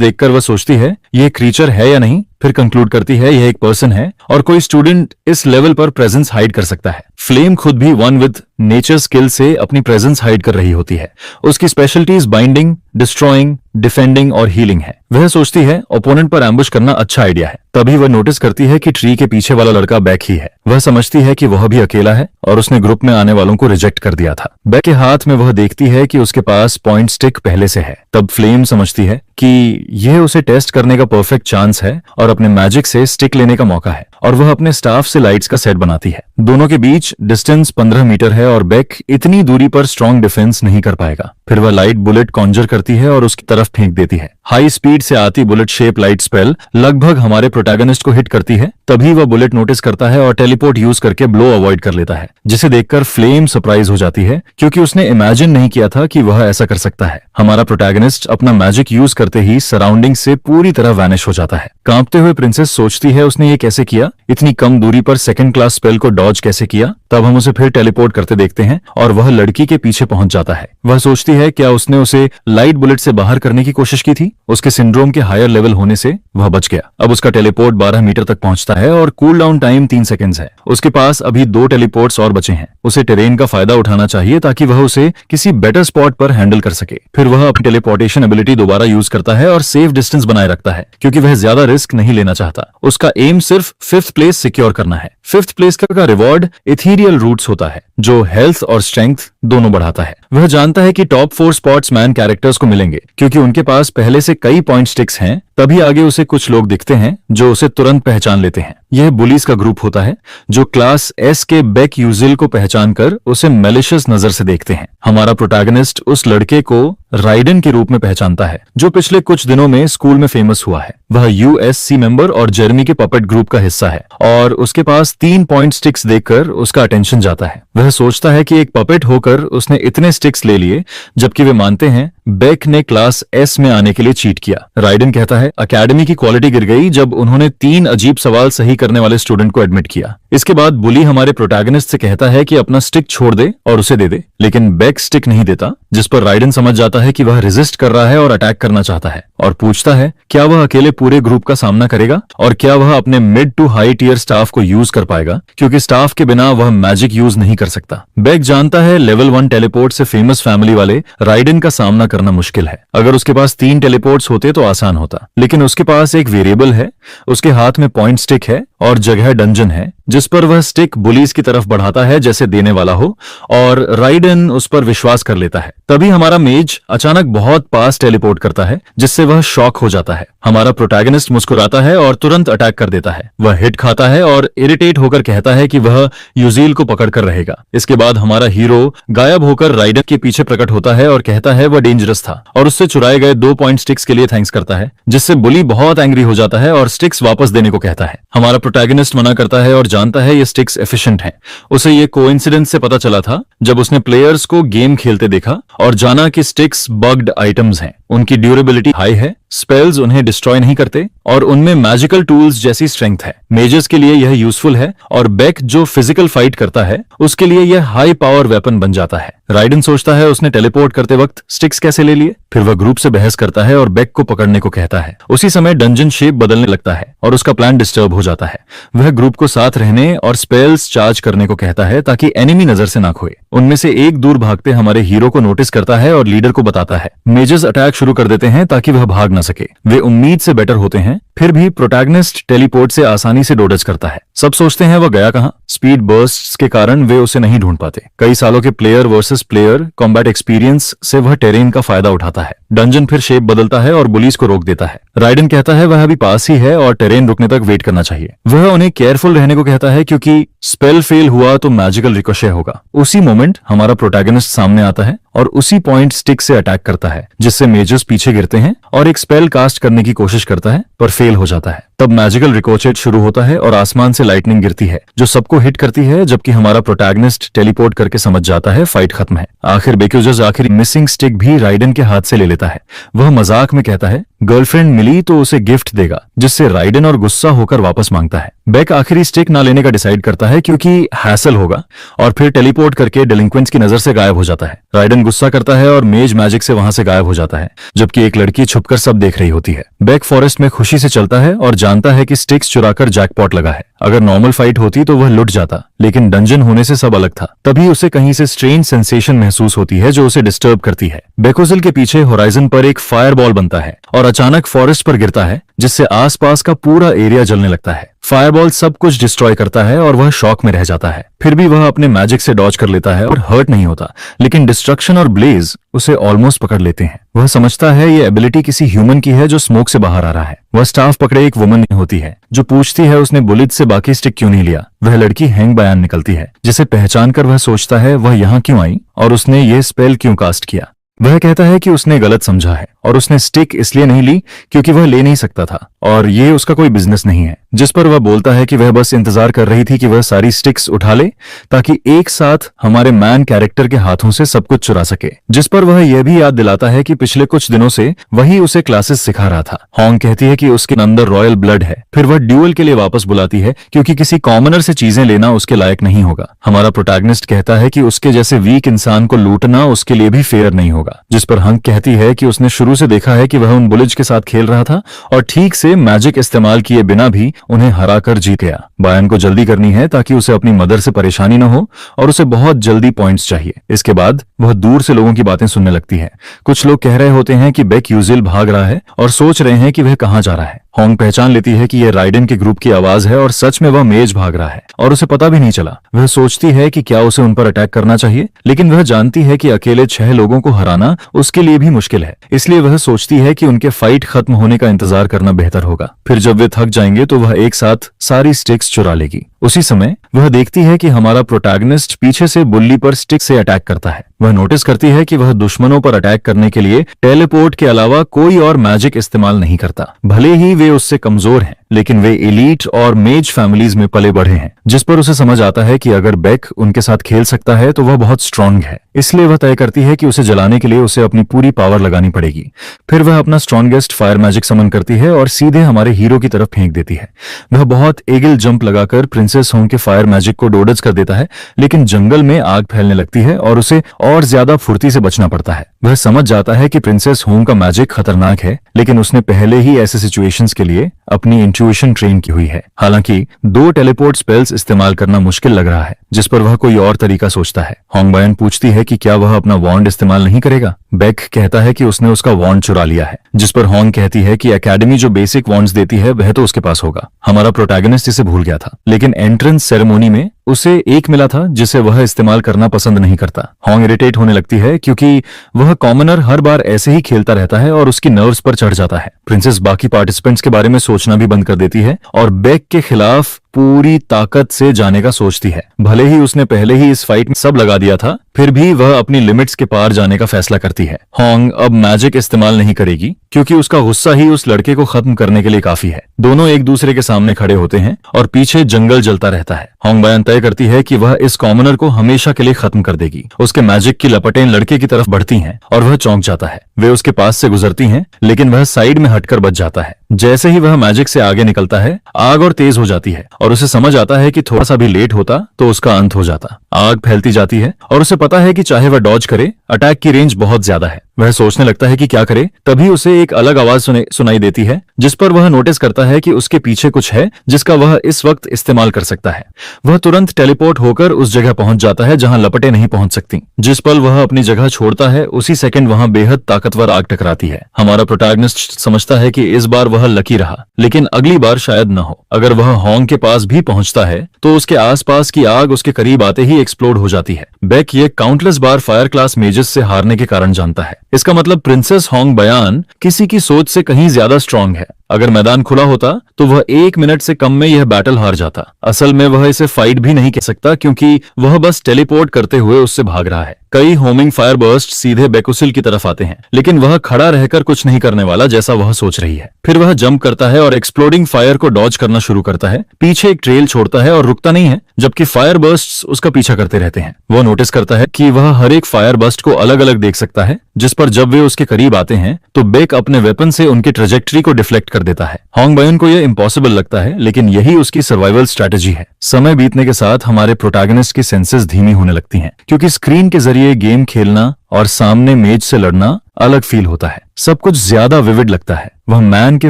देखकर वह सोचती है ये क्रीचर है या नहीं, फिर कंक्लूड करती है यह एक पर्सन है और कोई स्टूडेंट इस लेवल पर प्रेजेंस हाइड कर सकता है। फ्लेम खुद भी वन विद नेचर स्किल से अपनी प्रेजेंस हाइड कर रही होती है। उसकी स्पेशलिटीज बाइंडिंग, डिस्ट्रॉइंग, डिफेंडिंग और हीलिंग है। वह सोचती है ओपोनेंट पर एम्बुश करना अच्छा आइडिया है। तभी वह नोटिस करती है कि ट्री के पीछे वाला लड़का बैक ही है। वह समझती है कि वह भी अकेला है और उसने ग्रुप में आने वालों को रिजेक्ट कर दिया था। बैक के हाथ में वह देखती है कि उसके पास पॉइंट स्टिक पहले से है। तब फ्लेम समझती है कि यह उसे टेस्ट करने का परफेक्ट चांस है और अपने मैजिक से स्टिक लेने का मौका है, और वह अपने स्टाफ से लाइट्स का सेट बनाती है। दोनों के बीच डिस्टेंस 15 मीटर है और बैक इतनी दूरी पर स्ट्रॉन्ग डिफेंस नहीं कर पाएगा। फिर वह लाइट बुलेट कॉन्जर करती है और उसकी तरफ फेंक देती है। हाई स्पीड से आती बुलेट शेप लाइट स्पेल लगभग हमारे प्रोटैगनिस्ट को हिट करती है। तभी वह बुलेट नोटिस करता है और टेलीपोर्ट यूज करके ब्लो अवॉइड कर लेता है, जिसे देखकर फ्लेम सरप्राइज हो जाती है क्योंकि उसने इमेजिन नहीं किया था कि वह ऐसा कर सकता है। हमारा प्रोटैगनिस्ट अपना मैजिक यूज करते ही सराउंडिंग से पूरी तरह वैनिश हो जाता है। कांपते हुए प्रिंसेस सोचती है उसने ये कैसे किया, इतनी कम दूरी पर सेकंड क्लास स्पेल को डॉज कैसे किया। तब हम उसे फिर टेलीपोर्ट करते देखते हैं और वह लड़की के पीछे पहुंच जाता है। वह सोचती है क्या उसने उसे लाइट बुलेट से बाहर करने की कोशिश की थी। उसके सिंड्रोम के हायर लेवल होने से वह बच गया। अब उसका टेलीपोर्ट 12 मीटर तक पहुंचता है और कूल डाउन टाइम 3 सेकंड्स है। उसके पास अभी 2 टेलीपोर्ट्स और बचे हैं। उसे टेरेन का फायदा उठाना चाहिए ताकि वह उसे किसी बेटर स्पॉट पर हैंडल कर सके। फिर वह अपनी टेलीपोर्टेशन एबिलिटी दोबारा यूज करता है और सेफ डिस्टेंस बनाए रखता है क्योंकि वह ज्यादा रिस्क नहीं लेना चाहता। उसका एम सिर्फ 5th प्लेस सिक्योर करना है। 5th प्लेस का रिवॉर्ड इथीरियल रूट्स होता है जो हेल्थ और स्ट्रेंथ दोनों बढ़ाता है। वह जानता है कि टॉप 4 स्पॉट्स मैन कैरेक्टर्स को मिलेंगे क्योंकि उनके पास पहले से कई पॉइंट स्टिक्स हैं। तभी आगे उसे कुछ लोग दिखते हैं जो उसे तुरंत पहचान लेते हैं। यह बुलीज का ग्रुप होता है जो क्लास एस के बेक यूजिल को पहचान कर उसे मेलिशियस नजर से देखते हैं। हमारा प्रोटैगनिस्ट उस लड़के को राइडन के रूप में पहचानता है जो पिछले कुछ दिनों में स्कूल में फेमस हुआ है। वह यूएससी मेंबर और जेरेमी के पपेट ग्रुप का हिस्सा है और उसके पास 3 पॉइंट स्टिक्स देखकर उसका अटेंशन जाता है। वह सोचता है कि एक पपेट होकर उसने इतने स्टिक्स ले लिए, जबकि वे मानते हैं बेक ने क्लास एस में आने के लिए चीट किया। राइडन कहता है अकेडमी की क्वालिटी गिर गई जब उन्होंने 3 अजीब सवाल सही करने वाले स्टूडेंट को एडमिट किया। इसके बाद बुली हमारे प्रोटैगनिस्ट से कहता है कि अपना स्टिक छोड़ दे और उसे दे दे, लेकिन बेक स्टिक नहीं देता, जिस पर राइडन समझ जाता है कि वह रेजिस्ट कर रहा है और अटैक करना चाहता है और पूछता है क्या वह अकेले पूरे ग्रुप का सामना करेगा और क्या वह अपने mid to high tier staff को यूज कर पाएगा, क्योंकि स्टाफ के बिना वह मैजिक यूज नहीं कर सकता। बेक जानता है लेवल 1 टेलीपोर्ट से फेमस फैमिली वाले राइडन का सामना करना मुश्किल है। अगर उसके पास 3 टेलीपोर्ट्स होते तो आसान होता, लेकिन उसके पास एक वेरिएबल है, उसके हाथ में पॉइंट स्टिक है और जगह डंजन है जिस पर वह स्टिक बुलीज की तरफ बढ़ाता है जैसे देने वाला हो, और राइडन उस पर विश्वास कर लेता है। तभी हमारा मेज अचानक बहुत पास टेलीपोर्ट करता है जिससे वह शॉक हो जाता है। हमारा प्रोटैगनिस्ट मुस्कुराता है और तुरंत अटैक कर देता है। वह हिट खाता है और इरिटेट होकर कहता है कि वह यूजील को पकड़कर रहेगा। इसके बाद हमारा हीरो गायब होकर राइडन के पीछे प्रकट होता है और कहता है वह डेंजरस था और उससे चुराए गए 2 पॉइंट स्टिक्स के लिए थैंक्स करता है, जिससे बुली बहुत एंग्री हो जाता है और स्टिक्स वापस देने को कहता है। हमारा प्रोटैगनिस्ट मना करता है और जानता है ये स्टिक्स एफिशिएंट हैं। उसे ये कोइंसिडेंस से पता चला था जब उसने प्लेयर्स को गेम खेलते देखा और जाना कि स्टिक्स बग्ड आइटम्स हैं। उनकी ड्यूरेबिलिटी हाई है, स्पेल्स उन्हें डिस्ट्रॉय नहीं करते और उनमें मैजिकल टूल्स जैसी स्ट्रेंथ है। मेजर्स के लिए यह यूजफुल है और बेक जो फिजिकल फाइट करता है उसके लिए यह हाई पावर वेपन बन जाता है। राइडन सोचता है उसने टेलीपोर्ट करते वक्त स्टिक्स कैसे ले लिए। फिर वह ग्रुप से बहस करता है और बेक को पकड़ने को कहता है। उसी समय डंजन शेप बदलने लगता है और उसका प्लान डिस्टर्ब हो जाता है। वह ग्रुप को साथ रहने और स्पेल्स चार्ज करने को कहता है ताकि एनिमी नजर से ना खोए। उनमें से एक दूर भागते हमारे हीरो को नोटिस करता है और लीडर को बताता है। मेजर्स अटैक शुरू कर देते हैं ताकि वह भाग ना सके। वे उम्मीद से बेटर होते हैं, फिर भी प्रोटैगनिस्ट टेलीपोर्ट से आसानी से डोडज करता है। सब सोचते हैं वह गया कहां। स्पीड बर्स्ट्स के कारण वे उसे नहीं ढूंढ पाते। कई सालों के player versus player combat experience से वह टेरेन का फायदा उठाता है। डंजन फिर शेप बदलता है और पुलिस को रोक देता है। राइडन कहता है वह अभी पास ही है और टेरेन रुकने तक वेट करना चाहिए। वह उन्हें केयरफुल रहने को कहता है क्योंकि स्पेल फेल हुआ तो मैजिकल रिकोशे होगा। उसी मोमेंट हमारा प्रोटैगनिस्ट सामने आता है और उसी पॉइंट स्टिक से अटैक करता है, जिससे मेजर्स पीछे गिरते हैं और एक स्पेल कास्ट करने की कोशिश करता है पर फेल हो जाता है। तब मैजिकल रिकोचेट शुरू होता है और आसमान से लाइटनिंग गिरती है जो सबको हिट करती है, जबकि हमारा प्रोटैगनिस्ट टेलीपोर्ट करके समझ जाता है फाइट खत्म है। आखिर बेक्यूजर्स आखिर मिसिंग स्टिक भी राइडन के हाथ से ले लेता है। वह मजाक में कहता है गर्लफ्रेंड मिली तो उसे गिफ्ट देगा, जिससे राइडन और गुस्सा होकर वापस मांगता है। बेक आखिरी स्टिक ना लेने का डिसाइड करता है क्योंकि हैसल होगा, और फिर टेलीपोर्ट करके डेलिंक्वेंट्स की नजर से गायब हो जाता है। राइडन गुस्सा करता है और मेज मैजिक से वहां से गायब हो जाता है, जबकि एक लड़की छुपकर सब देख रही होती है। बेक फॉरेस्ट में खुशी से चलता है और जानता है कि स्टिक्स चुराकर जैकपॉट लगा है। अगर नॉर्मल फाइट होती तो वह लुट जाता, लेकिन डंजन होने से सब अलग था। तभी उसे कहीं से स्ट्रेंज सेंसेशन महसूस होती है जो उसे डिस्टर्ब करती है। बेकोजिल के पीछे होराइजन पर एक फायरबॉल बनता है और अचानक फॉरेस्ट पर गिरता है, जिससे आसपास का पूरा एरिया जलने लगता है। फायरबॉल सब कुछ डिस्ट्रॉय करता है और वह शॉक में रह जाता है। फिर भी वह अपने मैजिक से डॉज कर लेता है और हर्ट नहीं होता, लेकिन डिस्ट्रक्शन और ब्लेज उसे ऑलमोस्ट पकड़ लेते हैं। वह समझता है ये एबिलिटी किसी ह्यूमन की है जो स्मोक से बाहर आ रहा है। वह स्टाफ पकड़े एक वुमन होती है जो पूछती है उसने बुलिट से बाकी स्टिक क्यों नहीं लिया। वह लड़की हैंग बयान निकलती है, जिसे पहचान कर वह सोचता है वह यहाँ क्यों आई और उसने ये स्पेल क्यों कास्ट किया। वह कहता है कि उसने गलत समझा है और उसने स्टिक इसलिए नहीं ली क्योंकि वह ले नहीं सकता था और ये उसका कोई बिजनेस नहीं है। जिस पर वह बोलता है कि वह बस इंतजार कर रही थी कि वह सारी स्टिक्स उठा ले ताकि एक साथ हमारे मैन कैरेक्टर के हाथों से सब कुछ चुरा सके। जिस पर वह यह भी याद दिलाता है कि पिछले कुछ दिनों से वही उसे क्लासेस सिखा रहा था। हॉन्ग कहती है कि उसके अंदर रॉयल ब्लड है। फिर वह ड्यूअल के लिए वापस बुलाती है क्योंकि किसी कॉमनर से चीजें लेना उसके लायक नहीं होगा। हमारा प्रोटैगनिस्ट कहता है कि उसके जैसे वीक इंसान को लूटना उसके लिए भी फेयर नहीं होगा। जिस पर हंक कहती है कि उसने शुरू से देखा है कि वह उन बुलिज के साथ खेल रहा था और ठीक से मैजिक इस्तेमाल किए बिना भी उन्हें हराकर जीत गया। बायन को जल्दी करनी है ताकि उसे अपनी मदर से परेशानी न हो और उसे बहुत जल्दी पॉइंट्स चाहिए। इसके बाद वह दूर से लोगों की बातें सुनने लगती है। कुछ लोग कह रहे होते हैं कि बेक यूजिल भाग रहा है और सोच रहे हैं कि वह कहां जा रहा है। हॉन्ग पहचान लेती है कि यह राइडन के ग्रुप की आवाज है और सच में वह मेज भाग रहा है और उसे पता भी नहीं चला। वह सोचती है कि क्या उसे उन पर अटैक करना चाहिए, लेकिन वह जानती है कि अकेले 6 लोगों को हराना उसके लिए भी मुश्किल है। इसलिए वह सोचती है कि उनके फाइट खत्म होने का इंतजार करना बेहतर होगा। फिर जब वे थक जाएंगे तो वह एक साथ सारी स्टिक्स चुरा लेगी। उसी समय वह देखती है कि हमारा प्रोटैगनिस्ट पीछे से बुल्ली पर स्टिक से अटैक करता है। वह नोटिस करती है कि वह दुश्मनों पर अटैक करने के लिए टेलीपोर्ट के अलावा कोई और मैजिक इस्तेमाल नहीं करता। भले ही वे उससे कमजोर हैं, लेकिन वे एलीट और मेज फैमिलीज में पले बढ़े हैं। जिस पर उसे समझ आता है कि अगर बेक उनके साथ खेल सकता है तो वह बहुत स्ट्रांग है। इसलिए वह तय करती है कि उसे जलाने के लिए उसे अपनी पूरी पावर लगानी पड़ेगी। फिर वह अपना स्ट्रॉन्गेस्ट फायर मैजिक समन करती है और सीधे हमारे हीरो की तरफ फेंक देती है। वह बहुत एगिल जंप लगाकर प्रिंसेस होंग के फायर मैजिक को डोडज कर देता है, लेकिन जंगल में आग फैलने लगती है और उसे और ज्यादा फुर्ती से बचना पड़ता है। वह समझ जाता है कि प्रिंसेस होंग का मैजिक खतरनाक है, लेकिन उसने पहले ही ऐसे सिचुएशंस के लिए अपनी इंट्यूशन ट्रेन की हुई है। हालांकि 2 टेलीपोर्ट स्पेल्स इस्तेमाल करना मुश्किल लग रहा है, जिस पर वह कोई और तरीका सोचता है। हॉन्ग बयान पूछती है कि क्या वह अपना वॉन्ड इस्तेमाल नहीं करेगा। बेक कहता है कि उसने उसका वॉन्ड चुरा लिया है, जिस पर हॉन्ग कहती है कि एकेडमी जो बेसिक वॉन्ड्स देती है वह तो उसके पास होगा। हमारा प्रोटैगनिस्ट इसे भूल गया था, लेकिन एंट्रेंस सेरेमोनी में उसे एक मिला था जिसे वह इस्तेमाल करना पसंद नहीं करता। हॉन्ग इरिटेट होने लगती है क्योंकि वह कॉमनर हर बार ऐसे ही खेलता रहता है और उसकी नर्व्स पर चढ़ जाता है। प्रिंसेस बाकी पार्टिसिपेंट्स के बारे में सोचना भी बंद कर देती है और बेक के खिलाफ पूरी ताकत से जाने का सोचती है। भले ही उसने पहले ही इस फाइट में सब लगा दिया था, फिर भी वह अपनी लिमिट्स के पार जाने का फैसला करती है। हॉन्ग अब मैजिक इस्तेमाल नहीं करेगी क्योंकि उसका गुस्सा ही उस लड़के को खत्म करने के लिए काफी है। दोनों एक दूसरे के सामने खड़े होते हैं और पीछे जंगल जलता रहता है। हॉन्ग बयान तय करती है कि वह इस कॉमनर को हमेशा के लिए खत्म कर देगी। उसके मैजिक की लपटें लड़के की तरफ बढ़ती हैं और वह चौंक जाता है। वे उसके पास से गुजरती हैं, लेकिन वह साइड में हटकर बच जाता है। जैसे ही वह मैजिक से आगे निकलता है, आग और तेज हो जाती है और उसे समझ आता है कि थोड़ा सा भी लेट होता तो उसका अंत हो जाता। आग फैलती जाती है और उसे पता है कि चाहे वह डॉज करे, अटैक की रेंज बहुत ज्यादा है। वह सोचने लगता है कि क्या करे, तभी उसे एक अलग आवाज सुनाई देती है, जिस पर वह नोटिस करता है कि उसके पीछे कुछ है जिसका वह इस वक्त इस्तेमाल कर सकता है। वह तुरंत टेलीपोर्ट होकर उस जगह पहुंच जाता है जहां लपटें नहीं पहुंच सकती। जिस पल वह अपनी जगह छोड़ता है, उसी सेकंड वहां बेहद ताकतवर आग टकराती है। हमारा प्रोटैगनिस्ट समझता है कि इस बार वह लकी रहा, लेकिन अगली बार शायद न हो। अगर वह हॉन्ग के पास भी पहुंचता है तो उसके आसपास की आग उसके करीब आते ही एक्सप्लोड हो जाती है। बेक ये काउंटलेस बार फायर क्लास मेजेस से हारने के कारण जानता है। इसका मतलब प्रिंसेस हॉन्ग बयान किसी की सोच से कहीं ज्यादा स्ट्रांग है। अगर मैदान खुला होता तो वह 1 मिनट से कम में यह बैटल हार जाता। असल में वह इसे फाइट भी नहीं कह सकता क्योंकि वह बस टेलीपोर्ट करते हुए उससे भाग रहा है। कई होमिंग फायर बर्स्ट सीधे बेकुसिल की तरफ आते हैं, लेकिन वह खड़ा रहकर कुछ नहीं करने वाला जैसा वह सोच रही है। फिर वह जंप करता है और एक्सप्लोडिंग फायर को डॉज करना शुरू करता है। पीछे एक ट्रेल छोड़ता है और रुकता नहीं है, जबकि फायर बर्स्ट उसका पीछा करते रहते हैं। वह नोटिस करता है कि वह हर एक फायर बर्स्ट को अलग अलग देख सकता है, जिस पर जब वे उसके करीब आते हैं तो बेक अपने वेपन से उनके ट्रेजेक्टरी को डिफ्लेक्ट कर देता है। होंग बयन को यह इम्पॉसिबल लगता है, लेकिन यही उसकी सर्वाइवल स्ट्रेटेजी है। समय बीतने के साथ हमारे प्रोटैगनिस्ट की सेंसेस धीमी होने लगती हैं, क्योंकि स्क्रीन के जरिए गेम खेलना और सामने मेज से लड़ना अलग फील होता है। सब कुछ ज्यादा विविड लगता है। वह मैन के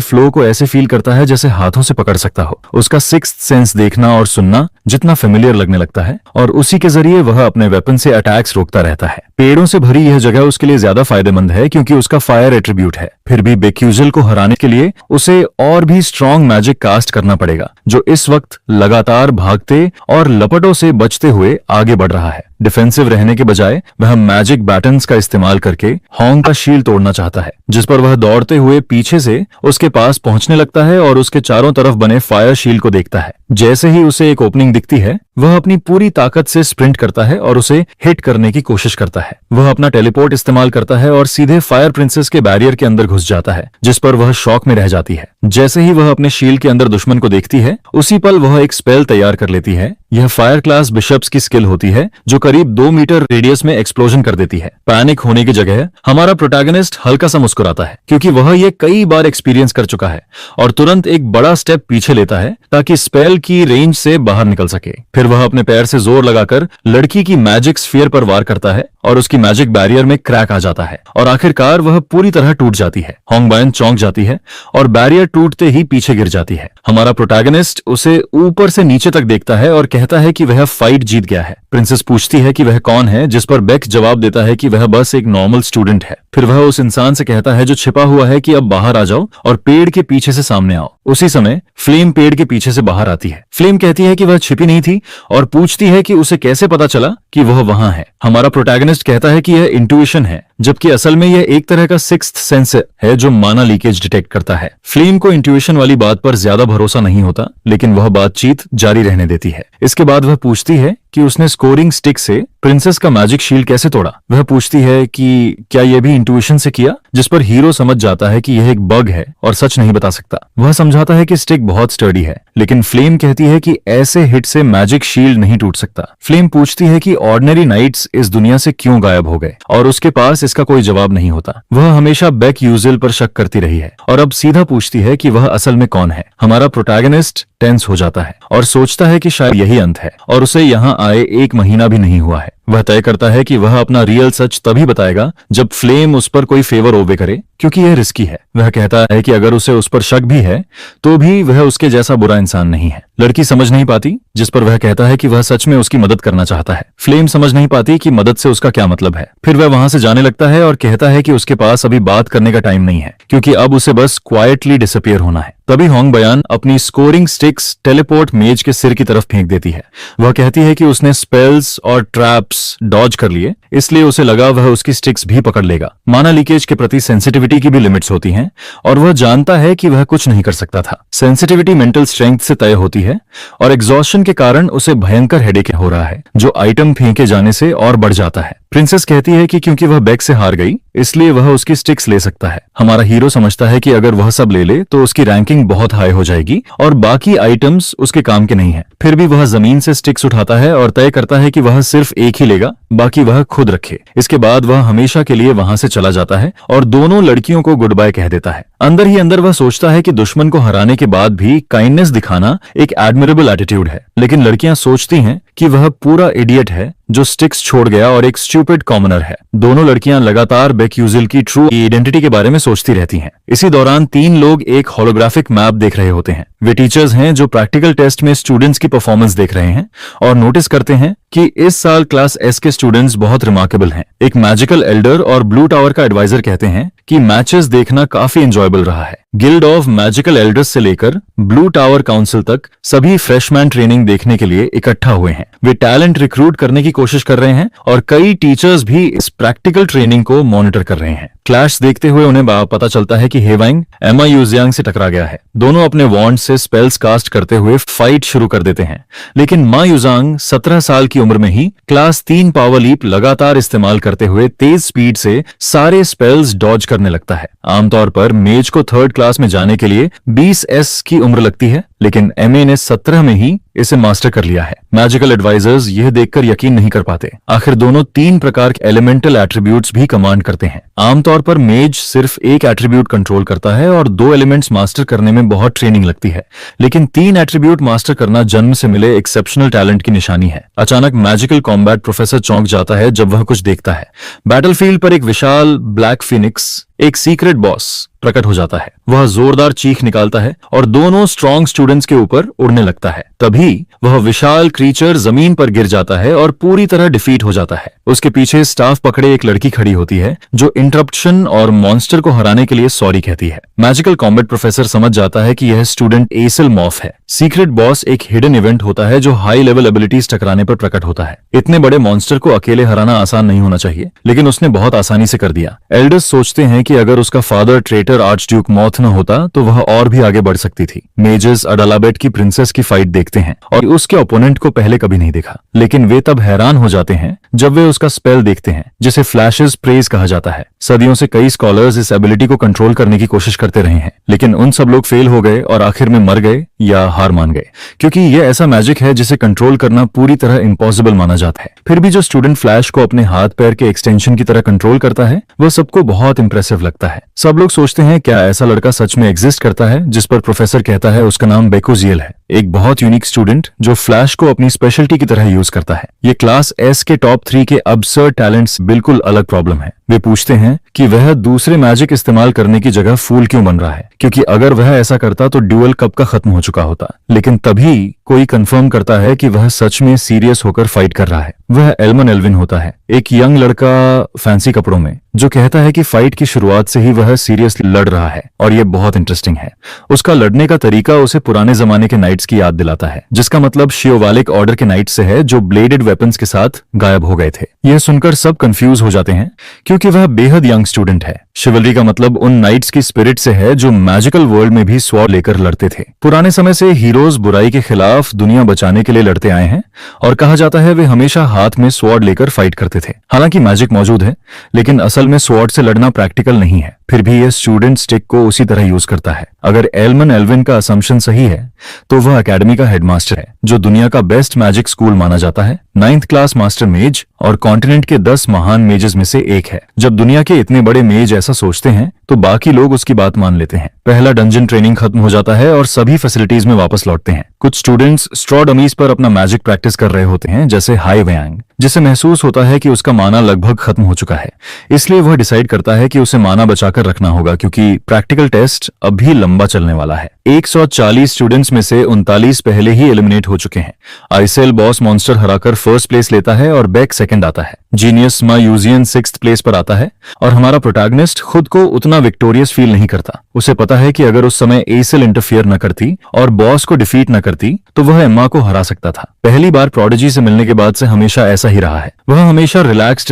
फ्लो को ऐसे फील करता है जैसे हाथों से पकड़ सकता हो। उसका सिक्स्थ सेंस देखना और सुनना जितना फेमिलियर लगने लगता है, और उसी के जरिए वह अपने वेपन से अटैक्स रोकता रहता है। पेड़ों से भरी यह जगह उसके लिए ज्यादा फायदेमंद है, क्योंकि उसका फायर एट्रीब्यूट है। फिर भी बेक्यूजल को हराने के लिए उसे और भी स्ट्रॉन्ग मैजिक कास्ट करना पड़ेगा, जो इस वक्त लगातार भागते और लपटों से बचते हुए आगे बढ़ रहा है। डिफेंसिव रहने के बजाय वह मैजिक बैटन्स का इस्तेमाल करके होंग का शील्ड तोड़ना चाहता है, जिस पर वह दौड़ते हुए पीछे से उसके पास पहुंचने लगता है और उसके चारों तरफ बने फायर शील्ड को देखता है। जैसे ही उसे एक ओपनिंग दिखती है, वह अपनी पूरी ताकत से स्प्रिंट करता है और उसे हिट करने की कोशिश करता है। वह अपना टेलीपोर्ट इस्तेमाल करता है और सीधे फायर प्रिंसेस के बैरियर के अंदर घुस जाता है, जिस पर वह शॉक में रह जाती है। जैसे ही वह अपने शील्ड के अंदर दुश्मन को देखती है, उसी पल वह एक स्पेल तैयार कर लेती है। यह फायर क्लास बिशप्स की स्किल होती है, जो करीब 2 मीटर रेडियस में एक्सप्लोजन कर देती है। पैनिक होने की जगह हमारा प्रोटैगनिस्ट हल्का सा मुस्कुराता है, क्योंकि वह यह कई बार एक्सपीरियंस कर चुका है, और तुरंत एक बड़ा स्टेप पीछे लेता है ताकि स्पेल की रेंज से बाहर निकल सके। फिर वह अपने पैर से जोर लगाकर लड़की की मैजिक स्फीयर पर वार करता है और उसकी मैजिक बैरियर में क्रैक आ जाता है, और आखिरकार वह पूरी तरह टूट जाती है। होंग बयन चौंक जाती है और बैरियर टूटते ही पीछे गिर जाती है। हमारा प्रोटैगनिस्ट उसे ऊपर से नीचे तक देखता है और कहता है कि वह फाइट जीत गया है। प्रिंसेस पूछती है कि वह कौन है, जिस पर बेक जवाब देता है कि वह बस एक नॉर्मल स्टूडेंट है। फिर वह उस इंसान से कहता है जो छिपा हुआ है कि अब बाहर आ जाओ और पेड़ के पीछे से सामने आओ। उसी समय फ्लेम पेड़ के पीछे से बाहर आती है। फ्लेम कहती है कि वह छिपी नहीं थी और पूछती है कि उसे कैसे पता चला कि वह वहां है। हमारा प्रोटैगनिस्ट कहता है कि यह इंट्यूशन है, जबकि असल में यह एक तरह का सिक्स्थ सेंस है जो माना लीकेज डिटेक्ट करता है। फ्लेम को इंट्यूशन वाली बात पर ज्यादा भरोसा नहीं होता, लेकिन वह बातचीत जारी रहने देती है। इसके बाद वह पूछती है कि उसने स्कोरिंग स्टिक से प्रिंसेस का मैजिक शील्ड कैसे तोड़ा। वह पूछती है कि क्या यह भी इंट्यूशन से किया, जिस पर हीरो समझ जाता है कि यह एक बग है और सच नहीं बता सकता। वह समझाता है कि स्टिक बहुत स्टर्डी है, लेकिन फ्लेम कहती है कि ऐसे हिट से मैजिक शील्ड नहीं टूट सकता। फ्लेम पूछती है कि ऑर्डिनरी नाइट्स इस दुनिया से क्यों गायब हो गए, और उसके पास इसका कोई जवाब नहीं होता। वह हमेशा बेक्यूजल पर शक करती रही है और अब सीधा पूछती है कि वह असल में कौन है। हमारा प्रोटैगनिस्ट टेंस हो जाता है और सोचता है कि शायद यही अंत है, और उसे यहाँ आए 1 महीना भी नहीं हुआ है। वह तय करता है कि वह अपना रियल सच तभी बताएगा जब फ्लेम उस पर कोई फेवर ओबे करे, क्योंकि यह रिस्की है। वह कहता है कि अगर उसे उस पर शक भी है तो भी वह उसके जैसा बुरा इंसान नहीं है। लड़की समझ नहीं पाती, जिस पर वह कहता है कि वह सच में उसकी मदद करना चाहता है। फ्लेम समझ नहीं पाती कि मदद से उसका क्या मतलब है। फिर वह वहां से जाने लगता है और कहता है कि उसके पास अभी बात करने का टाइम नहीं है, क्योंकि अब उसे बस क्वाइटली डिसअपियर होना है। तभी होंग बयान अपनी स्कोरिंग स्टिक्स टेलीपोर्ट मेज के सिर की तरफ फेंक देती है। वह कहती है कि उसने स्पेल्स और ट्रैप्स डॉज कर लिए, इसलिए उसे लगा वह उसकी स्टिक्स भी पकड़ लेगा। माना लीकेज के प्रति सेंसिटिविटी की भी लिमिट्स होती हैं, और वह जानता है कि वह कुछ नहीं कर सकता था। सेंसिटिविटी मेंटल स्ट्रेंथ से तय होती है, और एग्जॉस्शन के कारण उसे भयंकर हेडेक हो रहा है, जो आइटम फेंके जाने से और बढ़ जाता है। प्रिंसेस कहती है कि क्योंकि वह बेक से हार गई, इसलिए वह उसकी स्टिक्स ले सकता है। हमारा हीरो समझता है कि अगर वह सब ले ले तो उसकी रैंकिंग बहुत हाई हो जाएगी और बाकी आइटम्स उसके काम के नहीं है। फिर भी वह जमीन से स्टिक्स उठाता है और तय करता है कि वह सिर्फ एक ही लेगा, बाकी वह खुद रखे। इसके बाद वह हमेशा के लिए वहां से चला जाता है और दोनों लड़कियों को गुड बाय कह देता है। अंदर ही अंदर वह सोचता है कि दुश्मन को हराने के बाद भी काइंडनेस दिखाना एक एडमिरेबल एटीट्यूड है, लेकिन लड़कियां सोचती हैं कि वह पूरा इडियट है जो स्टिक्स छोड़ गया और एक स्टूपिड कॉमनर है। दोनों लड़कियां लगातार बेक्यूजल की ट्रू आइडेंटिटी के बारे में सोचती रहती हैं। इसी दौरान 3 लोग एक होलोग्राफिक मैप देख रहे होते हैं। वे टीचर्स हैं जो प्रैक्टिकल टेस्ट में स्टूडेंट्स की परफॉर्मेंस देख रहे हैं और नोटिस करते हैं कि इस साल क्लास एस के स्टूडेंट्स बहुत रिमार्केबल हैं। एक मैजिकल एल्डर और ब्लू टावर का एडवाइजर कहते हैं कि मैचेस देखना काफी एंजॉयबल रहा है। गिल्ड ऑफ मैजिकल एल्डर्स से लेकर ब्लू टावर काउंसिल तक सभी फ्रेशमैन ट्रेनिंग देखने के लिए इकट्ठा हुए हैं। वे टैलेंट रिक्रूट करने की कोशिश कर रहे हैं और कई टीचर्स भी इस प्रैक्टिकल ट्रेनिंग को मॉनिटर कर रहे हैं। क्लैश देखते हुए उन्हें पता चलता है कि हेवांग एमा यूजियांग से टकरा गया है। दोनों अपने वॉन्ड से स्पेल्स कास्ट करते हुए फाइट शुरू कर देते हैं, लेकिन मा यूजियांग 17 साल की उम्र में ही क्लास 3 पावर लीप लगातार इस्तेमाल करते हुए तेज स्पीड से सारे स्पेल्स डॉज करने लगता है। आमतौर पर मेज को 3rd क्लास में जाने के लिए 20 S की उम्र लगती है, लेकिन एमए ने 17 में ही इसे मास्टर कर लिया है। मैजिकल एडवाइजर्स यह देखकर यकीन नहीं कर पाते, आखिर दोनों 3 प्रकार के एलिमेंटल एट्रीब्यूट्स भी कमांड करते हैं। आमतौर पर मेज सिर्फ एक एट्रीब्यूट कंट्रोल करता है और 2 एलिमेंट्स मास्टर करने में बहुत ट्रेनिंग लगती है, लेकिन 3 एट्रीब्यूट मास्टर करना जन्म से मिले एक्सेप्शनल टैलेंट की निशानी है। अचानक मैजिकल कॉम्बैट प्रोफेसर चौंक जाता है जब वह कुछ देखता है। बैटलफील्ड पर एक विशाल ब्लैक फिनिक्स, एक सीक्रेट बॉस प्रकट हो जाता है। वह जोरदार चीख निकालता है और दोनों स्ट्रॉन्ग स्टूडेंट्स के ऊपर उड़ने लगता है। तभी वह विशाल क्रीचर जमीन पर गिर जाता है और पूरी तरह डिफीट हो जाता है। उसके पीछे स्टाफ पकड़े एक लड़की खड़ी होती है जो इंटरप्शन और मॉन्स्टर को हराने के लिए सॉरी कहती है। मैजिकल कॉम्बैट प्रोफेसर समझ जाता है कि यह स्टूडेंट एसल मॉफ है। सीक्रेट बॉस एक हिडन इवेंट होता है जो हाई लेवल एबिलिटीज टकराने पर प्रकट होता है। इतने बड़े मॉन्स्टर को अकेले हराना आसान नहीं होना चाहिए, लेकिन उसने बहुत आसानी से कर दिया। एल्डर्स सोचते हैं कि अगर उसका फादर ट्रेटर आर्चड्यूक मॉथ न होता तो वह और भी आगे बढ़ सकती थी। मेजर्स अडालाबेट की प्रिंसेस की फाइट देखते हैं और उसके ओपोनेंट को पहले कभी नहीं देखा, लेकिन वे तब हैरान हो जाते हैं जब वे उसका स्पेल देखते हैं जिसे फ्लैशेस प्रेज कहा जाता है। सदियों से कई स्कॉलर्स इस एबिलिटी को कंट्रोल करने की कोशिश करते रहे हैं, लेकिन उन सब लोग फेल हो गए और आखिर में मर गए या हार मान गए, क्योंकि यह ऐसा मैजिक है जिसे कंट्रोल करना पूरी तरह इम्पॉसिबल माना जाता है। फिर भी जो स्टूडेंट फ्लैश को अपने हाथ पैर के एक्सटेंशन की तरह कंट्रोल करता है वह सबको बहुत इंप्रेसिव लगता है। सब लोग सोचते हैं क्या ऐसा लड़का सच में एग्जिस्ट करता है, जिस पर प्रोफेसर कहता है उसका नाम बेकुजियल है, एक बहुत यूनिक स्टूडेंट जो फ्लैश को अपनी स्पेशलिटी की तरह यूज करता है। ये क्लास एस के टॉप 3 के अबसर्ड टैलेंट्स बिल्कुल अलग प्रॉब्लम है। वे पूछते हैं कि वह दूसरे मैजिक इस्तेमाल करने की जगह फूल क्यों बन रहा है, क्योंकि अगर वह ऐसा करता तो ड्यूअल कब का खत्म हो चुका होता। लेकिन तभी कोई कंफर्म करता है कि वह सच में सीरियस होकर फाइट कर रहा है। वह एल्मन एल्विन होता है, एक यंग लड़का फैंसी कपड़ों में, जो कहता है कि फाइट की शुरुआत से ही वह सीरियसली लड़ रहा है और यह बहुत इंटरेस्टिंग है। उसका लड़ने का तरीका उसे पुराने जमाने के नाइट्स की याद दिलाता है, जिसका मतलब शियोवालिक ऑर्डर के नाइट्स से है जो ब्लेडेड वेपन्स के साथ गायब हो गए थे। यह सुनकर सब कंफ्यूज हो जाते हैं क्योंकि वह बेहद यंग स्टूडेंट है। शिवलरी का मतलब उन नाइट्स की स्पिरिट से है जो मैजिकल वर्ल्ड में भी स्वॉर्ड लेकर लड़ते थे। पुराने समय से हीरोज बुराई के खिलाफ दुनिया बचाने के लिए लड़ते आए हैं और कहा जाता है वे हमेशा हाथ में स्वॉर्ड लेकर फाइट करते थे। हालांकि मैजिक मौजूद है, लेकिन असल में स्वॉर्ड से लड़ना प्रैक्टिकल नहीं है। फिर भी यह स्टूडेंट स्टिक को उसी तरह यूज करता है। अगर एल्मन एल्विन का असम्पशन सही है तो वह एकेडमी का हेडमास्टर है, जो दुनिया का बेस्ट मैजिक स्कूल माना जाता है। 9th क्लास मास्टर मेज और कॉन्टिनेंट के 10 महान मेजेस में से एक है। जब दुनिया के इतने बड़े मेज ऐसा सोचते हैं तो बाकी लोग उसकी बात मान लेते हैं। पहला डंजन ट्रेनिंग खत्म हो जाता है और सभी फैसिलिटीज में वापस लौटते हैं। कुछ स्टूडेंट्स स्ट्रॉ डमीज पर अपना मैजिक प्रैक्टिस कर रहे होते हैं, जैसे हाई वयांग, जिसे महसूस होता है कि उसका माना लगभग खत्म हो चुका है। इसलिए वह डिसाइड करता है कि उसे माना बचाकर रखना होगा, क्योंकि प्रैक्टिकल टेस्ट अब भी लंबा चलने वाला है। 140 स्टूडेंट्स में से 39 पहले ही एलिमिनेट हो चुके हैं। आइसेल बॉस मॉन्स्टर हराकर फर्स्ट प्लेस लेता है और बेक सेकंड आता है। जीनियस मायूजियन 6th प्लेस पर आता है और हमारा प्रोटैगनिस्ट खुद को उतना विक्टोरियस फील नहीं करता। उसे पता है कि अगर उस समय एसेल इंटरफियर न करती और बॉस को डिफीट न करती तो वह एम्मा को हरा सकता था। पहली बार प्रोडिजी से मिलने के बाद से हमेशा ऐसा ही रहा है। वह हमेशा रिलैक्स्ड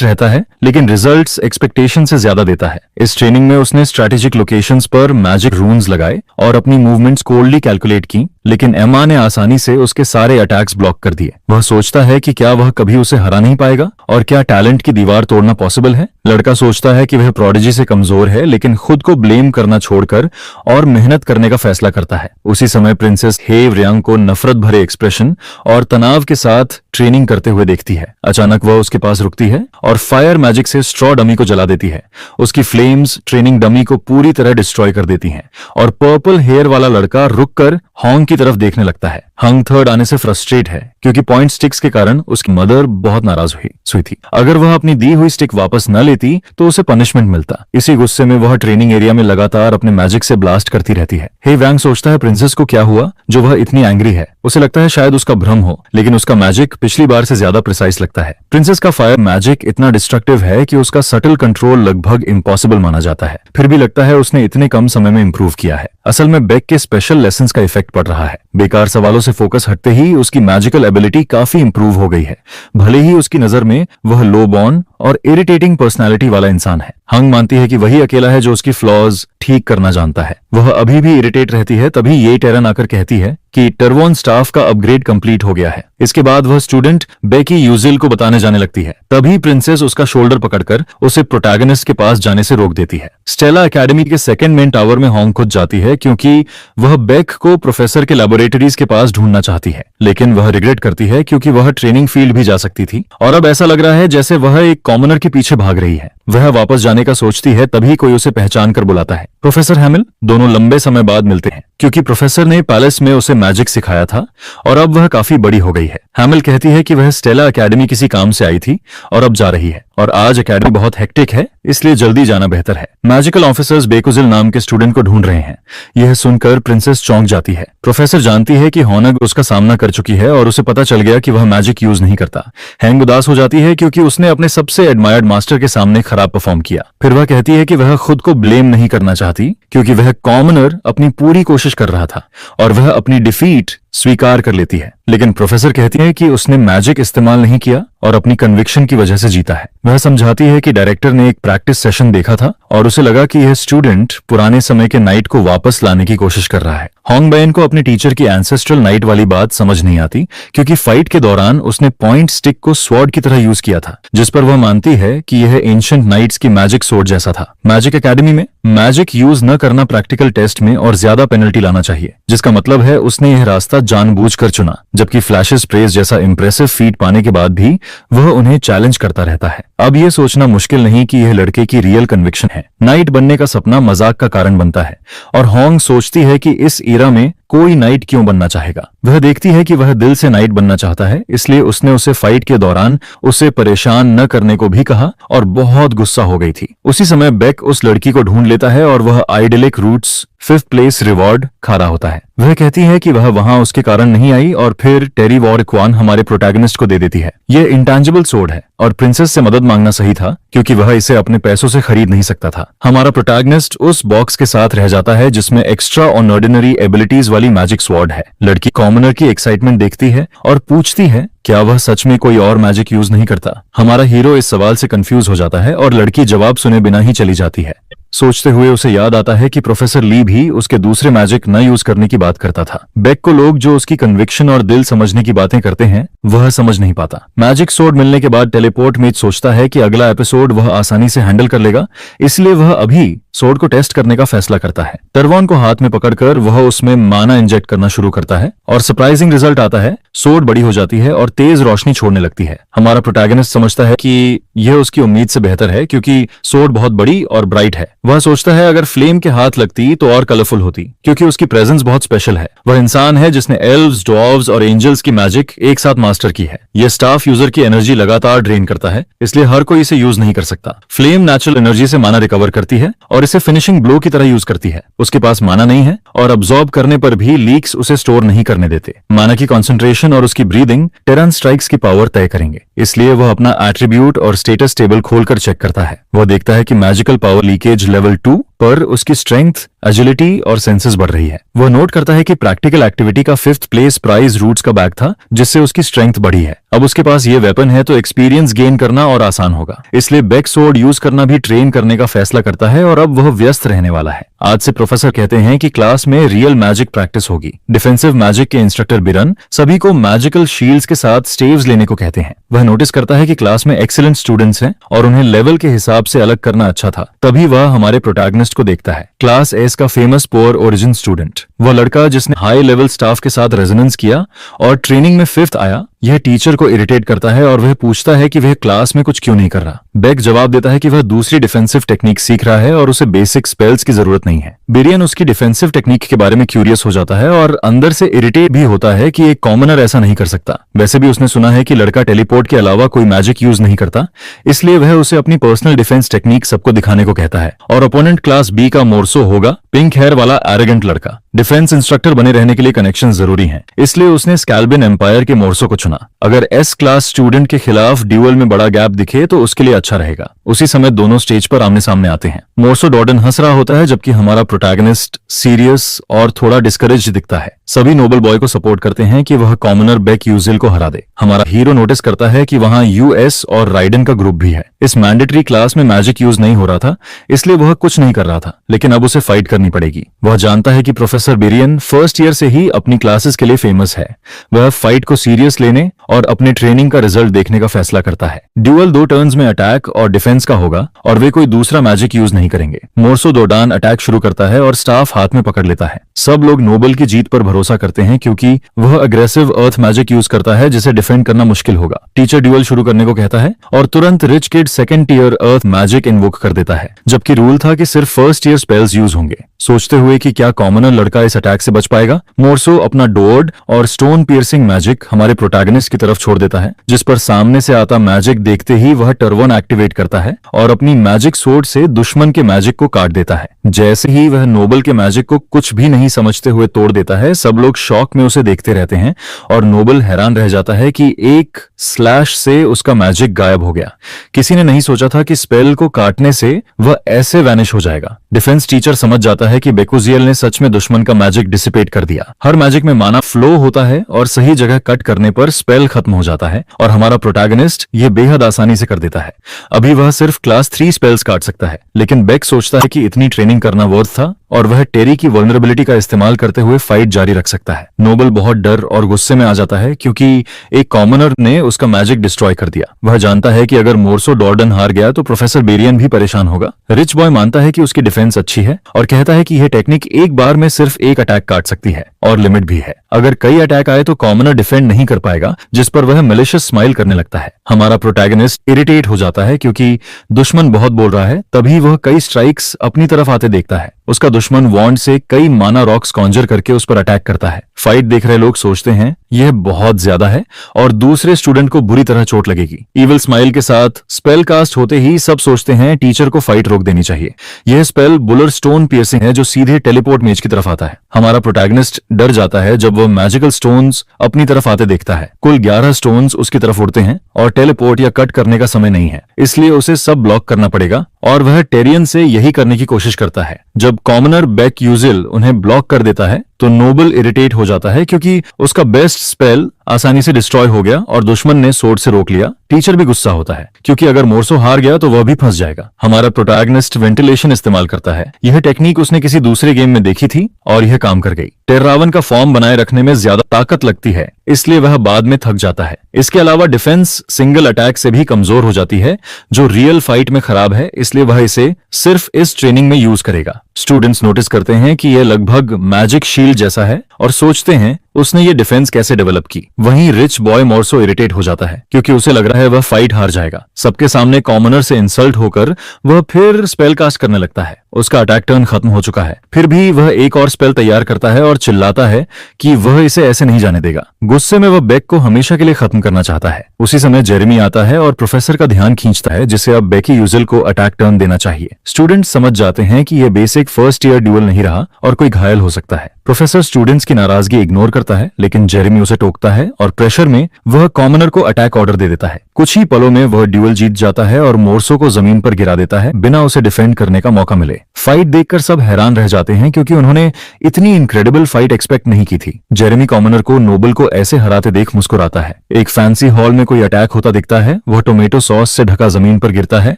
रहता है, लेकिन रिजल्ट्स एक्सपेक्टेशन से ज्यादा देता है। इस ट्रेनिंग में उसने स्ट्रेटेजिक लोकेशंस पर मैजिक रून्स लगाए और अपनी मूवमेंट्स कोल्डली कैलकुलेट की, लेकिन एम्मा ने आसानी से उसके सारे अटैक्स ब्लॉक कर दिए। वह सोचता है कि क्या वह कभी उसे हरा नहीं पाएगा और क्या टैलेंट की दीवार तोड़ना पॉसिबल है। लड़का सोचता है कि वह प्रोडिजी से कमजोर है, लेकिन खुद को ब्लेम करना छोड़कर और मेहनत करने का फैसला करता है। उसी समय प्रिंसेस हेव रियांग को नफरत भरे एक्सप्रेशन और तनाव के साथ ट्रेनिंग करते हुए देखती है। अचानक वह उसके पास रुकती है और फायर मैजिक से स्ट्रॉ डमी को जला देती है। उसकी फ्लेम्स ट्रेनिंग डमी को पूरी तरह डिस्ट्रॉय कर देती हैं और पर्पल हेयर वाला लड़का रुककर हॉन्ग की तरफ देखने लगता है। हंग थर्ड आने से फ्रस्ट्रेट है क्योंकि पॉइंट स्टिक्स के कारण उसकी मदर बहुत नाराज हुई थी। अगर वह अपनी दी हुई स्टिक वापस न लेती तो उसे पनिशमेंट मिलता। इसी गुस्से में वह ट्रेनिंग एरिया में लगातार अपने मैजिक से ब्लास्ट करती रहती है। हे वैंग सोचता है प्रिंसेस को क्या हुआ जो वह इतनी एंग्री है। उसे लगता है शायद उसका भ्रम हो, लेकिन उसका मैजिक पिछली बार से ज्यादा प्रिसाइज लगता है। प्रिंसेस का फायर मैजिक इतना डिस्ट्रक्टिव है कि उसका सटल कंट्रोल लगभग इम्पॉसिबल माना जाता है। फिर भी लगता है उसने इतने कम समय में इंप्रूव किया है। असल में बेक के स्पेशल लेसन्स का इफेक्ट पड़ रहा है। बेकार सवालों से फोकस हटते ही उसकी मैजिकल एबिलिटी काफी इंप्रूव हो गई है। भले ही उसकी नजर में वह लो बॉर्न और इरिटेटिंग पर्सनैलिटी वाला इंसान है। हंग मानती है कि वही अकेला है जो उसकी फ्लॉज ठीक करना जानता है। वह अभी भी इरिटेट रहती है। तभी ये टेरन आकर कहती है कि टर्वोन स्टाफ का अपग्रेड कंप्लीट हो गया है। इसके बाद वह स्टूडेंट बेकी यूजिल को बताने जाने लगती है। तभी प्रिंसेस उसका शोल्डर पकड़कर उसे प्रोटैगनिस्ट के पास जाने से रोक देती है। स्टेला एकेडमी के सेकंड मेन टावर में होंग खुद जाती है क्योंकि वह बेक को प्रोफेसर के लैबोरेटरीज के पास ढूंढना चाहती है, लेकिन वह रिग्रेट करती है क्योंकि वह ट्रेनिंग फील्ड भी जा सकती थी और अब ऐसा लग रहा है जैसे वह एक कॉमनर के पीछे भाग रही है। वह वापस जाने का सोचती है, तभी कोई उसे पहचान कर बुलाता है। प्रोफेसर हैमिल। दोनों लंबे समय बाद मिलते हैं क्योंकि प्रोफेसर ने पैलेस में उसे मैजिक सिखाया था और अब वह काफी बड़ी हो गई है। हैमिल कहती है कि वह स्टेला एकेडमी किसी काम से आई थी और अब जा रही है और आज एकेडमी बहुत हेक्टिक है, इसलिए जल्दी जाना बेहतर है। मैजिकल ऑफिसर्स बेकुजिल नाम के स्टूडेंट को ढूंढ रहे हैं। यह सुनकर प्रिंसेस चौंक जाती है। प्रोफेसर जानती है कि होनग उसका सामना कर चुकी है और उसे पता चल गया कि वह मैजिक यूज नहीं करता। हैंग उदास हो जाती है क्योंकि उसने अपने सबसे एडमायर्ड मास्टर के सामने खराब परफॉर्म किया। फिर वह कहती है कि वह खुद को ब्लेम नहीं करना चाहती क्योंकि वह कॉमनर अपनी पूरी कोशिश कर रहा था और वह अपनी डिफीट स्वीकार कर लेती है। लेकिन प्रोफेसर कहती है कि उसने मैजिक इस्तेमाल नहीं किया और अपनी कन्विक्शन की वजह से जीता है। वह समझाती है कि डायरेक्टर ने एक प्रैक्टिस सेशन देखा था और उसे लगा कि यह स्टूडेंट पुराने समय के नाइट को वापस लाने की कोशिश कर रहा है। होंग बैन को अपने टीचर की एंसेस्ट्रल नाइट वाली बात समझ नहीं आती क्योंकि फाइट के दौरान उसने पॉइंट स्टिक को स्वॉर्ड की तरह यूज किया था, जिस पर वह मानती है कि यह एंशिएंट नाइट्स की मैजिक स्वॉर्ड जैसा था। मैजिक एकेडमी में मैजिक यूज न करना प्रैक्टिकल टेस्ट में और ज्यादा पेनल्टी लाना चाहिए, जिसका मतलब है उसने यह रास्ता जानबूझकर चुना। जबकि फ्लैशेस प्रेस जैसा इंप्रेसिव फीट पाने के बाद भी वह उन्हें चैलेंज करता रहता है। अब यह सोचना मुश्किल नहीं कि यह लड़के की रियल कन्विक्शन है। नाइट बनने का सपना मजाक का कारण बनता है और होंग सोचती है कि इस ईरा में कोई नाइट क्यों बनना चाहेगा। वह देखती है कि वह दिल से नाइट बनना चाहता है, इसलिए उसने उसे फाइट के दौरान उसे परेशान न करने को भी कहा और बहुत गुस्सा हो गई थी। उसी समय बेक उस लड़की को ढूंढ लेता है और वह आइडेलिक रूट्स 5th प्लेस रिवॉर्ड खा रहा होता है। वह कहती है कि वह वहां उसके कारण नहीं आई और फिर टेरी वॉरक्वान हमारे प्रोटैगनिस्ट को दे देती है। यह इंटेंजिबल सोर्ड है और प्रिंसेस से मदद मांगना सही था क्योंकि वह इसे अपने पैसों से खरीद नहीं सकता था। हमारा प्रोटैगनिस्ट उस बॉक्स के साथ रह जाता है जिसमें एक्स्ट्रा ऑर्डिनरी एबिलिटीज वाली मैजिक स्वॉर्ड है। लड़की कॉमनर की एक्साइटमेंट देखती है और पूछती है क्या वह सच में कोई और मैजिक यूज नहीं करता। हमारा हीरो इस सवाल से कंफ्यूज हो जाता है और लड़की जवाब सुने बिना ही चली जाती है। सोचते हुए उसे याद आता है कि प्रोफेसर ली भी उसके दूसरे मैजिक न यूज करने की बात करता था। बेक को लोग जो उसकी कन्विक्शन और दिल समझने की बातें करते हैं वह समझ नहीं पाता। मैजिक सोर्ड मिलने के बाद टेलीपोर्ट मीट सोचता है कि अगला एपिसोड वह आसानी से हैंडल कर लेगा, इसलिए वह अभी सोर्ड को टेस्ट करने का फैसला करता है। टर्वॉन को हाथ में पकड़कर वह उसमें माना इंजेक्ट करना शुरू करता है और सरप्राइजिंग रिजल्ट आता है। सोर्ड बड़ी हो जाती है और तेज रोशनी छोड़ने लगती है। हमारा प्रोटैगनिस्ट समझता है कि यह उसकी उम्मीद से बेहतर है क्योंकि सोर्ड बहुत बड़ी और ब्राइट है। वह सोचता है अगर फ्लेम के हाथ लगती तो और कलरफुल होती क्योंकि उसकी प्रेजेंस बहुत स्पेशल है। वह इंसान है जिसने एल्व्स, ड्वार्व्स और एंजल्स की मैजिक एक साथ मास्टर की है। यह स्टाफ यूजर की एनर्जी लगातार ड्रेन करता है, इसलिए हर कोई इसे यूज नहीं कर सकता। फ्लेम नेचुरल एनर्जी से माना रिकवर करती है और इसे फिनिशिंग ब्लो की तरह यूज करती है। उसके पास माना नहीं है और अब्सॉर्ब करने पर भी लीक्स उसे स्टोर नहीं करने देते। माना की कंसंट्रेशन और उसकी ब्रीदिंग टेरन स्ट्राइक्स की पावर तय करेंगे, इसलिए वह अपना एट्रीब्यूट और स्टेटस टेबल खोलकर चेक करता है। वह देखता है कि मैजिकल पावर लीकेज लेवल 2 पर उसकी स्ट्रेंथ, एजिलिटी और सेंसेस बढ़ रही है। वह नोट करता है कि प्रैक्टिकल एक्टिविटी का 5th प्लेस प्राइज रूट्स का बैग था, जिससे उसकी स्ट्रेंथ बढ़ी है। अब उसके पास ये वेपन है तो एक्सपीरियंस गेन करना और आसान होगा, इसलिए बेक सोर्ड यूज करना भी ट्रेन करने का फैसला करता है और अब वह व्यस्त रहने वाला है। आज से प्रोफेसर कहते हैं कि क्लास में रियल मैजिक प्रैक्टिस होगी। डिफेंसिव मैजिक के इंस्ट्रक्टर बिरन सभी को मैजिकल शील्ड्स के साथ स्टेव्स लेने को कहते हैं। वह नोटिस करता है कि क्लास में एक्सीलेंट स्टूडेंट्स हैं और उन्हें लेवल के हिसाब से अलग करना अच्छा था। तभी वह हमारे प्रोटैगनिस्ट को देखता है, क्लास एस का फेमस पुअर ओरिजिन स्टूडेंट। वह लड़का जिसने हाई लेवल स्टाफ के साथ रेजोनेंस किया और ट्रेनिंग में 5th आया। यह टीचर को इरिटेट करता है और वह पूछता है कि वह क्लास में कुछ क्यों नहीं कर रहा। बेक जवाब देता है कि वह दूसरी डिफेंसिव टेक्निक सीख रहा है और उसे बेसिक स्पेल्स की जरूरत नहीं है। बिरियन उसकी डिफेंसिव टेक्निक के बारे में क्यूरियस हो जाता है और अंदर से इरिटेट भी होता है कि एक कॉमनर ऐसा नहीं कर सकता। वैसे भी उसने सुना है कि लड़का टेलीपोर्ट के अलावा कोई मैजिक यूज नहीं करता, इसलिए वह उसे अपनी पर्सनल डिफेंस टेक्निक सबको दिखाने को कहता है। और ओपोनेंट क्लास बी का मोर्सो होगा, पिंक हेयर वाला एरोगेंट लड़का। डिफेंस इंस्ट्रक्टर बने रहने के लिए कनेक्शन जरूरी हैं, इसलिए उसने स्कैल्बिन एम्पायर के मोर्सो को चुना। अगर एस क्लास स्टूडेंट के खिलाफ ड्यूअल में बड़ा गैप दिखे तो उसके लिए अच्छा रहेगा। उसी समय दोनों स्टेज पर आमने सामने आते हैं। मोर्सो डॉर्डन हंस रहा होता है जबकि हमारा प्रोटैगनिस्ट सीरियस और थोड़ा डिस्करेज दिखता है। सभी नोबल बॉय को सपोर्ट करते हैं कि वह कॉमनर बेक यूजिल को हरा दे। हमारा हीरो नोटिस करता है कि वहां यूएस और राइडन का ग्रुप भी है। इस मैंडेटरी क्लास में मैजिक यूज नहीं हो रहा था, इसलिए वह कुछ नहीं कर रहा था, लेकिन अब उसे फाइट करनी पड़ेगी। वह जानता है कि प्रोफेसर बेरियन फर्स्ट ईयर से ही अपनी क्लासेस के लिए फेमस है। वह फाइट को सीरियस लेने और अपने ट्रेनिंग का रिजल्ट देखने का फैसला करता है। ड्यूअल 2 टर्न्स में अटैक और डिफेंस का होगा और वे कोई दूसरा मैजिक यूज नहीं करेंगे। मोर्सो डोडान अटैक शुरू करता है और स्टाफ हाथ में पकड़ लेता है। सब लोग नोबल की जीत पर भरोसा करते हैं क्योंकि वह अग्रेसिव अर्थ मैजिक यूज करता है जिसे डिफेंड करना मुश्किल होगा। टीचर ड्यूअल शुरू करने को कहता है और तुरंत रिच किड सेकंड टीयर अर्थ मैजिक इन्वोक कर देता है, जबकि रूल था कि सिर्फ फर्स्ट ईयर स्पेल्स यूज होंगे। सोचते हुए कि क्या कॉमनर लड़का इस अटैक से बच पाएगा, मोर्सो अपना डोर्ड और स्टोन पियर्सिंग मैजिक हमारे प्रोटैगनिस्ट की तरफ छोड़ देता है, जिस पर सामने से आता मैजिक देखते ही वह टर्वन एक्टिवेट करता है और अपनी मैजिक सोर्ड से दुश्मन के मैजिक को काट देता है। जैसे ही वह नोबल के मैजिक को कुछ भी नहीं समझते हुए तोड़ देता है, सब लोग शॉक में उसे देखते रहते हैं और नोबल हैरान रह जाता है कि एक स्लैश से उसका मैजिक गायब हो गया। किसी ने नहीं सोचा था कि स्पेल को काटने से वह ऐसे वैनिश हो जाएगा। डिफेंस टीचर समझ जाता है कि बेकुजियल ने सच में दुश्मन का मैजिक डिसिपेट कर दिया। हर मैजिक में माना फ्लो होता है और सही जगह कट करने पर स्पेल खत्म हो जाता है और हमारा प्रोटैगनिस्ट ये बेहद आसानी से कर देता है। अभी वह सिर्फ क्लास 3 स्पेल्स काट सकता है, लेकिन बेक सोचता है कि इतनी ट्रेनिंग करना वर्थ था और वह टेरी की वल्नरेबिलिटी का इस्तेमाल करते हुए फाइट जारी रख सकता है। नोबल बहुत डर और गुस्से में आ जाता है क्योंकि एक कॉमनर ने उसका मैजिक डिस्ट्रॉय कर दिया। वह जानता है कि अगर मोर्सो डॉर्डन हार गया तो प्रोफेसर बेरियन भी परेशान होगा। रिच बॉय मानता है कि उसकी डिफेंस अच्छी है और कहता है कि यह टेक्निक एक बार में सिर्फ एक अटैक काट सकती है और लिमिट भी है। अगर कई अटैक आए तो कॉमनर डिफेंड नहीं कर पाएगा, जिस पर वह मैलिशियस स्माइल करने लगता है। हमारा प्रोटैगनिस्ट इरिटेट हो जाता है क्योंकि दुश्मन बहुत बोल रहा है। तभी वह कई स्ट्राइक्स अपनी तरफ आते देखता है। उसका दुश्मन वॉन्ड से कई माना रॉक्स कॉन्जर करके उस पर अटैक करता है। फाइट देख रहे लोग सोचते हैं यह बहुत ज्यादा है और दूसरे स्टूडेंट को बुरी तरह चोट लगेगी। इविल स्माइल के साथ स्पेल कास्ट होते ही सब सोचते हैं टीचर को फाइट रोक देनी चाहिए। यह स्पेल बुलर स्टोन पियर्सिंग है जो सीधे टेलीपोर्ट मेज की तरफ आता है। हमारा प्रोटैगनिस्ट डर जाता है जब वह मैजिकल स्टोन्स अपनी तरफ आते देखता है। कुल 11 स्टोन्स उसकी तरफ उड़ते हैं और टेलीपोर्ट या कट करने का समय नहीं है, इसलिए उसे सब ब्लॉक करना पड़ेगा और वह टेरियन से यही करने की कोशिश करता है। जब कॉमनर बेक यूजिल उन्हें ब्लॉक कर देता है तो नोबल इरिटेट हो जाता है क्योंकि उसका बेस्ट स्पेल आसानी से डिस्ट्रॉय हो गया और दुश्मन ने सोर्ड से रोक लिया। टीचर भी गुस्सा होता है क्योंकि अगर मोर्सो हार गया तो वह भी फंस जाएगा। हमारा प्रोटैगनिस्ट वेंटिलेशन इस्तेमाल करता है। यह टेक्निक उसने किसी दूसरे गेम में देखी थी और यह काम कर गई। टेर्रावन का फॉर्म बनाए रखने में ज्यादा ताकत लगती है, इसलिए वह बाद में थक जाता है। इसके अलावा डिफेंस सिंगल अटैक से भी कमजोर हो जाती है, जो रियल फाइट में खराब है, इसलिए वह इसे सिर्फ इस ट्रेनिंग में यूज करेगा। स्टूडेंट्स नोटिस करते हैं कि यह लगभग मैजिक शील्ड जैसा है और सोचते हैं उसने ये डिफेंस कैसे डेवलप की। वहीं रिच बॉय मोर्सो इरिटेट हो जाता है क्योंकि उसे लग रहा है वह फाइट हार जाएगा। सबके सामने कॉमनर से इंसल्ट होकर वह फिर स्पेल कास्ट करने लगता है। उसका अटैक टर्न खत्म हो चुका है, फिर भी वह एक और स्पेल तैयार करता है और चिल्लाता है कि वह इसे ऐसे नहीं जाने देगा। गुस्से में वह बेक को हमेशा के लिए खत्म करना चाहता है। उसी समय जेरेमी आता है और प्रोफेसर का ध्यान खींचता है जिसे अब बेकी यूजिल को अटैक टर्न देना चाहिए। स्टूडेंट्स समझ जाते हैं कि यह बेसिक फर्स्ट ईयर ड्यूअल नहीं रहा और कोई घायल हो सकता है। प्रोफेसर स्टूडेंट्स की नाराजगी इग्नोर करता है, लेकिन जेरेमी उसे टोकता है और प्रेशर में वह कॉमनर को अटैक ऑर्डर दे देता है। कुछ ही पलों में वह ड्यूअल जीत जाता है और मोर्सो को जमीन पर गिरा देता है बिना उसे डिफेंड करने का मौका मिले। फाइट देखकर सब हैरान रह जाते हैं क्योंकि उन्होंने इतनी इनक्रेडिबल फाइट एक्सपेक्ट नहीं की थी। जेरेमी कॉमनर को नोबल को ऐसे हराते देख मुस्कुराता है। एक फैंसी हॉल में कोई अटैक होता दिखता है। वह टोमेटो सॉस से ढका जमीन पर गिरता है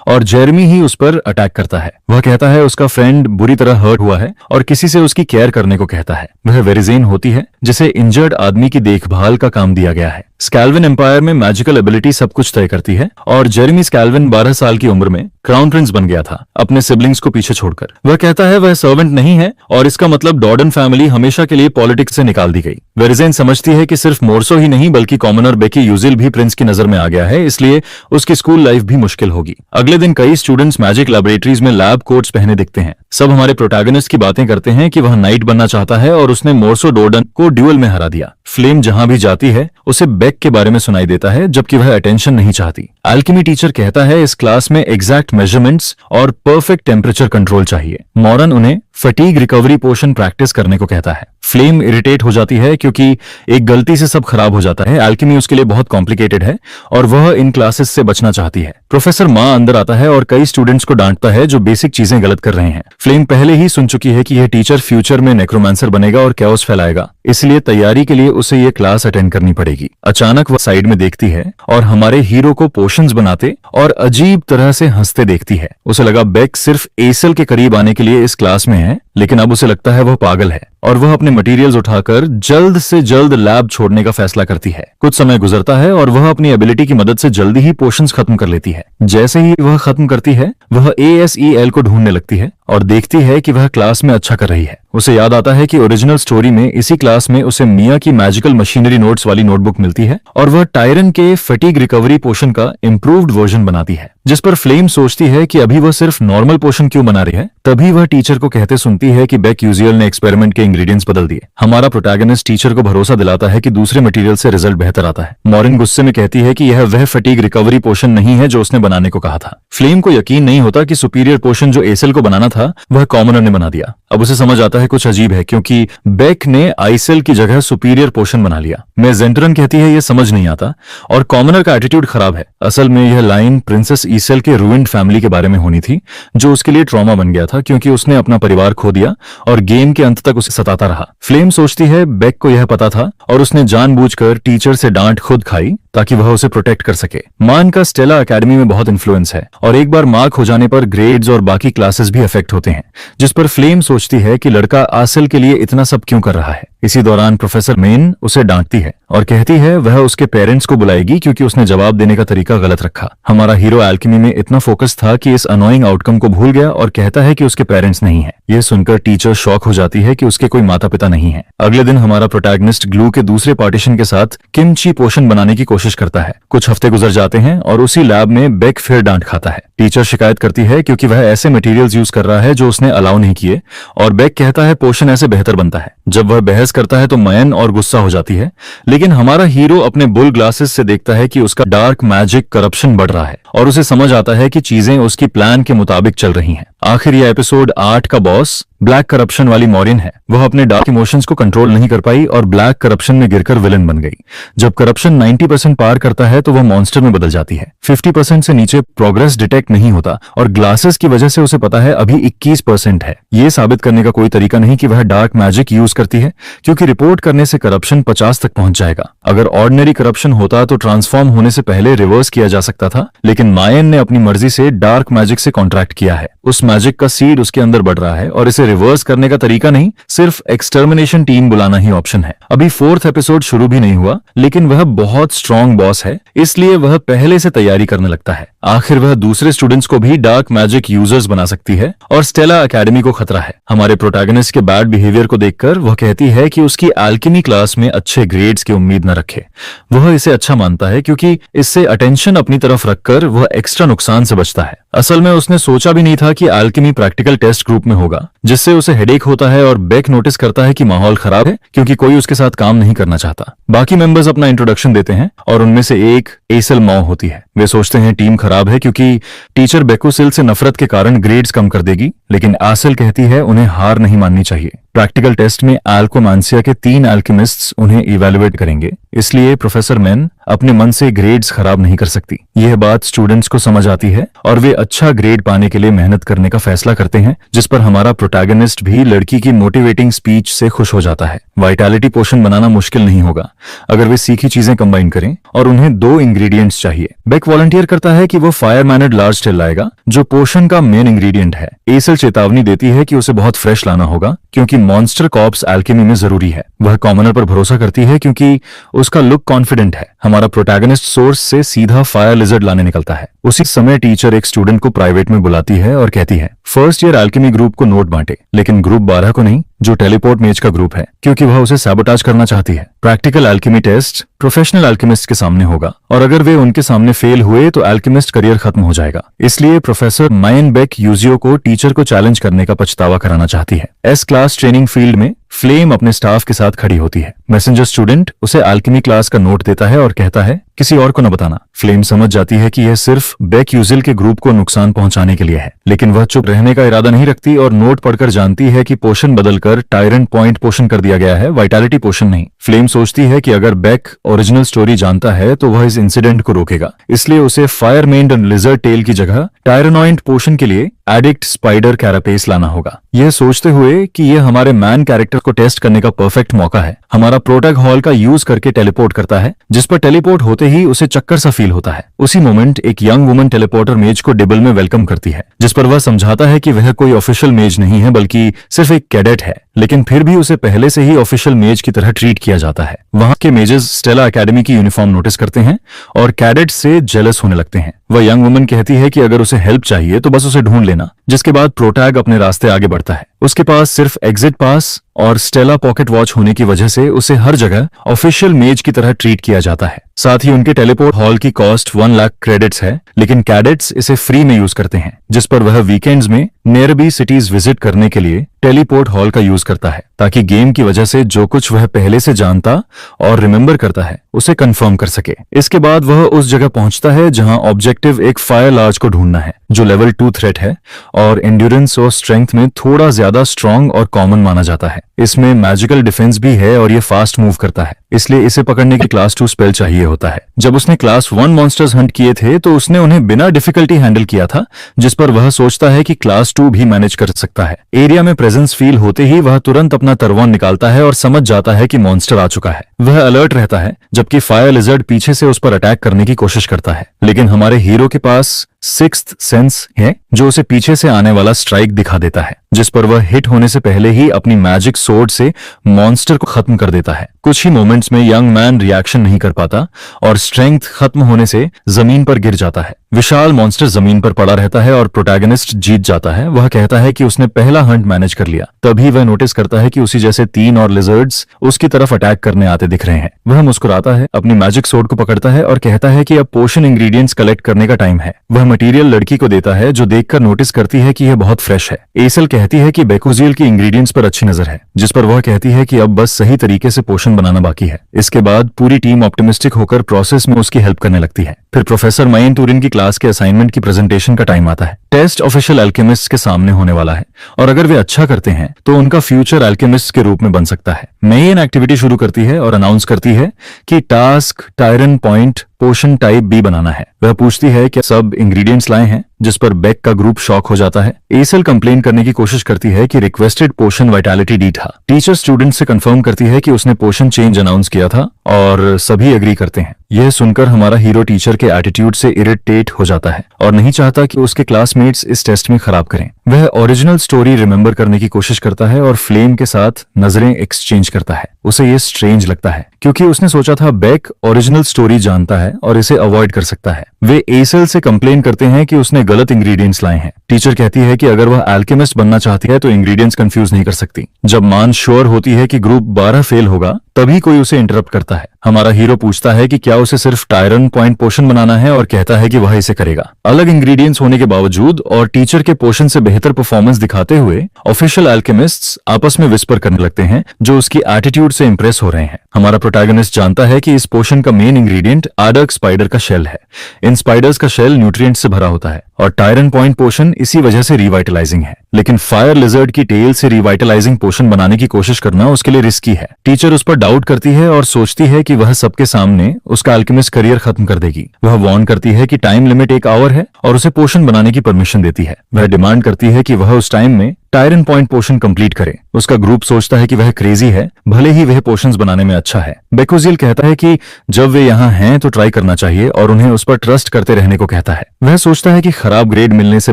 और जेरेमी ही उस पर अटैक करता है। वह कहता है उसका फ्रेंड बुरी तरह हर्ट हुआ है और किसी से उसकी केयर करने को कहता है। वह वेरिजेन होती है जिसे इंजर्ड आदमी की देखभाल का काम दिया गया है। स्कैल्विन एम्पायर में मैजिकल एबिलिटी सब कुछ तय करती है और जेरेमी स्कैल्विन 12 साल की उम्र में क्राउन प्रिंस बन गया था, अपने सिबलिंग्स को पीछे छोड़कर। वह कहता है वह सर्वेंट नहीं है और इसका मतलब डॉर्डन फैमिली हमेशा के लिए पॉलिटिक्स से निकाल दी गई। वेरिजेन समझती है कि सिर्फ मोर्सो ही नहीं बल्कि कॉमनर बेकी यूजिल भी प्रिंस की नजर में आ गया है, इसलिए उसकी स्कूल लाइफ भी मुश्किल होगी। अगले दिन कई स्टूडेंट्स मैजिक लैबोरेटरीज में लैब कोट्स पहने दिखते हैं। सब हमारे प्रोटैगनिस्ट की बातें करते हैं कि वह नाइट बनना चाहता है और उसने मोर्सो डॉर्डन को ड्यूअल में हरा दिया। फ्लेम जहां भी जाती है उसे बेक के बारे में सुनाई देता है, जबकि वह अटेंशन नहीं चाहती। अल्केमी टीचर कहता है इस क्लास में एग्जैक्ट मेजरमेंट्स और परफेक्ट टेम्परेचर कंट्रोल चाहिए। मॉरन उन्हें फटीग रिकवरी पोर्शन प्रैक्टिस करने को कहता है। फ्लेम इरिटेट हो जाती है क्योंकि एक गलती से सब खराब हो जाता है। अल्केमी उसके लिए बहुत कॉम्प्लिकेटेड है और वह इन क्लासेस से बचना चाहती है। प्रोफेसर मा अंदर आता है और कई स्टूडेंट्स को डांटता है जो बेसिक चीजें गलत कर रहे हैं। फ्लेम पहले ही सुन चुकी है कि यह टीचर फ्यूचर में नेक्रोमांसर बनेगा और कैओस फैलाएगा, इसलिए तैयारी के लिए उसे ये क्लास अटेंड करनी पड़ेगी। अचानक वह साइड में देखती है और हमारे हीरो को पोशंस बनाते और अजीब तरह से हंसते देखती है। उसे लगा बेक सिर्फ एसल के करीब आने के लिए इस क्लास में है, लेकिन अब उसे लगता है वह पागल है और वह अपने मटेरियल्स उठाकर जल्द से जल्द लैब छोड़ने का फैसला करती है। कुछ समय गुजरता है और वह अपनी एबिलिटी की मदद से जल्दी ही पोशंस खत्म कर लेती है। जैसे ही वह खत्म करती है, वह ASEL को ढूंढने लगती है और देखती है कि वह क्लास में अच्छा कर रही है। उसे याद आता है कि ओरिजिनल स्टोरी में इसी क्लास में उसे मिया की मैजिकल मशीनरी नोट्स वाली नोटबुक मिलती है और वह टायरन के फटीग रिकवरी पोशन का इम्प्रूव्ड वर्जन बनाती है, जिस पर फ्लेम सोचती है कि अभी वह सिर्फ नॉर्मल पोशन क्यों बना रही है। तभी वह टीचर को कहते सुनती है कि बेक यूजियल ने एक्सपेरिमेंट के इंग्रेडिएंट्स बदल दिए। हमारा प्रोटैगनिस्ट टीचर को भरोसा दिलाता है कि दूसरे मटेरियल से रिजल्ट बेहतर आता है। मॉरिन गुस्से में कहती है कि यह वह फटीग रिकवरी पोशन नहीं है जो उसने बनाने को कहा था। फ्लेम को यकीन नहीं होता कि सुपीरियर पोशन जो एसेल को बनाना था वह कॉमनर ने बना दिया। अब उसे समझ आता है कुछ अजीब है क्योंकि बेक ने आइसेल की जगह सुपीरियर पोशन बना लिया। मेजेंटरन कहती है यह समझ नहीं आता और कॉमनर का एटीट्यूड खराब है। असल में यह लाइन प्रिंसेस ईसेल के रूइंड फैमिली के बारे में होनी थी, जो उसके लिए ट्रॉमा बन गया था क्योंकि उसने अपना परिवार खो दिया और गेम के अंत तक उसे सताता रहा। फ्लेम सोचती है बेक को यह पता था और उसने जानबूझकर टीचर से डांट खुद खाई ताकि वह उसे प्रोटेक्ट कर सके। मान का स्टेला एकेडमी में बहुत इन्फ्लुएंस है और एक बार मार्क हो जाने पर ग्रेड्स और बाकी क्लासेस भी अफेक्ट होते हैं, जिस पर फ्लेम सोचती है कि लड़का आसिल के लिए इतना सब क्यों कर रहा है। इसी दौरान प्रोफेसर मेन उसे डांटती है और कहती है वह उसके पेरेंट्स को बुलाएगी क्योंकि उसने जवाब देने का तरीका गलत रखा। हमारा हीरो अल्केमी में इतना फोकस था कि इस अनोइंग आउटकम को भूल गया और कहता है कि उसके पेरेंट्स नहीं है। यह सुनकर टीचर शॉक हो जाती है कि उसके कोई माता पिता नहीं है। अगले दिन हमारा प्रोटैगनिस्ट ग्लू के दूसरे पार्टीशन के साथ किमची पोशन बनाने की कोशिश करता है। कुछ हफ्ते गुजर जाते हैं और उसी लैब में बेक फिर डांट खाता है। टीचर शिकायत करती है क्योंकि वह ऐसे मटेरियल्स यूज कर रहा है जो उसने अलाउ नहीं किए और बेक कहता है पोशन ऐसे बेहतर बनता है। जब वह बहस करता है तो मयन और गुस्सा हो जाती है, लेकिन हमारा हीरो अपने बुल ग्लासेस से देखता है कि उसका डार्क मैजिक करप्शन बढ़ रहा है और उसे समझ आता है कि चीजें उसकी प्लान के मुताबिक चल रही हैं। आखिर यह एपिसोड 8 का बॉस ब्लैक करप्शन वाली मॉरिन है। वह अपने डार्क इमोशंस को कंट्रोल नहीं कर पाई और ब्लैक करप्शन में गिरकर विलन बन गई। जब करप्शन 90% पार करता है तो वह मॉन्स्टर में बदल जाती है। 50% से नीचे प्रोग्रेस डिटेक्ट नहीं होता और ग्लासेस की वजह से उसे पता है अभी 21% है। ये साबित करने का कोई तरीका नहीं कि वह डार्क मैजिक यूज करती है, क्योंकि रिपोर्ट करने से करप्शन 50 तक पहुंच जाएगा। अगर ऑर्डिनरी करप्शन होता तो ट्रांसफॉर्म होने से पहले रिवर्स किया जा सकता था, लेकिन मायन ने अपनी मर्जी से डार्क मैजिक से कॉन्ट्रैक्ट किया है। उस मैजिक का सीड उसके अंदर बढ़ रहा है और इसे रिवर्स करने का तरीका नहीं, सिर्फ एक्सटर्मिनेशन टीम बुलाना ही ऑप्शन है। अभी 4th एपिसोड शुरू भी नहीं हुआ, लेकिन वह बहुत स्ट्रांग बॉस है, इसलिए वह पहले से तैयारी करने लगता है। आखिर वह दूसरे स्टूडेंट्स को भी डार्क मैजिक यूजर्स बना सकती है और स्टेला एकेडमी को खतरा है। हमारे प्रोटैगनिस्ट के बैड बिहेवियर को देखकर वह कहती है कि उसकी अल्केमी क्लास में अच्छे ग्रेड्स की उम्मीद न रखे। वह इसे अच्छा मानता है क्योंकि इससे अटेंशन अपनी तरफ रखकर वह एक्स्ट्रा नुकसान से बचता है। असल में उसने सोचा भी नहीं था कि अल्केमी प्रैक्टिकल टेस्ट ग्रुप में होगा, जिससे उसे हेडेक होता है और बेक नोटिस करता है कि माहौल खराब है क्योंकि कोई उसके साथ काम नहीं करना चाहता। बाकी मेंबर्स अपना इंट्रोडक्शन देते हैं और उनमें से एक एसल मॉ होती है। वे सोचते हैं टीम खराब है क्योंकि टीचर बेकुसिल से नफरत के कारण ग्रेड्स कम कर देगी, लेकिन आसिल कहती है उन्हें हार नहीं माननी चाहिए। प्रैक्टिकल टेस्ट में अल्कोमांसिया के 3 अल्केमिस्ट्स उन्हें इवैल्यूएट करेंगे, इसलिए प्रोफेसर मेन अपने मन से ग्रेड्स खराब नहीं कर सकती। यह बात स्टूडेंट्स को समझ आती है और वे अच्छा ग्रेड पाने के लिए मेहनत करने का फैसला करते हैं, जिस पर हमारा प्रोटैगनिस्ट भी लड़की की मोटिवेटिंग स्पीच से खुश हो जाता है। वाइटैलिटी पोशन बनाना मुश्किल नहीं होगा अगर वे सीखी चीजें कंबाइन करें और उन्हें 2 इंग्रेडिएंट्स चाहिए। बेक वॉलंटियर करता है कि वो फायर मैनेड लार्ज टेल लाएगा, जो पोशन का मेन इंग्रेडिएंट है। एसल चेतावनी देती है कि उसे बहुत फ्रेश लाना होगा क्योंकि मॉन्स्टर कॉप्स अल्केमी में जरूरी है। वह कॉमनर पर भरोसा करती है क्योंकि उसका लुक कॉन्फिडेंट है। हमारा प्रोटैगनिस्ट सोर्स से सीधा फायर लिजर्ड लाने निकलता है। उसी समय टीचर एक स्टूडेंट को प्राइवेट में बुलाती है और कहती है फर्स्ट ईयर अल्केमी ग्रुप को नोट बांटे, लेकिन ग्रुप 12 को नहीं, जो टेलीपोर्ट मेज का ग्रुप है, क्योंकि वह उसे सैबोटाज करना चाहती है। Practical alchemy test professional alchemist के सामने होगा और अगर वे उनके सामने फेल हुए तो अल्केमिस्ट करियर खत्म हो जाएगा। इसलिए प्रोफेसर मायन बेक यूजियो को टीचर को चैलेंज करने का पछतावा कराना चाहती है। एस क्लास ट्रेनिंग फील्ड में फ्लेम अपने स्टाफ के साथ खड़ी होती है। मैसेंजर स्टूडेंट उसे अल्केमी क्लास का नोट देता है और कहता है किसी और को न बताना। फ्लेम समझ जाती है कि यह सिर्फ बेक्यूजिल के ग्रुप को नुकसान पहुंचाने के लिए है, लेकिन वह चुप रहने का इरादा नहीं रखती और नोट पढ़कर जानती है कि पोशन बदलकर टायरेंट पॉइंट पोशन कर दिया गया है, वाइटैलिटी पोशन नहीं। फ्लेम सोचती है कि अगर बेक ओरिजिनल स्टोरी जानता है तो वह इस इंसिडेंट को रोकेगा, इसलिए उसे फायर मेन्ड लिजर्ड टेल की जगह टायरेनॉइड पोशन के लिए एडिक्ट स्पाइडर कैरापेस लाना होगा। यह सोचते हुए कि यह हमारे मैन कैरेक्टर को टेस्ट करने का परफेक्ट मौका है, हमारा प्रोटैग हॉल का यूज करके टेलीपोर्ट करता है, जिस पर टेलीपोर्ट होते ही उसे चक्कर सा फील होता है। उसी मोमेंट एक यंग वुमन टेलीपोर्टर मेज को डिबल में वेलकम करती है, जिस पर वह समझाता है कि वह कोई ऑफिशियल मेज नहीं है बल्कि सिर्फ एक कैडेट है, लेकिन फिर भी उसे पहले से ही ऑफिशियल मेज की तरह ट्रीट किया जाता है। वहां के मेजेस स्टेला एकेडमी की यूनिफॉर्म नोटिस करते हैं और कैडेट से जेलस होने लगते हैं। वह यंग वुमन कहती है कि अगर उसे हेल्प चाहिए तो बस उसे ढूंढ लेना, जिसके बाद प्रोटैग अपने रास्ते आगे बढ़ता है। उसके पास सिर्फ एग्जिट पास और स्टेला पॉकेट वॉच होने की वजह से उसे हर जगह ऑफिशियल मेज की तरह ट्रीट किया जाता है। साथ ही उनके टेलीपोर्ट हॉल की कॉस्ट 1 लाख क्रेडिट्स है, लेकिन कैडेट्स इसे फ्री में यूज करते हैं, जिस पर वह वीकेंड्स में नियरबी सिटीज विजिट करने के लिए टेलीपोर्ट हॉल का यूज करता है, ताकि गेम की वजह से जो कुछ वह पहले से जानता और रिमेंबर करता है उसे कंफर्म कर सके। इसके बाद वह उस जगह पहुंचता है जहां ऑब्जेक्टिव एक फायर लार्ज को ढूंढना है, जो लेवल 2 थ्रेट है और एंड्योरेंस और स्ट्रेंथ में थोड़ा ज्यादा स्ट्रांग और कॉमन माना जाता है। इसमें मैजिकल डिफेंस भी है और ये फास्ट मूव करता है, इसलिए इसे पकड़ने के क्लास 2 स्पेल चाहिए होता है। जब उसने क्लास 1 मॉन्स्टर्स हंट किए थे तो उसने उन्हें बिना डिफिकल्टी हैंडल किया था, जिस पर वह सोचता है कि क्लास 2 भी मैनेज कर सकता है। एरिया में प्रेजेंस फील होते ही वह तुरंत अपना तरवान निकालता है और समझ जाता है कि मॉन्स्टर आ चुका है। वह अलर्ट रहता है, जबकि फायर लिजर्ड पीछे से उस पर अटैक करने की कोशिश करता है, लेकिन हमारे हीरो के पास सिक्स्थ सेंस है जो उसे पीछे से आने वाला स्ट्राइक दिखा देता है, जिस पर वह हिट होने से पहले ही अपनी मैजिक सोर्ड से मॉन्स्टर को खत्म कर देता है। कुछ ही मोमेंट्स में यंग मैन रिएक्शन नहीं कर पाता और स्ट्रेंथ खत्म होने से जमीन पर गिर जाता है। विशाल मॉन्स्टर जमीन पर पड़ा रहता है और प्रोटैगनिस्ट जीत जाता है। वह कहता है कि उसने पहला हंट मैनेज कर लिया। तभी वह नोटिस करता है कि उसी जैसे 3 और लिजर्ड्स उसकी तरफ अटैक करने आते दिख रहे हैं। वह मुस्कुराता है, अपनी मैजिक सोर्ड को पकड़ता है और कहता है कि अब पोशन इंग्रेडिएंट्स कलेक्ट करने का टाइम है। वह मटेरियल लड़की को देता है, जो देखकर नोटिस करती है कि यह बहुत फ्रेश है। एसल कहती है कि बेकोजियल की इंग्रेडिएंट्स पर अच्छी नजर है, जिस पर वह कहती है कि अब बस सही तरीके से पोशन बनाना बाकी है। इसके बाद पूरी टीम ऑप्टिमिस्टिक होकर प्रोसेस में उसकी हेल्प करने लगती है। फिर प्रोफेसर माइन टूरिन की क्लास के असाइनमेंट की प्रेजेंटेशन का टाइम आता है। टेस्ट ऑफिशियल अल्केमिस्ट के सामने होने वाला है और अगर वे अच्छा करते हैं तो उनका फ्यूचर अल्केमिस्ट के रूप में बन सकता है। मेन एक्टिविटी शुरू करती है और अनाउंस करती है कि टास्क टायरन पॉइंट पोशन टाइप बी बनाना है। वह पूछती है कि सब इंग्रेडिएंट्स लाए हैं, जिस पर बेक का ग्रुप शॉक हो जाता है। एसल कंप्लेन करने की कोशिश करती है कि रिक्वेस्टेड पोशन वाइटैलिटी डी था। टीचर स्टूडेंट से कंफर्म करती है कि उसने पोशन चेंज अनाउंस किया था और सभी एग्री करते हैं। यह सुनकर हमारा हीरो टीचर के एटीट्यूड से इरिटेट हो जाता है और नहीं चाहता कि उसके क्लासमेट्स इस टेस्ट में खराब करें। वह ओरिजिनल स्टोरी रिमेंबर करने की कोशिश करता है और फ्लेम के साथ नजरें एक्सचेंज करता है। उसे यह स्ट्रेंज लगता है क्योंकि उसने सोचा था बेक ओरिजिनल स्टोरी जानता है और इसे अवॉइड कर सकता है। वे एसल से कंप्लेन करते हैं कि उसने गलत इंग्रेडिएंट्स लाए हैं। टीचर कहती है कि अगर वह अल्केमिस्ट बनना चाहती है तो इंग्रेडिएंट्स कंफ्यूज नहीं कर सकती। जब मान श्योर होती है कि ग्रुप 12 फेल होगा, तभी कोई उसे इंटरप्ट करता है। हमारा हीरो पूछता है कि क्या उसे सिर्फ टायरन पॉइंट पोशन बनाना है और कहता है कि वह इसे करेगा। अलग इंग्रेडिएंट्स होने के बावजूद और टीचर के पोशन से बेहतर परफॉर्मेंस दिखाते हुए ऑफिशियल अल्केमिस्ट्स आपस में विस्पर करने लगते हैं, जो उसकी एटीट्यूड से इंप्रेस हो रहे हैं। हमारा प्रोटैगनिस्ट जानता है कि इस पोशन का मेन इंग्रेडिएंट आडर्क स्पाइडर का शेल है। इन स्पाइडर्स का शेल न्यूट्रिएंट्स से भरा होता है और टायरन पॉइंट पोशन इसी वजह से रिवाइटलाइजिंग है। लेकिन फायर लिजर्ड की टेल से रिवाइटलाइजिंग पोशन बनाने की कोशिश करना उसके लिए रिस्की है। टीचर उस पर डाउट करती है और सोचती है कि वह सबके सामने उसका अल्केमिस्ट करियर खत्म कर देगी। वह वार्न करती है कि टाइम लिमिट 1 आवर है और उसे पोशन बनाने की परमिशन देती है। वह डिमांड करती है कि वह उस टाइम में टायरन पॉइंट पोशन कंप्लीट करे। उसका ग्रुप सोचता है कि वह क्रेजी है, भले ही वह पोशंस बनाने में अच्छा है। बेकोजियल कहता है कि जब वे यहाँ हैं तो ट्राई करना चाहिए और उन्हें उस पर ट्रस्ट करते रहने को कहता है। वह सोचता है कि खराब ग्रेड मिलने से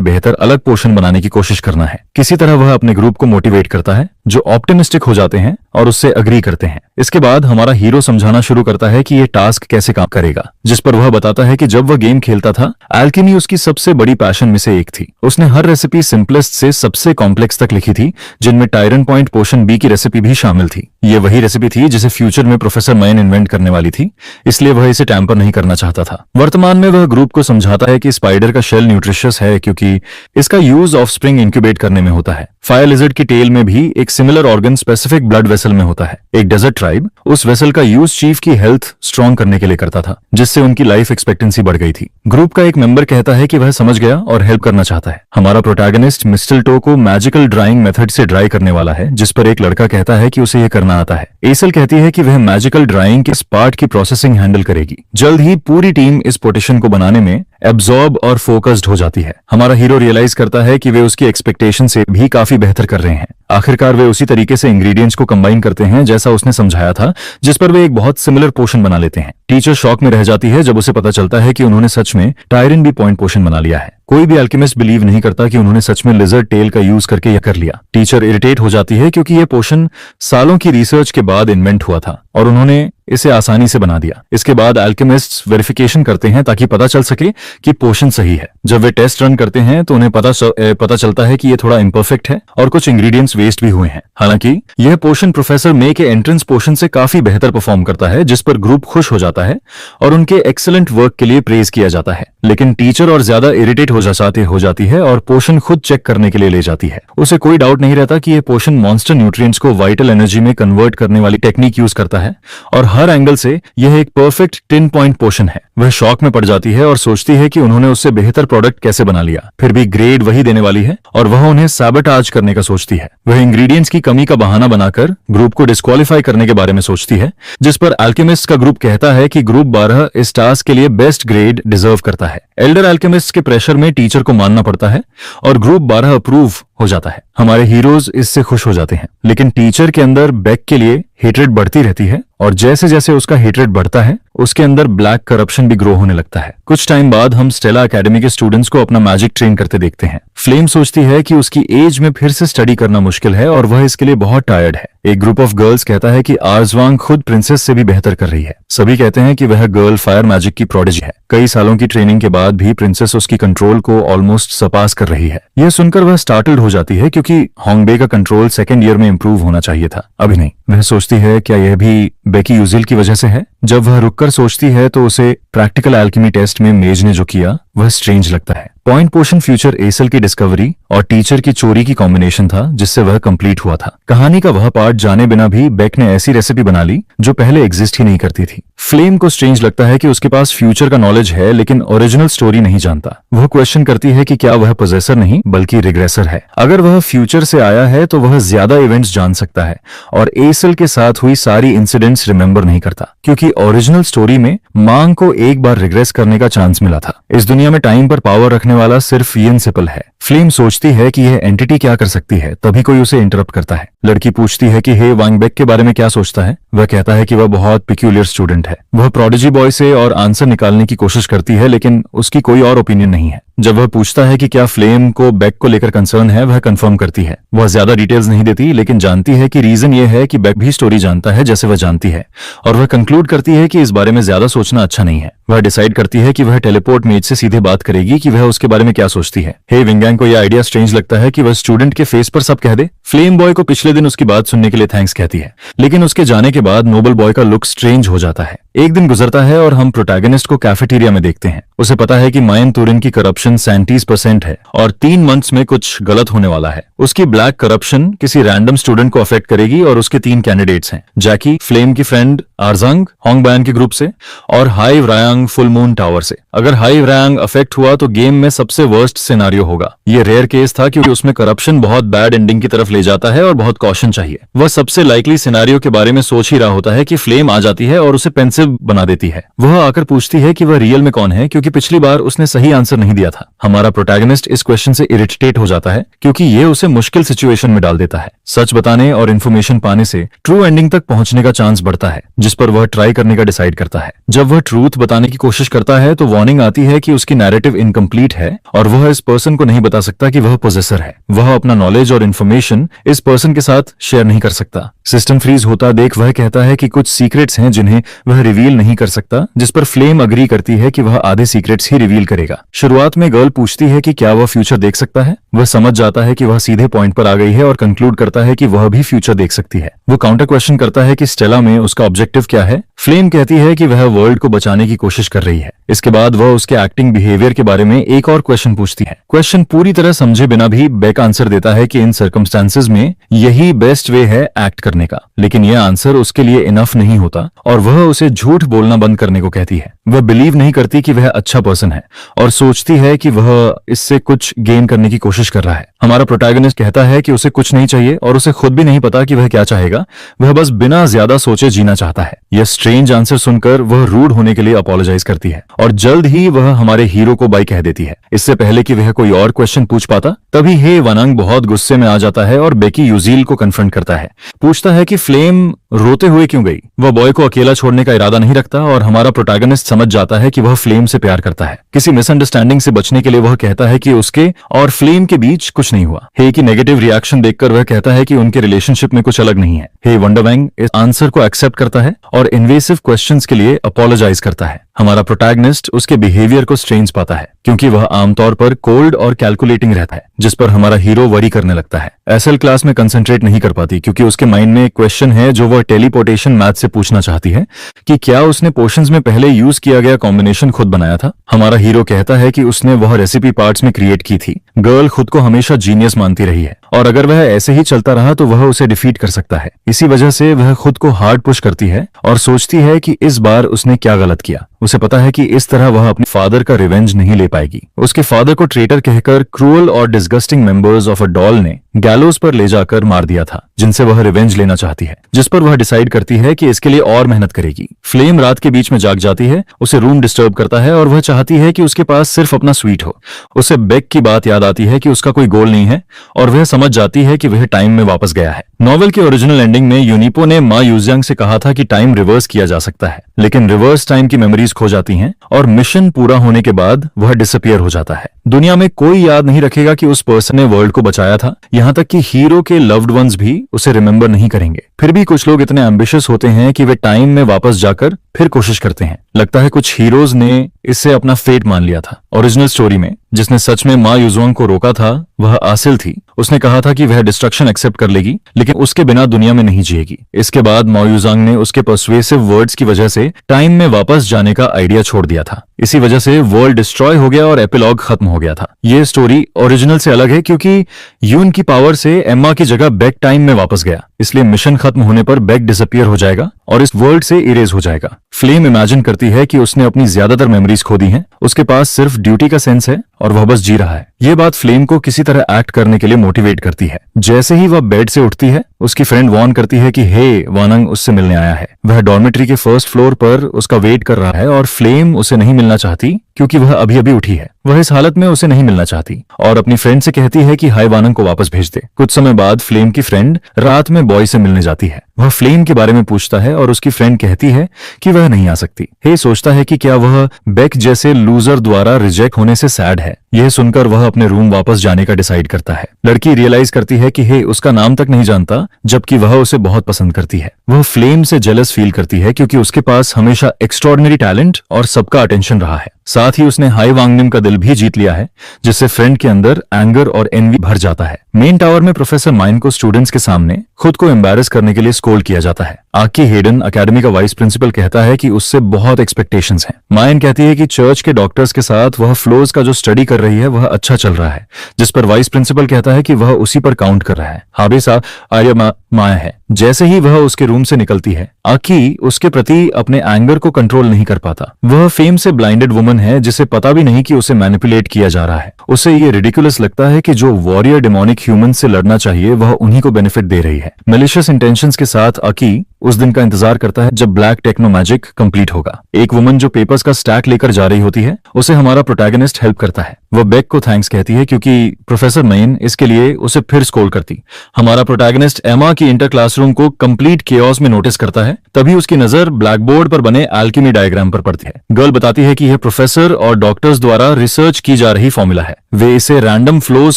बेहतर अलग पोशन बनाने की कोशिश करना है। किसी तरह वह अपने ग्रुप को मोटिवेट करता है, जो ऑप्टिमिस्टिक हो जाते हैं और उससे अग्री करते हैं। इसके बाद हमारा हीरो समझाना शुरू करता है कि यह टास्क कैसे काम करेगा, जिस पर वह बताता है कि जब वह गेम खेलता था, एल्केमी उसकी सबसे बड़ी पैशन में से एक थी। उसने हर रेसिपी सिंपलेस्ट से सबसे कॉम्प्लेक्स तक लिखी थी, जिनमें टायरन पॉइंट पोशन बी की रेसिपी भी शामिल थी। ये वही रेसिपी थी जिसे फ्यूचर में प्रोफेसर मैन इन्वेंट करने वाली थी, इसलिए वह इसे टैंपर नहीं करना चाहता था। वर्तमान में वह ग्रुप को समझाता है कि स्पाइडर का शेल न्यूट्रिशियस है क्योंकि इसका यूज ऑफस्प्रिंग इंक्यूबेट करने में होता है। फायर लिजर्ड की टेल में भी एक similar organ specific blood vessel में होता है। एक डेजर्ट ट्राइब उस वेसल का यूज चीफ की हेल्थ स्ट्रॉन्ग करने के लिए करता था, जिससे उनकी लाइफ एक्सपेक्टेंसी बढ़ गई थी। ग्रुप का एक मेंबर कहता है कि वह समझ गया और हेल्प करना चाहता है। हमारा प्रोटैगनिस्ट मिस्टलटो को मैजिकल ड्राइंग मेथड से ड्राई करने वाला है, जिस पर एक लड़का कहता है कि उसे यह करना आता है। एसल कहती है कि वह मैजिकल ड्राइंग के इस पार्ट की प्रोसेसिंग हैंडल करेगी। जल्द ही पूरी टीम इस पोटिशन को बनाने में एब्जॉर्ब और फोकस्ड हो जाती है। हमारा हीरो रियलाइज करता है कि वे उसकी एक्सपेक्टेशन से भी काफी बेहतर कर रहे हैं। आखिरकार वे उसी तरीके से इंग्रेडिएंट्स को कंबाइन करते हैं जैसा उसने समझाया था, जिस पर वे एक बहुत सिमिलर पोशन बना लेते हैं। टीचर शॉक में रह जाती है जब उसे पता चलता है कि उन्होंने सच में टायरिन बी पॉइंट पोशन बना लिया है। कोई भी अल्केमिस्ट बिलीव नहीं करता कि उन्होंने सच में लिजर्ड टेल का यूज करके यह कर लिया। टीचर इरिटेट हो जाती है क्योंकि यह पोशन सालों की रिसर्च के बाद इन्वेंट हुआ था और उन्होंने इसे आसानी से बना दिया। इसके बाद अल्केमिस्ट्स वेरिफिकेशन करते हैं ताकि पता चल सके कि पोशन सही है। जब वे टेस्ट रन करते हैं तो उन्हें पता चलता है कि यह थोड़ा इम्परफेक्ट है और कुछ इंग्रेडिएंट्स वेस्ट भी हुए हैं। हालांकि यह पोशन प्रोफेसर मे के एंट्रेंस पोशन से काफी बेहतर परफॉर्म करता है, जिस पर ग्रुप खुश हो जाता है और उनके एक्सीलेंट वर्क के लिए प्रेज किया जाता है। लेकिन टीचर और ज्यादा इरिटेट हो जाती है और पोशन खुद चेक करने के लिए ले जाती है। उसे कोई डाउट नहीं रहता कि यह पोशन मॉन्स्टर न्यूट्रिएंट्स को वाइटल एनर्जी में कन्वर्ट करने वाली टेक्निक यूज करता है और हर एंगल से यह एक परफेक्ट 10 पॉइंट पोशन है। वह शॉक में पड़ जाती है और सोचती है कि उन्होंने उससे बेहतर प्रोडक्ट कैसे बना लिया। फिर भी ग्रेड वही देने वाली है और वह उन्हें सैबोटाज करने का सोचती है। वह इंग्रेडिएंट्स की कमी का बहाना बनाकर ग्रुप को डिस्क्वालीफाई करने के बारे में सोचती है, जिस पर अल्केमिस्ट का ग्रुप कहता है कि ग्रुप 12 इस टास्क के लिए बेस्ट ग्रेड डिजर्व करता है। एल्डर अल्केमिस्ट के प्रेशर में टीचर को मानना पड़ता है और ग्रुप 12 अप्रूव हो जाता है। हमारे हीरोज इससे खुश हो जाते हैं, लेकिन टीचर के अंदर बेक के लिए हेट्रेड बढ़ती रहती है और जैसे जैसे उसका हेट्रेड बढ़ता है उसके अंदर ब्लैक करप्शन भी ग्रो होने लगता है। कुछ टाइम बाद हम स्टेला एकेडमी के स्टूडेंट्स को अपना मैजिक ट्रेन करते देखते हैं। फ्लेम सोचती है कि उसकी एज में फिर से स्टडी करना मुश्किल है और वह इसके लिए बहुत टायर्ड है। एक ग्रुप ऑफ गर्ल्स कहता है कि आर्जवांग खुद प्रिंसेस से भी बेहतर कर रही है। सभी कहते हैं कि वह गर्ल फायर मैजिक की प्रोडिजी है। कई सालों की ट्रेनिंग के बाद भी प्रिंसेस उसकी कंट्रोल को ऑलमोस्ट सरपास कर रही है। यह सुनकर वह स्टार्टल्ड हो जाती है क्योंकि होंगबे का कंट्रोल सेकेंड ईयर में इंप्रूव होना चाहिए था, अभी नहीं। वह सोचती है क्या यह भी बेकी यूजिल की वजह से है। जब वह रुककर सोचती है तो उसे प्रैक्टिकल एल्केमी टेस्ट में मेज ने जो किया वह स्ट्रेंज लगता है। पॉइंट पोशन फ्यूचर एसल की डिस्कवरी और टीचर की चोरी की कॉम्बिनेशन था जिससे वह कंप्लीट हुआ था। कहानी का वह पार्ट जाने बिना भी बेक ने ऐसी रेसिपी बना ली जो पहले एग्जिस्ट ही नहीं करती थी। फ्लेम को स्ट्रेंज लगता है कि उसके पास फ्यूचर का नॉलेज है लेकिन ओरिजिनल स्टोरी नहीं जानता। वह क्वेश्चन करती है कि क्या वह पोजेसर नहीं बल्कि रिग्रेसर है। अगर वह फ्यूचर से आया है तो वह ज्यादा इवेंट्स जान सकता है और एसल के साथ हुई सारी इंसिडेंट्स रिमेंबर नहीं करता, क्योंकि ओरिजिनल स्टोरी में मांग को एक बार रिग्रेस करने का चांस मिला था। इस दुनिया में टाइम पर पावर रखने वाला सिर्फ यिन सिपल है। फ्लेम सोचती है कि यह एंटिटी क्या कर सकती है, तभी कोई उसे इंटरप्ट करता है। लड़की पूछती है कि हे वांगबेक के बारे में क्या सोचता है। वह कहता है कि वह बहुत पिक्यूलियर स्टूडेंट है। वह प्रोडिजी बॉय से और आंसर निकालने की कोशिश करती है लेकिन उसकी कोई और ओपिनियन नहीं है। जब वह पूछता है कि क्या फ्लेम को बेक को लेकर कंसर्न है, वह कंफर्म करती है। वह ज्यादा डिटेल्स नहीं देती लेकिन जानती है कि रीजन यह है कि बेक भी स्टोरी जानता है जैसे वह जानती है, और वह कंक्लूड करती है कि इस बारे में ज्यादा सोचना अच्छा नहीं है। वह डिसाइड करती है कि वह टेलीपोर्ट मेज से सीधे बात करेगी कि वह उसके बारे में क्या सोचती है। हे विंगैंग को यह आइडिया स्ट्रेंज लगता है कि वह स्टूडेंट के फेस पर सब कह दे। फ्लेम बॉय को पिछले दिन उसकी बात सुनने के लिए थैंक्स कहती है, लेकिन उसके जाने के बाद नोबल बॉय का लुक स्ट्रेंज हो जाता है। एक दिन गुजरता है और हम प्रोटैगनिस्ट को कैफेटेरिया में देखते हैं। उसे पता है कि मायन तुरिन की करप्शन 37% है और 3 मंथ्स में कुछ गलत होने वाला है। उसकी ब्लैक करप्शन किसी रैंडम स्टूडेंट को अफेक्ट करेगी और उसके 3 कैंडिडेट्स हैं, जैकी फ्लेम की फ्रेंड आर्जंग होंगबैन के ग्रुप से और hive Rayang full moon tower से। अगर हाइव रायांग अफेक्ट हुआ तो गेम में सबसे वर्स्ट सिनेरियो होगा। ये रेयर केस था क्योंकि उसमें करप्शन बहुत बैड एंडिंग की तरफ ले जाता है और बहुत कॉशन चाहिए। वह सबसे लाइकली सिनेरियो के बारे में सोच ही रहा होता है कि फ्लेम आ जाती है और उसे पेंसिव बना देती है। वह आकर पूछती है कि वह रियल में कौन है, क्योंकि पिछली बार उसने सही आंसर नहीं दिया था। हमारा प्रोटैगनिस्ट इस क्वेश्चन से इरिटेट हो जाता है क्योंकि ये उसे मुश्किल सिचुएशन में डाल देता है। सच बताने और इन्फॉर्मेशन पाने से ट्रू एंडिंग तक पहुंचने का चांस बढ़ता है, जिस पर वह ट्राई करने का डिसाइड करता है। जब वह ट्रूथ बताने की कोशिश करता है तो वार्निंग आती है कि उसकी नैरेटिव इनकम्प्लीट है और वह इस पर्सन को नहीं बता सकता कि वह पोजेसर है। वह अपना नॉलेज और इन्फॉर्मेशन इस पर्सन के साथ शेयर नहीं कर सकता। सिस्टम फ्रीज होता देख वह कहता है कि कुछ सीक्रेट्स हैं जिन्हें वह रिवील नहीं कर सकता, जिस पर फ्लेम अग्री करती है कि वह आधे सीक्रेट्स ही रिवील करेगा। शुरुआत में गर्ल पूछती है कि क्या वह फ्यूचर देख सकता है। वह समझ जाता है कि वह सीधे पॉइंट पर आ गई है और कंक्लूड करता है कि वह भी फ्यूचर देख सकती है। वो काउंटर क्वेश्चन करता है कि स्टेला में उसका ऑब्जेक्टिव क्या है। फ्लेम कहती है कि वह वर्ल्ड को बचाने की कोशिश कर रही है। इसके बाद वह उसके एक्टिंग बिहेवियर के बारे में एक और क्वेश्चन पूछती है। क्वेश्चन पूरी तरह समझे बिना भी बेक आंसर देता है कि इन सर्कमस्टांसेस में यही बेस्ट वे है एक्ट करने का, लेकिन यह आंसर उसके लिए इनफ नहीं होता और वह उसे झूठ बोलना बंद करने को कहती है। वह बिलीव नहीं करती कि वह अच्छा पर्सन है और सोचती है कि वह इससे कुछ गेन करने की कोशिश कर रहा है। हमारा प्रोटैगनिस्ट कहता है कि उसे कुछ नहीं चाहिए और उसे खुद भी नहीं पता कि वह क्या चाहेगा। वह बस बिना ज्यादा सोचे जीना चाहता है। यह स्ट्रेंज आंसर सुनकर वह रूड होने के लिए अपोलोजाइज करती है और जल्द ही वह हमारे हीरो को बाय कह देती है। इससे पहले कि वह कोई और क्वेश्चन पूछ पाता, तभी हे वानंग बहुत गुस्से में आ जाता है और बेकी यूजील को कन्फ्रंट करता है। पूछता है कि फ्लेम रोते हुए क्यों गई। वह बॉय को अकेला छोड़ने का इरादा नहीं रखता और हमारा प्रोटैगनिस्ट समझ जाता है कि वह फ्लेम से प्यार करता है। किसी मिसअंडरस्टैंडिंग से बचने के लिए वह कहता है कि उसके और फ्लेम के बीच कुछ नहीं हुआ। हे की नेगेटिव रिएक्शन देखकर वह कहता है कि उनके रिलेशनशिप में कुछ अलग नहीं है। हे वंडरवैंग इस आंसर को एक्सेप्ट करता है और इन्वेसिव क्वेश्चंस के लिए अपोलोजाइज करता है। हमारा प्रोटैगनिस्ट उसके बिहेवियर को स्ट्रेंज पाता है क्योंकि वह आमतौर पर कोल्ड और कैलकुलेटिंग रहता है, जिस पर हमारा हीरो वरी करने लगता है। एसएल क्लास में कंसंट्रेट नहीं कर पाती क्योंकि उसके माइंड में एक क्वेश्चन है जो वह टेलीपोर्टेशन मैथ से पूछना चाहती है कि क्या उसने पोशंस में पहले यूज किया गया कॉम्बिनेशन खुद बनाया था। हमारा हीरो कहता है कि उसने वह रेसिपी पार्ट्स में क्रिएट की थी। गर्ल खुद को हमेशा जीनियस मानती रही है और अगर वह ऐसे ही चलता रहा तो वह उसे डिफीट कर सकता है। इसी वजह से वह खुद को हार्ड पुश करती है और सोचती है कि इस बार उसने क्या गलत किया। उसे पता है कि इस तरह वह अपने फादर का रिवेंज नहीं ले पाएगी। उसके फादर को ट्रेटर कहकर क्रूअल और disgusting members of a doll ने गैलोस पर ले जाकर मार दिया था, जिनसे वह रिवेंज लेना चाहती है, जिस पर वह डिसाइड करती है कि इसके लिए और मेहनत करेगी। फ्लेम रात के बीच में जाग जाती है, उसे रूम डिस्टर्ब करता है और वह चाहती है कि उसके पास सिर्फ अपना स्वीट हो। उसे बेक की बात याद आती है कि उसका कोई गोल नहीं है और वह समझ जाती है कि वह टाइम में वापस गया है। नॉवेल के ओरिजिनल एंडिंग में यूनिपो ने मा यूजियांग से कहा था कि टाइम रिवर्स किया जा सकता है, लेकिन रिवर्स टाइम की मेमोरीज खो जाती हैं और मिशन पूरा होने के बाद वह डिसअपियर हो जाता है। दुनिया में कोई याद नहीं रखेगा कि उस पर्सन ने वर्ल्ड को बचाया था, यहाँ तक कि हीरो के लव्ड वंस भी उसे रिमेंबर नहीं करेंगे। फिर भी कुछ लोग इतने एम्बिशियस होते हैं कि वे टाइम में वापस जाकर फिर कोशिश करते हैं। लगता है कुछ हीरोज ने इससे अपना फेट मान लिया था। ओरिजिनल स्टोरी में जिसने सच में मा यूजुआंग को रोका था वह आसिल थी। उसने कहा था कि वह डिस्ट्रक्शन एक्सेप्ट कर लेगी, लेकिन उसके बिना दुनिया में नहीं जिएगी। इसके बाद मा यूजुआंग ने उसके पर्सुएसिव वर्ड्स की वजह से टाइम में वापस जाने का आइडिया छोड़ दिया था। इसी वजह से वर्ल्ड डिस्ट्रॉय हो गया और एपिलॉग खत्म हो गया था। ये स्टोरी ओरिजिनल से अलग है क्योंकि यून की पावर से एम्मा की जगह बेक टाइम में वापस गया, इसलिए मिशन खत्म होने पर बेक डिसअपियर हो जाएगा और इस वर्ल्ड से इरेज हो जाएगा। फ्लेम इमेजिन करती है कि उसने अपनी ज्यादातर मेमोरीज खो दी हैं, उसके पास सिर्फ ड्यूटी का सेंस है और वह बस जी रहा है। ये बात फ्लेम को किसी तरह एक्ट करने के लिए मोटिवेट करती है। जैसे ही वह बेड से उठती है, उसकी फ्रेंड वॉर्न करती है कि हे वानंग उससे मिलने आया है। वह डॉर्मेट्री के फर्स्ट फ्लोर पर उसका वेट कर रहा है और फ्लेम उसे नहीं मिलना चाहती क्योंकि वह अभी अभी उठी है। वह इस हालत में उसे नहीं मिलना चाहती और अपनी फ्रेंड से कहती है कि हाय वानंग को वापस भेज दे। कुछ समय बाद फ्लेम की फ्रेंड रात में बॉय से मिलने जाती है। वह फ्लेम के बारे में पूछता है और उसकी फ्रेंड कहती है कि वह नहीं आ सकती। हे सोचता है कि क्या वह बेक जैसे लूजर द्वारा रिजेक्ट होने से सैड है। यह सुनकर वह अपने रूम वापस जाने का डिसाइड करता है। लड़की रियलाइज करती है कि हे उसका नाम तक नहीं जानता, जबकि वह उसे बहुत पसंद करती है। वह फ्लेम से जेलस फील करती है क्योंकि उसके पास हमेशा एक्स्ट्रॉर्डिनरी टैलेंट और सबका अटेंशन रहा है। साथ ही उसने हाई वांगनिम का दिल भी जीत लिया है, जिससे फ्रेंड के अंदर एंगर और एनवी भर जाता है। मेन टावर में प्रोफेसर माइन को स्टूडेंट्स के सामने खुद को एम्बैरस करने के लिए स्कोल्ड किया जाता है। आकी हेडन अकेडमी का वाइस प्रिंसिपल कहता है कि उससे बहुत एक्सपेक्टेशंस हैं। माइन कहती है कि चर्च के डॉक्टर्स के साथ वह फ्लोज का जो स्टडी कर रही है वह अच्छा चल रहा है, जिस पर वाइस प्रिंसिपल कहता है कि वह उसी पर काउंट कर रहा है। हाबिसा आर्य माया है। जैसे ही वह उसके रूम से निकलती है, आकी उसके प्रति अपने एंगर को कंट्रोल नहीं कर पाता। वह फेम से ब्लाइंडेड वुमन है जिसे पता भी नहीं कि उसे मैनिपुलेट किया जा रहा है। उसे ये रिडिकुलस लगता है कि जो वॉरियर डेमोनिक ह्यूमन से लड़ना चाहिए वह उन्हीं को बेनिफिट दे रही है। मेलिशियस इंटेंशंस के साथ आकी उस दिन का इंतजार करता है जब ब्लैक टेक्नो मैजिक कंप्लीट होगा। एक वुमन जो पेपर्स का स्टैक लेकर जा रही होती है, उसे हमारा प्रोटैगनिस्ट हेल्प करता है। वह बेक को थैंक्स कहती है क्योंकि प्रोफेसर मेन इसके लिए उसे फिर स्कोल करती। हमारा प्रोटैगनिस्ट एमा की इंटर क्लासरूम को कंप्लीट केओस में नोटिस करता है। तभी उसकी नजर ब्लैक बोर्ड पर बने एल्केमी डायग्राम पर पड़ती है। गर्ल बताती है कि यह प्रोफेसर और डॉक्टर्स द्वारा रिसर्च की जा रही फॉर्मूला है। वे इसे रैंडम फ्लोज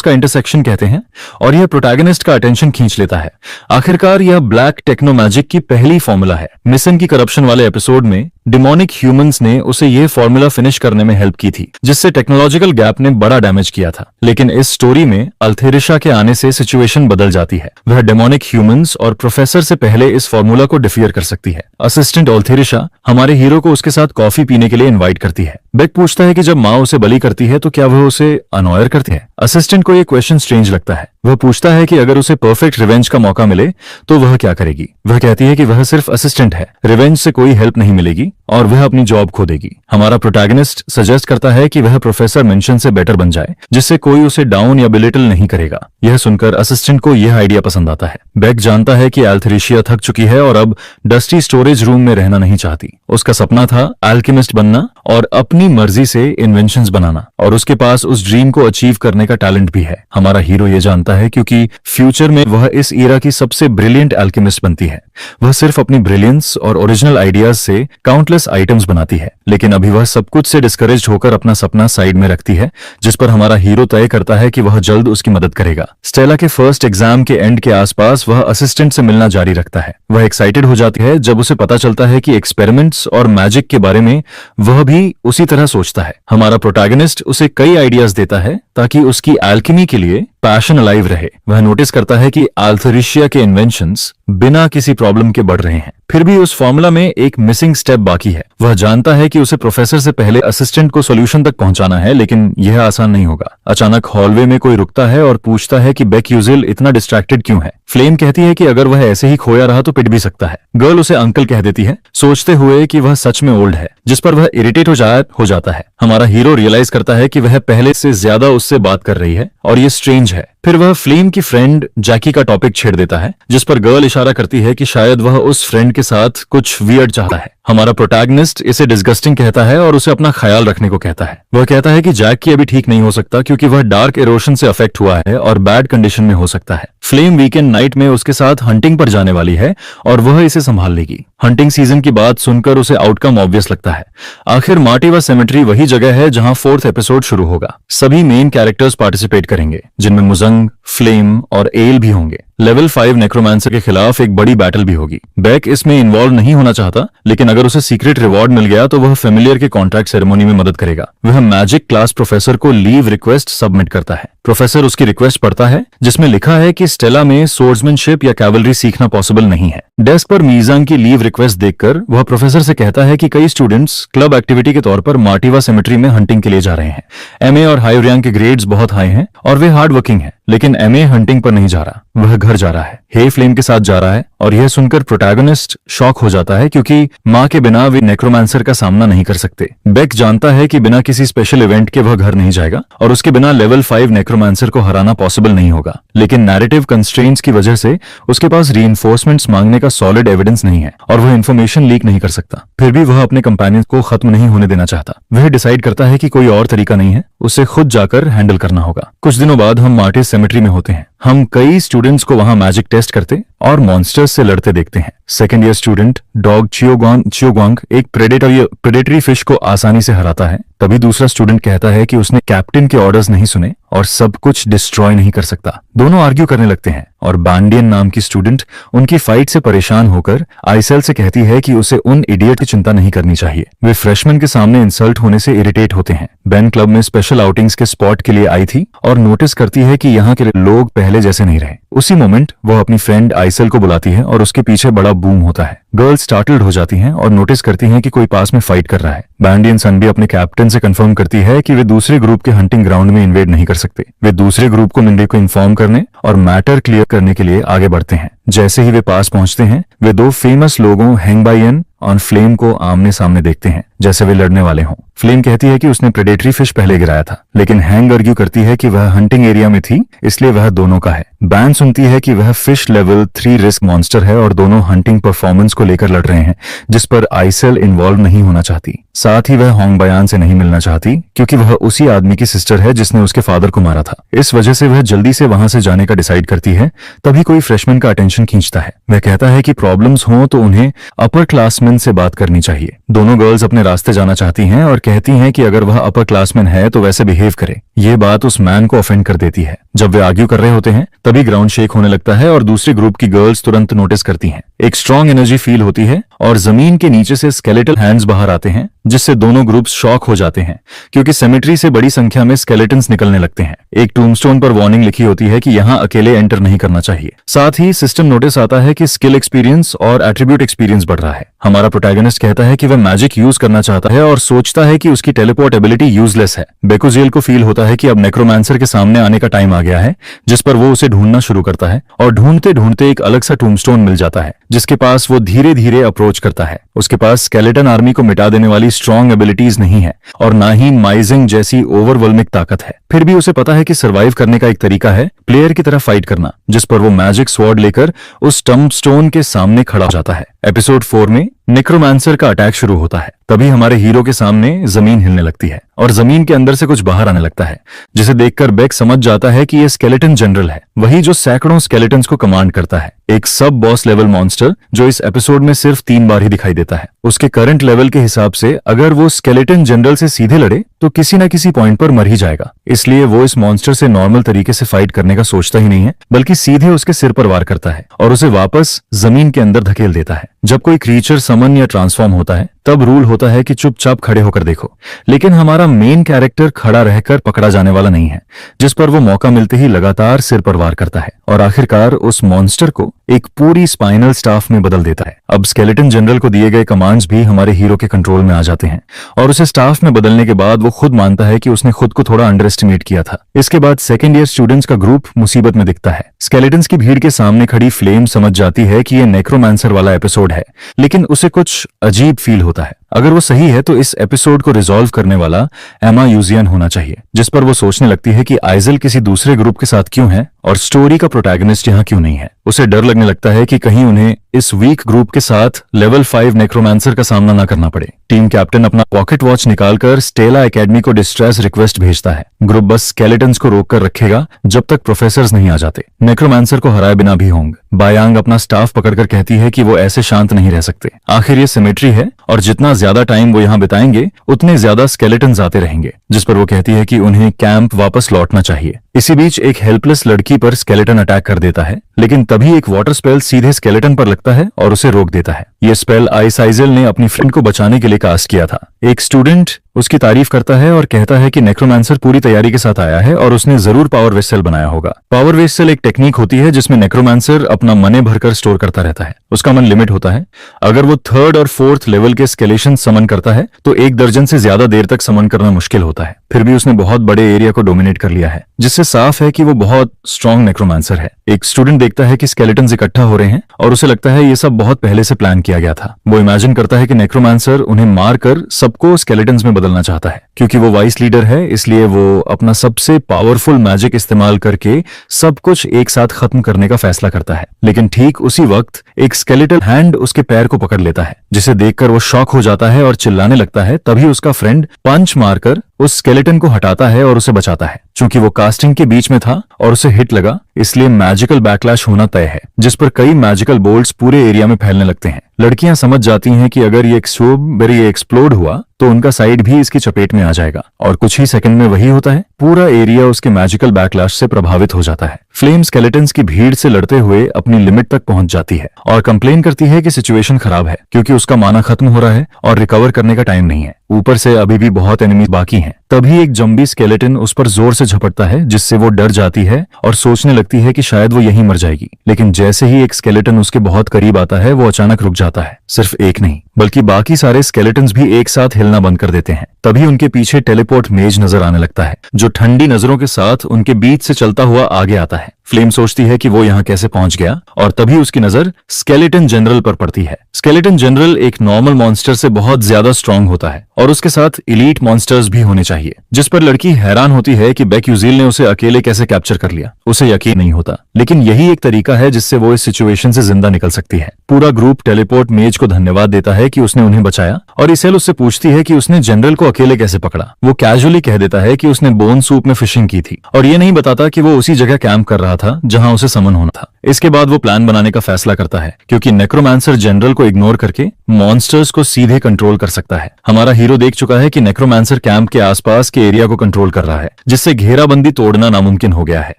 का इंटरसेक्शन कहते हैं और यह प्रोटैगनिस्ट का अटेंशन खींच लेता है। आखिरकार यह ब्लैक टेक्नो मैजिक की पहली फॉर्मूला है। मिशन की करप्शन वाले एपिसोड में डिमोनिक ह्यूमंस ने उसे ये फॉर्मूला फिनिश करने में हेल्प की थी, जिससे टेक्नोलॉजिकल गैप ने बड़ा डैमेज किया था। लेकिन इस स्टोरी में अल्थेरिशा के आने से सिचुएशन बदल जाती है। वह डिमोनिक ह्यूमंस और प्रोफेसर से पहले इस फॉर्मूला को डिफियर कर सकती है। असिस्टेंट अल्थेरिशा हमारे हीरो को उसके साथ कॉफी पीने के लिए इनवाइट करती है। बेक पूछता है कि जब माँ उसे बली करती है तो क्या वह उसे अनॉयर करती है। असिस्टेंट को यह क्वेश्चन स्ट्रेंज लगता है। वह पूछता है कि अगर उसे परफेक्ट रिवेंज का मौका मिले तो वह क्या करेगी। वह कहती है कि वह सिर्फ असिस्टेंट है, रिवेंज से कोई हेल्प नहीं मिलेगी और वह अपनी जॉब खो देगी। हमारा प्रोटैगनिस्ट सजेस्ट करता है कि वह प्रोफेसर मेंशन से बेटर बन जाए, जिससे कोई उसे डाउन या बिलिटल नहीं करेगा। यह सुनकर असिस्टेंट को यह आइडिया पसंद आता है। बेक जानता है कि अल्थेरिशिया थक चुकी है और अब डस्टी स्टोरेज रूम में रहना नहीं चाहती। उसका सपना था अल्केमिस्ट बनना और अपनी मर्जी से इन्वेंशंस बनाना, और उसके पास उस ड्रीम को अचीव करने का टैलेंट भी है। हमारा हीरो ये जानता है क्योंकि फ्यूचर में वह इस ईरा की सबसे ब्रिलियंट अल्केमिस्ट बनती है। वह सिर्फ अपनी ब्रिलियंस और ओरिजिनल आइडियाज से काउंटलेस आइटम्स बनाती है, लेकिन अभी वह सब कुछ से डिस्करेज होकर अपना सपना साइड में रखती है, जिस पर हमारा हीरो तय करता है कि वह जल्द उसकी मदद करेगा। स्टेला के फर्स्ट एग्जाम के एंड के आसपास वह असिस्टेंट से मिलना जारी रखता है। वह एक्साइटेड हो जाती है जब उसे पता चलता है कि एक्सपेरिमेंट्स और मैजिक के बारे में वह भी उसी तरह सोचता है। हमारा प्रोटैगनिस्ट उसे कई आइडियाज देता है ताकि उसकी एल्केमी के लिए पैशन अलाइव रहे। वह नोटिस करता है कि अल्थेरिशिया के इन्वेंशंस बिना किसी प्रॉब्लम के बढ़ रहे हैं, फिर भी उस फॉर्मूला में एक मिसिंग स्टेप बाकी है। वह जानता है कि उसे प्रोफेसर से पहले असिस्टेंट को सॉल्यूशन तक पहुंचाना है, लेकिन यह आसान नहीं होगा। अचानक हॉलवे में कोई रुकता है और पूछता है कि बेक यूजिल इतना डिस्ट्रैक्टेड क्यों है। फ्लेम कहती है कि अगर वह ऐसे ही खोया रहा तो पिट भी सकता है। गर्ल उसे अंकल कह देती है, सोचते हुए कि वह सच में ओल्ड है, जिस पर वह इरिटेट हो जाता है। हमारा हीरो रियलाइज करता है कि वह पहले से ज्यादा उससे बात कर रही है और ये स्ट्रेंज है। फिर वह फ्लेम की फ्रेंड जैकी का टॉपिक छेड़ देता है, जिस पर गर्ल इशारा करती है कि शायद वह उस फ्रेंड के साथ कुछ वियर्ड चाहता है। हमारा प्रोटैगनिस्ट इसे डिस्गस्टिंग कहता है और उसे अपना ख्याल रखने को कहता है। वह कहता है कि जैकी अभी ठीक नहीं हो सकता क्योंकि वह डार्क इरोशन से अफेक्ट हुआ है और बैड कंडीशन में हो सकता है। फ्लेम वीकेंड नाइट में उसके साथ हंटिंग पर जाने वाली है और वह इसे संभाल लेगी। हंटिंग सीजन की बात सुनकर उसे आउटकम ऑब्वियस लगता है। आखिर मार्टिवा सेमेट्री वही जगह है जहां 4th एपिसोड शुरू होगा। सभी मेन कैरेक्टर्स पार्टिसिपेट करेंगे, जिनमें मुजंग, फ्लेम और एल भी होंगे। लेवल 5 नेक्रोमांसर के खिलाफ एक बड़ी बैटल भी होगी। बेक इसमें इन्वॉल्व नहीं होना चाहता, लेकिन अगर उसे सीक्रेट रिवॉर्ड मिल गया तो वह फेमिलियर के कॉन्ट्रैक्ट सेरेमनी में मदद करेगा। वह मैजिक क्लास प्रोफेसर को लीव रिक्वेस्ट सबमिट करता है। प्रोफेसर उसकी रिक्वेस्ट पढ़ता है, जिसमें लिखा है कि स्टेला में सोर्ड्समैनशिप या कैवलरी सीखना पॉसिबल नहीं है। डेस्क पर मीजांग की लीव रिक्वेस्ट देखकर वह प्रोफेसर से कहता है कि कई स्टूडेंट्स क्लब एक्टिविटी के तौर पर मार्टिवा सेमेट्री में हंटिंग के लिए जा रहे हैं। एमए और हाई रैंक के ग्रेड्स बहुत हाई हैं और वे हार्ड वर्किंग हैं, लेकिन एमए हंटिंग पर नहीं जा रहा, वह घर जा रहा है। हे फ्लेम के साथ जा रहा है और यह सुनकर प्रोटैगनिस्ट शॉक हो जाता है क्योंकि माँ के बिना वे नेक्रोमांसर का सामना नहीं कर सकते। बेक जानता है कि बिना किसी स्पेशल इवेंट के वह घर नहीं जाएगा और उसके बिना लेवल 5 नेक्रोमांसर को हराना पॉसिबल नहीं होगा। लेकिन नैरेटिव कंस्ट्रेंट्स की वजह से उसके पास रीइंफोर्समेंट्स मांगने का सॉलिड एविडेंस नहीं है और वह इन्फॉर्मेशन लीक नहीं कर सकता। फिर भी वह अपने कंपेनियन को खत्म नहीं होने देना चाहता। वह डिसाइड करता है कि कोई और तरीका नहीं है, उसे खुद जाकर हैंडल करना होगा। कुछ दिनों बाद हम मार्टिस सेमेट्री में होते हैं। हम कई स्टूडेंट्स को वहां मैजिक टेस्ट करते और मॉन्स्टर्स से लड़ते देखते हैं। सेकेंड ईयर स्टूडेंट डॉग चियोगवांग एक प्रेडेटरी फिश को आसानी से हराता है। तभी दूसरा स्टूडेंट कहता है कि उसने कैप्टन के ऑर्डर्स नहीं सुने और सब कुछ डिस्ट्रॉय नहीं कर सकता। दोनों आर्ग्यू करने लगते हैं और बैंडियन नाम की स्टूडेंट उनकी फाइट से परेशान होकर आइसेल से कहती है कि उसे उन इडियट की चिंता नहीं करनी चाहिए। वे फ्रेशमैन के सामने इंसल्ट होने से इरिटेट होते हैं। बेन क्लब में स्पेशल आउटिंग्स के स्पॉट के लिए आई थी और नोटिस करती है कि यहाँ के लोग पहले जैसे नहीं रहे। उसी मोमेंट वह अपनी फ्रेंड आइसेल को बुलाती है और उसके पीछे बड़ा बूम होता है। गर्ल्स स्टार्टल्ड हो जाती हैं और नोटिस करती हैं कि कोई पास में फाइट कर रहा है। बैंडियन सन भी अपने कैप्टन से कंफर्म करती है कि वे दूसरे ग्रुप के हंटिंग ग्राउंड में इन्वेड नहीं कर सकते। वे दूसरे ग्रुप को मिंडे को इन्फॉर्म करने और मैटर क्लियर करने के लिए आगे बढ़ते हैं। जैसे ही वे पास पहुंचते हैं, वे दो फेमस लोगों हैंगबायन और फ्लेम को आमने सामने देखते हैं, जैसे वे लड़ने वाले हों। फ्लेम कहती है कि उसने प्रेडेटरी फिश पहले गिराया था, लेकिन हैंग आर्ग्यू करती है कि वह हंटिंग एरिया में थी, इसलिए वह दोनों का है। बैन सुनती है कि वह फिश लेवल 3 रिस्क मॉन्स्टर है और दोनों हंटिंग परफॉर्मेंस को लेकर लड़ रहे हैं, जिस पर आइसेल इन्वॉल्व नहीं होना चाहती। साथ ही वह होंग बयान से नहीं मिलना चाहती क्योंकि वह उसी आदमी की सिस्टर है जिसने उसके फादर को मारा था। इस वजह से वह जल्दी से वहां से जाने का डिसाइड करती है। तभी कोई फ्रेशमैन का अटेंशन खींचता है। वह कहता है कि प्रॉब्लम्स हों तो उन्हें अपर क्लासमैन से बात करनी चाहिए। दोनों गर्ल्स अपने रास्ते जाना चाहती हैं और कहती हैं कि अगर वह अपर क्लासमैन है तो वैसे बिहेव करे। ये बात उस मैन को ऑफेंड कर देती है। जब वे आर्ग्यू कर रहे होते हैं तभी ग्राउंड शेक होने लगता है और दूसरे ग्रुप की गर्ल्स तुरंत नोटिस करती हैं। एक स्ट्रांग एनर्जी फील होती है और जमीन के नीचे से स्केलेटल हैंड्स बाहर आते हैं, जिससे दोनों ग्रुप्स शॉक हो जाते हैं क्योंकि सेमेट्री से बड़ी संख्या में स्केलेटन्स निकलने लगते हैं। एक टूमस्टोन पर वार्निंग लिखी होती है कि यहां अकेले एंटर नहीं करना चाहिए। साथ ही सिस्टम नोटिस आता है कि स्किल एक्सपीरियंस और एट्रीब्यूट एक्सपीरियंस बढ़ रहा है। हमारा प्रोटैगनिस्ट कहता है कि वह मैजिक यूज करना चाहता है और सोचता है कि उसकी टेलीपोर्ट एबिलिटी यूजलेस है। बेकुजियल को फील होता है कि अब नेक्रोमांसर के सामने आने का टाइम आ गया है, जिस पर वो उसे ढूंढना शुरू करता है और ढूंढते ढूंढते एक अलग सा टूमस्टोन मिल जाता है, जिसके पास वो धीरे धीरे अप्रोच करता है। उसके पास स्केलेटन आर्मी को मिटा देने वाली स्ट्रॉन्ग एबिलिटीज नहीं है और ना ही माइजिंग जैसी ओवरवेलमिंग ताकत है। फिर भी उसे पता है कि सर्वाइव करने का एक तरीका है प्लेयर की तरह फाइट करना, जिस पर वो मैजिक स्वॉर्ड लेकर उस टम्बस्टोन के सामने खड़ा हो जाता है। एपिसोड 4 में नेक्रोमांसर का अटैक शुरू होता है। तभी हमारे हीरो के सामने जमीन हिलने लगती है और जमीन के अंदर से कुछ बाहर आने लगता है, जिसे देखकर बेक समझ जाता है कि यह स्केलेटन जनरल है, वही जो सैकड़ों स्केलेटन्स को कमांड करता है। एक सब बॉस लेवल मॉन्स्टर जो इस एपिसोड में सिर्फ 3 बार ही दिखाई देता है। उसके करंट लेवल के हिसाब से अगर वो स्केलेटन जनरल से सीधे लड़े तो किसी न किसी पॉइंट पर मर ही जाएगा। इसलिए वो इस मॉन्स्टर से नॉर्मल तरीके से फाइट करने का सोचता ही नहीं है, बल्कि सीधे उसके सिर पर वार करता है और उसे वापस जमीन के अंदर धकेल देता है। जब कोई क्रीचर समन या ट्रांसफॉर्म होता है तब रूल होता है कि चुपचाप खड़े होकर देखो, लेकिन हमारा मेन कैरेक्टर खड़ा रहकर पकड़ा जाने वाला नहीं है, जिस पर वो मौका मिलते ही लगातार सिर पर वार करता है और आखिरकार उस मॉन्स्टर को एक पूरी स्पाइनल स्टाफ में बदल देता है। अब स्केलेटन जनरल को दिए गए कमांड्स भी हमारे हीरो के कंट्रोल में आ जाते हैं और उसे स्टाफ में बदलने के बाद वो खुद मानता है कि उसने खुद को थोड़ा अंडर एस्टिमेट किया था। इसके बाद सेकेंड ईयर स्टूडेंट्स का ग्रुप मुसीबत में दिखता है। स्केलेटन्स की भीड़ के सामने खड़ी फ्लेम समझ जाती है कि ये नेक्रोमांसर वाला एपिसोड है, लेकिन उसे कुछ अजीब फील होता है। अगर वो सही है तो इस एपिसोड को रिजॉल्व करने वाला एमा यूजियन होना चाहिए, जिस पर वो सोचने लगती है कि आइजल किसी दूसरे ग्रुप के साथ क्यों है और स्टोरी का प्रोटैगनिस्ट यहाँ क्यों नहीं है। उसे डर लगने लगता है कि कहीं उन्हें इस वीक ग्रुप के साथ लेवल 5 नेक्रोमांसर का सामना न करना पड़े। टीम कैप्टन अपना पॉकेट वॉच निकालकर स्टेला एकेडमी को डिस्ट्रेस रिक्वेस्ट भेजता है। ग्रुप बस स्केलेटन्स को रोक कर रखेगा जब तक प्रोफेसर्स नहीं आ जाते। नेक्रोमांसर को हराए बिना भी होंगे। बायांग अपना स्टाफ पकड़कर कहती है कि वो ऐसे शांत नहीं रह सकते। आखिर ये सिमेट्री है और जितना ज्यादा टाइम वो यहाँ बिताएंगे उतने ज्यादा स्केलेटन्स आते रहेंगे, जिस पर वो कहती है कि उन्हें कैंप वापस लौटना चाहिए। इसी बीच एक हेल्पलेस लड़की पर स्केलेटन अटैक कर देता है, लेकिन तभी एक वाटर स्पेल सीधे स्केलेटन पर लगता है और उसे रोक देता है। ये स्पेल आइसाइजल ने अपनी फ्रेंड को बचाने के लिए कास्ट किया था। एक स्टूडेंट उसकी तारीफ करता है और कहता है कि नेक्रोमांसर पूरी तैयारी के साथ आया है और उसने जरूर पावर वेसल बनाया होगा। पावर वेसल एक टेक्निक होती है जिसमें नेक्रोमांसर अपना मने भरकर स्टोर करता रहता है। उसका मन लिमिट होता है। अगर वो 3rd और 4th लेवल के स्केलेशन समन करता है तो 1 दर्जन से ज्यादा देर तक समन करना मुश्किल होता है। फिर भी उसने बहुत बड़े एरिया को डोमिनेट कर लिया है, जिससे साफ है कि वो बहुत स्ट्रॉन्ग नेक्रोमांसर है। एक स्टूडेंट देखता है कि स्केलेटन्स इकट्ठा हो रहे हैं और उसे लगता है ये सब बहुत पहले से प्लान किया गया था। वो इमेजिन करता है कि नेक्रोमांसर उन्हें मारकर सबको स्केलेटन्स में बदलना चाहता है। क्योंकि वो वाइस लीडर है, इसलिए वो अपना सबसे पावरफुल मैजिक इस्तेमाल करके सब कुछ एक साथ खत्म करने का फैसला करता है। लेकिन ठीक उसी वक्त एक स्केलेटल हैंड उसके पैर को पकड़ लेता है, जिसे देखकर वो शॉक हो जाता है और चिल्लाने लगता है। तभी उसका फ्रेंड पंच मारकर उस स्केलेटन को हटाता है और उसे बचाता है। चूंकि वो कास्टिंग के बीच में था और उसे हिट लगा, इसलिए मैजिकल बैकलैश होना तय है, जिस पर कई मैजिकल बोल्ट्स पूरे एरिया में फैलने लगते हैं। लड़कियां समझ जाती हैं कि अगर ये स्ट्रॉबेरी एक्सप्लोड हुआ तो उनका साइड भी इसकी चपेट में आ जाएगा और कुछ ही सेकंड में वही होता है। पूरा एरिया उसके मैजिकल बैकलैश से प्रभावित हो जाता है। फ्लेम स्केलेटन्स की भीड़ से लड़ते हुए अपनी लिमिट तक पहुंच जाती है और कंप्लेन करती है कि सिचुएशन खराब है क्योंकि उसका माना खत्म हो रहा है और रिकवर करने का टाइम नहीं है। ऊपर से अभी भी बहुत एनिमी बाकी हैं। तभी एक जंबी स्केलेटन उस पर जोर से झपटता है, जिससे वो डर जाती है और सोचने लगती है कि शायद वो यहीं मर जाएगी। लेकिन जैसे ही एक स्केलेटन उसके बहुत करीब आता है वो अचानक रुक जाता है। सिर्फ एक नहीं बल्कि बाकी सारे स्केलेटन्स भी एक साथ हिलना बंद कर देते हैं। तभी उनके पीछे टेलीपोर्ट मेज नजर आने लगता है, जो ठंडी नजरों के साथ उनके बीच से चलता हुआ आगे आता है। फ्लेम सोचती है कि वो यहाँ कैसे पहुंच गया और तभी उसकी नजर स्केलेटन जनरल पर पड़ती है। स्केलेटन जनरल एक नॉर्मल मॉन्स्टर से बहुत ज्यादा स्ट्रांग होता है और उसके साथ इलीट मॉन्स्टर्स भी होने चाहिए, जिस पर लड़की हैरान होती है कि बेक्यूजिल ने उसे अकेले कैसे कैप्चर कर लिया। उसे यकीन नहीं होता, लेकिन यही एक तरीका है जिससे वो इस सिचुएशन से जिंदा निकल सकती है। पूरा ग्रुप टेलीपोर्ट मेज को धन्यवाद देता है कि उसने उन्हें बचाया और इसेल उससे पूछती है कि उसने जनरल को अकेले कैसे पकड़ा। वो कैजुअली कह देता है कि उसने बोन सूप में फिशिंग की थी और ये नहीं बताता कि वो उसी जगह कैंप कर रहा था जहां उसे समन होना था। इसके बाद वो प्लान बनाने का फैसला करता है, क्योंकि नेक्रोमांसर जनरल को इग्नोर करके मॉन्स्टर्स को सीधे कंट्रोल कर सकता है। हमारा हीरो देख चुका है कि नेक्रोमांसर कैंप के आसपास के एरिया को कंट्रोल कर रहा है, जिससे घेराबंदी तोड़ना नामुमकिन हो गया है।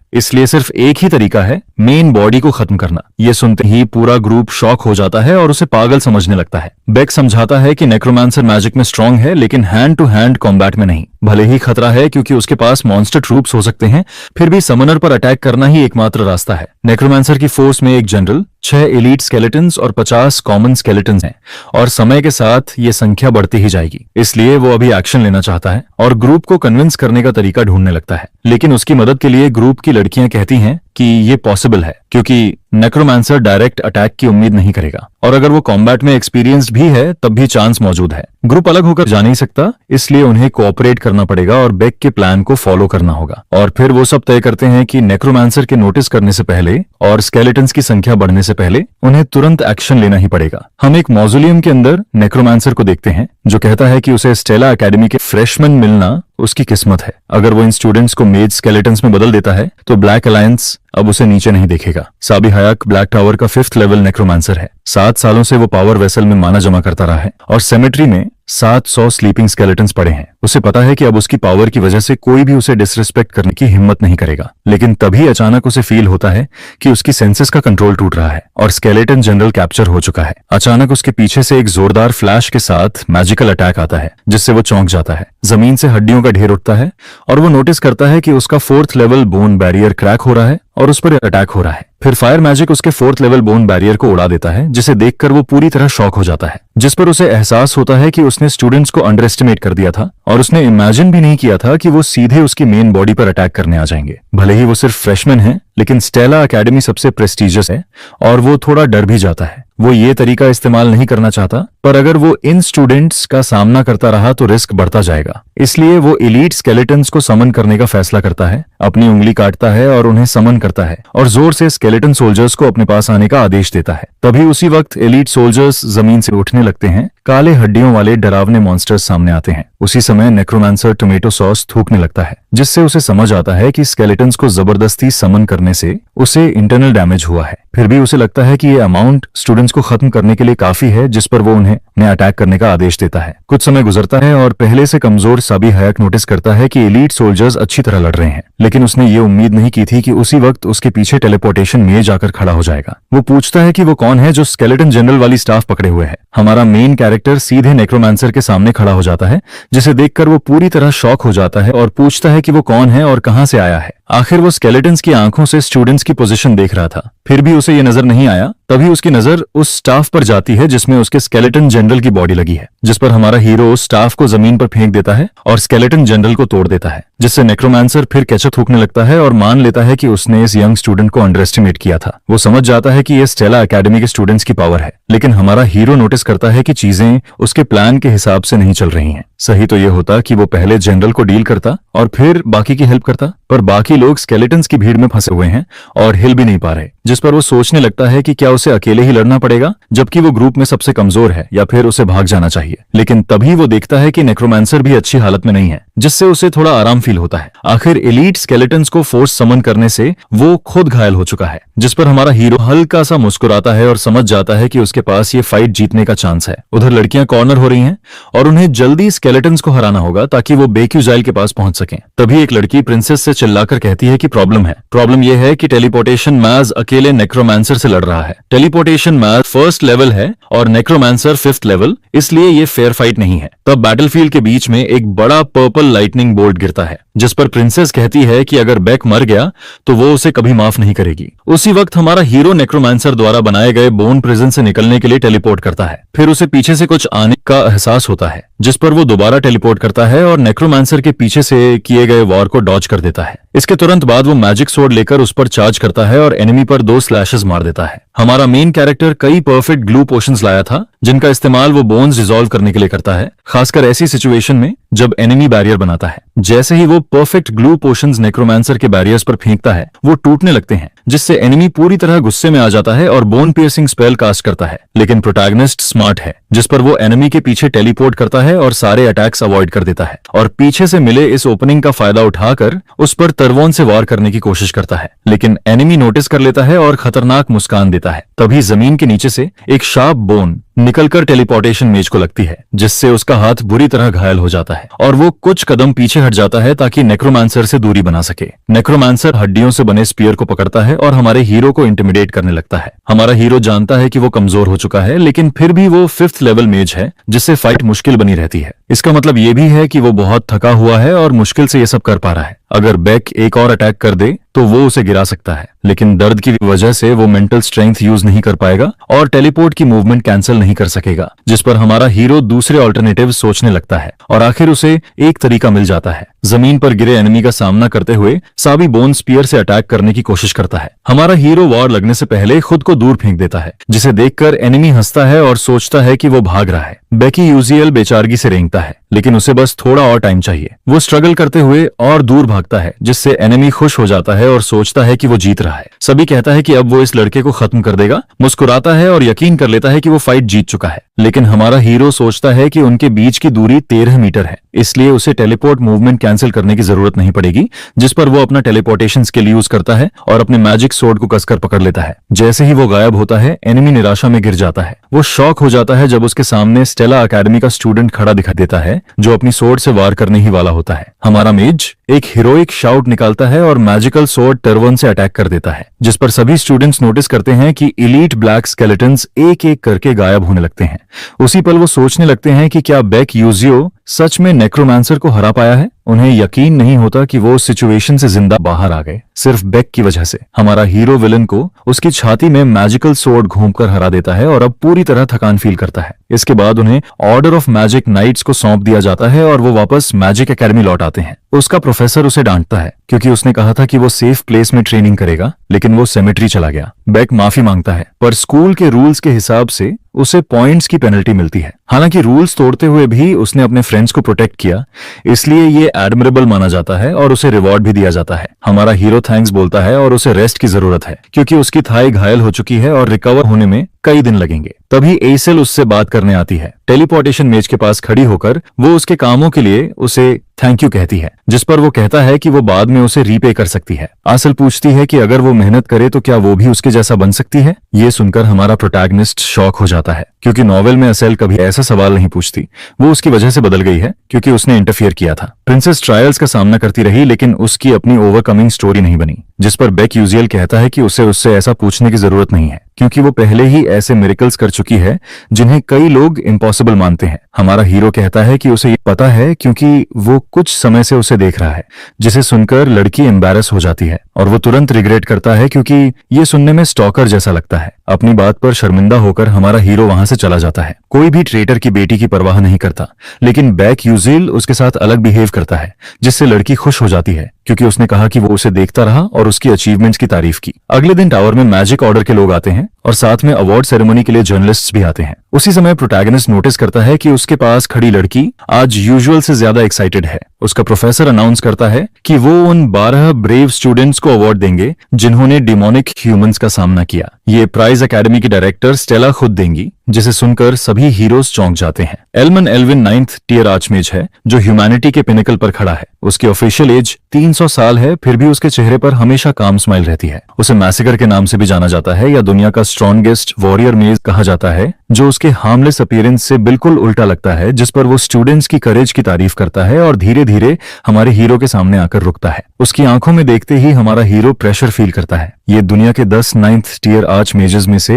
इसलिए सिर्फ एक ही तरीका है, मेन बॉडी को खत्म करना। ये सुनते ही पूरा ग्रुप शॉक हो जाता है और उसे पागल समझने लगता है। बेक समझाता है कि नेक्रोमांसर मैजिक में स्ट्रांग है, लेकिन हैंड टू हैंड कॉम्बैट में नहीं। भले ही खतरा है क्योंकि उसके पास मॉन्स्टर ट्रूप्स हो सकते हैं, फिर भी समनर पर अटैक करना ही एकमात्र रास्ता है। नेक्रोमांसर की फोर्स में एक जनरल, 6 एलीट स्केलेटन्स और 50 कॉमन स्केलेटन्स हैं, और समय के साथ ये संख्या बढ़ती ही जाएगी। इसलिए वो अभी एक्शन लेना चाहता है और ग्रुप को कन्विंस करने का तरीका ढूंढने लगता है। लेकिन उसकी मदद के लिए ग्रुप की लड़कियां कहती हैं कि ये पॉसिबल है, क्योंकि नेक्रोमांसर डायरेक्ट अटैक की उम्मीद नहीं करेगा, और अगर वो कॉम्बैट में एक्सपीरियंस्ड भी है तब भी चांस मौजूद है। ग्रुप अलग होकर जा नहीं सकता, इसलिए उन्हें कोऑपरेट करना पड़ेगा और बेक के प्लान को फॉलो करना होगा। और फिर वो सब तय करते हैं कि नेक्रोमांसर के नोटिस करने से पहले और स्केलेटन्स की संख्या बढ़ने से पहले उन्हें तुरंत एक्शन लेना ही पड़ेगा। हम एक मॉजुलियम के अंदर नेक्रोमांसर को देखते हैं, जो कहता है कि उसे स्टेला एकेडमी के फ्रेशमैन मिलना उसकी किस्मत है। अगर वो इन स्टूडेंट्स को मेज स्केलेटन्स में बदल देता है तो ब्लैक अलायंस अब उसे नीचे नहीं देखेगा। साबी हयाक ब्लैक टावर का 5th लेवल नेक्रोमांसर है। 7 सालों से वो पावर वेसल में माना जमा करता रहा है और सेमेट्री में 700 स्लीपिंग स्केलेटन्स पड़े हैं। उसे पता है कि अब उसकी पावर की वजह से कोई भी उसे डिसरिस्पेक्ट करने की हिम्मत नहीं करेगा। लेकिन तभी अचानक उसे फील होता है कि उसकी सेंसेस का कंट्रोल टूट रहा है और स्केलेटन जनरल कैप्चर हो चुका है। अचानक उसके पीछे से एक जोरदार फ्लैश के साथ मैजिकल अटैक आता है, जिससे वो चौंक जाता है। जमीन से हड्डियों का ढेर उठता है और वो नोटिस करता है कि उसका 4th level bone barrier crack हो रहा है और उस पर अटैक हो रहा है। फिर फायर मैजिक उसके 4th लेवल बोन बैरियर को उड़ा देता है, जिसे देखकर वो पूरी तरह शॉक हो जाता है, जिस पर उसे एहसास होता है कि उसने स्टूडेंट्स को अंडर एस्टिमेट कर दिया था और उसने इमेजिन भी नहीं किया था कि वो सीधे उसकी मेन बॉडी पर अटैक करने आ जाएंगे। भले ही वो सिर्फ फ्रेशमैन है, लेकिन स्टेला एकेडमी सबसे प्रेस्टिजियस है और वो थोड़ा डर भी जाता है। वो ये तरीका इस्तेमाल नहीं करना चाहता, पर अगर वो इन स्टूडेंट्स का सामना करता रहा तो रिस्क बढ़ता जाएगा। इसलिए वो एलीट स्केलेटन्स को समन करने का फैसला करता है, अपनी उंगली काटता है और उन्हें समन करता है और जोर से स्केलेटन सोल्जर्स को अपने पास आने का आदेश देता है। तभी उसी वक्त एलीट सोल्जर्स जमीन से उठने लगते हैं। काले हड्डियों वाले डरावने मॉन्स्टर्स सामने आते हैं। उसी समय नेक्रोमांसर टोमेटो सॉस थूकने लगता है, जिससे उसे समझ आता है कि स्केलेटन्स को जबरदस्ती समन करने से उसे इंटरनल डैमेज हुआ है। फिर भी उसे लगता है कि ये अमाउंट स्टूडेंट्स को खत्म करने के लिए काफी है, जिस पर वो उन्हें अटैक करने का आदेश देता है। कुछ समय गुजरता है और पहले से कमजोर साबी हयाक नोटिस करता है कि एलीट सोल्जर्स अच्छी तरह लड़ रहे हैं, लेकिन उसने ये उम्मीद नहीं की थी कि उसी वक्त उसके पीछे टेलीपोर्टेशन मेज आकर खड़ा हो जाएगा। वो पूछता है कि वो कौन है जो स्केलेटन जनरल वाली स्टाफ पकड़े हुए है। हमारा मेन कैरेक्टर सीधे नेक्रोमांसर के सामने खड़ा हो जाता है, जिसे देखकर वो पूरी तरह शॉक हो जाता है और पूछता है कि वो कौन है और कहां से आया है। आखिर वो स्केलेटन्स की आंखों से स्टूडेंट्स की पोजीशन देख रहा था, फिर भी उसे ये नजर नहीं आया। तभी उसकी नजर उस स्टाफ पर जाती है जिसमें उसके स्केलेटन जनरल की बॉडी लगी है, जिस पर हमारा हीरो उस स्टाफ को जमीन पर फेंक देता है और स्केलेटन जनरल को तोड़ देता है, जिससे नेक्रोमांसर फिर केचप थूकने लगता है और मान लेता है कि उसने इस यंग स्टूडेंट को अंडर एस्टिमेट किया था। वो समझ जाता है कि ये स्टेला एकेडमी के स्टूडेंट्स की पावर है, लेकिन हमारा हीरो नोटिस करता है कि चीजें उसके प्लान के हिसाब से नहीं चल रही हैं। सही तो ये होता कि वो पहले जनरल को डील करता और फिर बाकी की हेल्प करता, पर बाकी लोग स्केलेटन्स की भीड़ में फंसे हुए हैं और हिल भी नहीं पा रहे, जिस पर वो सोचने लगता है कि क्या उसे अकेले ही लड़ना पड़ेगा जबकि वो ग्रुप में सबसे कमजोर है, या फिर उसे भाग जाना चाहिए। लेकिन तभी वो देखता है कि नेक्रोमांसर भी अच्छी हालत में नहीं है, जिससे उसे थोड़ा आराम फील होता है। आखिर एलीट स्केलेटन्स को फोर्स समन करने से वो खुद घायल हो चुका है, जिस पर हमारा हीरो हल्का सा मुस्कुराता है और समझ जाता है कि उसके पास ये फाइट जीतने का चांस है। उधर लड़कियां कॉर्नर हो रही हैं और उन्हें जल्दी स्केलेटन्स को हराना होगा ताकि वो बेक्यूजाइल के पास पहुंच सकें। तभी एक लड़की प्रिंसेस से चिल्लाकर कहती है कि प्रॉब्लम यह है कि टेलीपोर्टेशन मैज अकेले नेक्रोमांसर से लड़ रहा है। टेलीपोर्टेशन मैज 1st लेवल है और नेक्रोमांसर 5th लेवल, इसलिए ये फेयर फाइट नहीं है। तब बैटलफील्ड के बीच में एक बड़ा पर्पल लाइटनिंग बोल्ट गिरता है, जिस पर प्रिंसेस कहती है कि अगर बेक मर गया तो वो उसे कभी माफ नहीं करेगी। उसी वक्त हमारा हीरो नेक्रोमांसर द्वारा बनाए गए बोन प्रिजन से निकलने के लिए टेलीपोर्ट करता है। फिर उसे पीछे से कुछ आने का एहसास होता है, जिस पर वो दोबारा टेलीपोर्ट करता है और नेक्रोमांसर के पीछे से किए गए वॉर को डॉज कर देता है। इसके तुरंत बाद वो मैजिक सोर्ड लेकर उस पर चार्ज करता है और एनिमी पर 2 स्लैशेस मार देता है। हमारा मेन कैरेक्टर कई परफेक्ट ग्लू पोशंस लाया था जिनका इस्तेमाल वो बोन्स डिसॉल्व करने के लिए करता है, खासकर ऐसी सिचुएशन में जब एनिमी बैरियर बनाता है। जैसे ही वो परफेक्ट ग्लू पोशंस नेक्रोमांसर के बैरियर्स पर फेंकता है वो टूटने लगते हैं, जिससे एनिमी पूरी तरह गुस्से में आ जाता है और बोन पियर्सिंग स्पेल कास्ट करता है। लेकिन प्रोटैगनिस्ट स्मार्ट है, जिस पर वो एनिमी के पीछे टेलीपोर्ट करता है और सारे अटैक्स अवॉइड कर देता है और पीछे से मिले इस ओपनिंग का फायदा उठाकर उस पर तरवोन से वार करने की कोशिश करता है। लेकिन एनिमी नोटिस कर लेता है और खतरनाक मुस्कान देता है। तभी जमीन के नीचे से एक शार्प बोन निकलकर टेलीपोर्टेशन मेज को लगती है, जिससे उसका हाथ बुरी तरह घायल हो जाता है और वो कुछ कदम पीछे हट जाता है ताकि नेक्रोमांसर से दूरी बना सके। नेक्रोमांसर हड्डियों से बने स्पीयर को पकड़ता है और हमारे हीरो को इंटिमिडेट करने लगता है। हमारा हीरो जानता है कि वो कमजोर हो चुका है, लेकिन फिर भी वो 5th लेवल मेज है, जिससे फाइट मुश्किल बनी रहती है। इसका मतलब ये भी है कि वो बहुत थका हुआ है और मुश्किल से ये सब कर पा रहा है। अगर बेक एक और अटैक कर दे तो वो उसे गिरा सकता है, लेकिन दर्द की वजह से वो मेंटल स्ट्रेंथ यूज नहीं कर पाएगा और टेलीपोर्ट की मूवमेंट कैंसिल नहीं कर सकेगा, जिस पर हमारा हीरो दूसरे ऑल्टरनेटिव सोचने लगता है और आखिर उसे एक तरीका मिल जाता है। जमीन पर गिरे एनिमी का सामना करते हुए साबी बोन स्पीयर से अटैक करने की कोशिश करता है। हमारा हीरो वॉर लगने से पहले खुद को दूर फेंक देता है, जिसे देखकर एनिमी हंसता है और सोचता है कि वो भाग रहा है। बेकी यूजीएल बेचारगी से रेंगता है, लेकिन उसे बस थोड़ा और टाइम चाहिए। वो स्ट्रगल करते हुए और दूर भागता है, जिससे एनिमी खुश हो जाता है और सोचता है कि वो जीत रहा है। सभी कहता है कि अब वो इस लड़के को खत्म कर देगा, मुस्कुराता है और यकीन कर लेता है कि वो फाइट जीत चुका है। लेकिन हमारा हीरो सोचता है कि उनके बीच की दूरी 13 मीटर है, इसलिए उसे टेलीपोर्ट मूवमेंट कैंसिल करने की जरूरत नहीं पड़ेगी, जिस पर वो अपना टेलीपोर्टेशन स्किल यूज करता है और अपने मैजिक सोर्ड को कसकर पकड़ लेता है। जैसे ही वो गायब होता है, एनिमी निराशा में गिर जाता है। वो शॉक हो जाता है जब उसके सामने स्टेला अकेडमी का स्टूडेंट खड़ा दिखाई देता है, जो अपनी सोर्ड से वार करने ही वाला होता है। हमारा मेज एक हीरोइक शाउट निकालता है और मैजिकल सोर्ड टर्वन से अटैक कर देता है, जिस पर सभी स्टूडेंट्स नोटिस करते हैं कि इलीट ब्लैक स्केलेटन्स एक एक करके गायब होने लगते हैं। उसी पल वो सोचने लगते हैं कि क्या बेक यूजियो सच में नेक्रोमांसर को हरा पाया है। उन्हें यकीन नहीं होता कि वो उस सिचुएशन से जिंदा बाहर आ गए, सिर्फ बेक की वजह से। हमारा हीरो विलन को उसकी छाती में मैजिकल सोर्ड घूमकर हरा देता है और अब पूरी तरह थकान फील करता है। इसके बाद उन्हें ऑर्डर ऑफ मैजिक नाइट्स को सौंप दिया जाता है और वो वापस मैजिक एकेडमी लौट आते हैं। उसका प्रोफेसर उसे डांटता है क्योंकि उसने कहा था कि वो सेफ प्लेस में ट्रेनिंग करेगा, लेकिन वो सेमेट्री चला गया। बेक माफी मांगता है, पर स्कूल के रूल्स के हिसाब से उसे पॉइंट्स की पेनल्टी मिलती है। हालांकि रूल्स तोड़ते हुए भी उसने अपने फ्रेंड्स को प्रोटेक्ट किया, इसलिए ये एडमिरेबल माना जाता है और उसे रिवॉर्ड भी दिया जाता है। हमारा हीरो थैंक्स बोलता है और उसे रेस्ट की जरूरत है क्योंकि उसकी थाई घायल हो चुकी है और रिकवर होने में कई दिन लगेंगे। तभी एसेल उससे बात करने आती है। टेलीपोर्टेशन मेज के पास खड़ी होकर वो उसके कामों के लिए उसे थैंक यू कहती है, जिस पर वो कहता है कि वो बाद में उसे रीपे कर सकती है। आसल पूछती है कि अगर वो मेहनत करे तो क्या वो भी उसके जैसा बन सकती है। ये सुनकर हमारा प्रोटैगनिस्ट शॉक हो जाता है क्योंकि नॉवेल में असेल कभी ऐसा सवाल नहीं पूछती। वो उसकी वजह से बदल गई है क्योंकि उसने इंटरफियर किया था। प्रिंसेस ट्रायल्स का सामना करती रही, लेकिन उसकी अपनी ओवरकमिंग स्टोरी नहीं बनी, जिस पर बेक यूजियल कहता है कि उसे उससे ऐसा पूछने की जरूरत नहीं है क्योंकि वो पहले ही ऐसे मिरेकल्स कर चुकी है जिन्हें कई लोग इम्पॉसिबल मानते हैं। हमारा हीरो कहता है कि उसे ये पता है क्योंकि वो कुछ समय से उसे देख रहा है, जिसे सुनकर लड़की एम्बैरस हो जाती है और वो तुरंत रिग्रेट करता है क्योंकि ये सुनने में स्टॉकर जैसा लगता है। अपनी बात पर शर्मिंदा होकर हमारा हीरो वहां से चला जाता है। कोई भी ट्रेटर की बेटी की परवाह नहीं करता, लेकिन बेक यूजिल उसके साथ अलग बिहेव करता है, जिससे लड़की खुश हो जाती है क्योंकि उसने कहा कि वो उसे देखता रहा और उसकी अचीवमेंट्स की तारीफ की। अगले दिन टावर में मैजिक ऑर्डर के लोग आते हैं और साथ में अवार्ड सेरेमनी के लिए जर्नलिस्ट्स भी आते हैं। उसी समय प्रोटैगनिस्ट नोटिस करता है कि उसके पास खड़ी लड़की आज यूजुअल से ज्यादा एक्साइटेड है। उसका प्रोफेसर अनाउंस करता है कि वो उन 12 ब्रेव स्टूडेंट्स को अवार्ड देंगे जिन्होंने डिमोनिक ह्यूमंस का सामना किया। ये प्राइज एकेडमी की डायरेक्टर स्टेला खुद देंगी, जिसे सुनकर सभी हीरोज चौंक जाते हैं। एल्मन एल्विन 9th टियर आर्चमेज है जो ह्यूमैनिटी के पिनेकल पर खड़ा है। उसकी ऑफिशियल एज 300 साल है, फिर भी उसके चेहरे पर हमेशा काम स्माइल रहती है। उसे मैसेकर के नाम से भी जाना जाता है या दुनिया का स्ट्रॉन्गेस्ट वॉरियर मेज कहा जाता है, जो उसके हार्मलेस अपीयरेंस से बिल्कुल उल्टा लगता है, जिस पर वो स्टूडेंट्स की करेज की तारीफ करता है और धीरे धीरे हमारे हीरो के सामने आकर रुकता है। उसकी आंखों में देखते ही हमारा हीरो प्रेशर फील करता है। ये दुनिया के 10 9th टियर आर्च मेजेस में से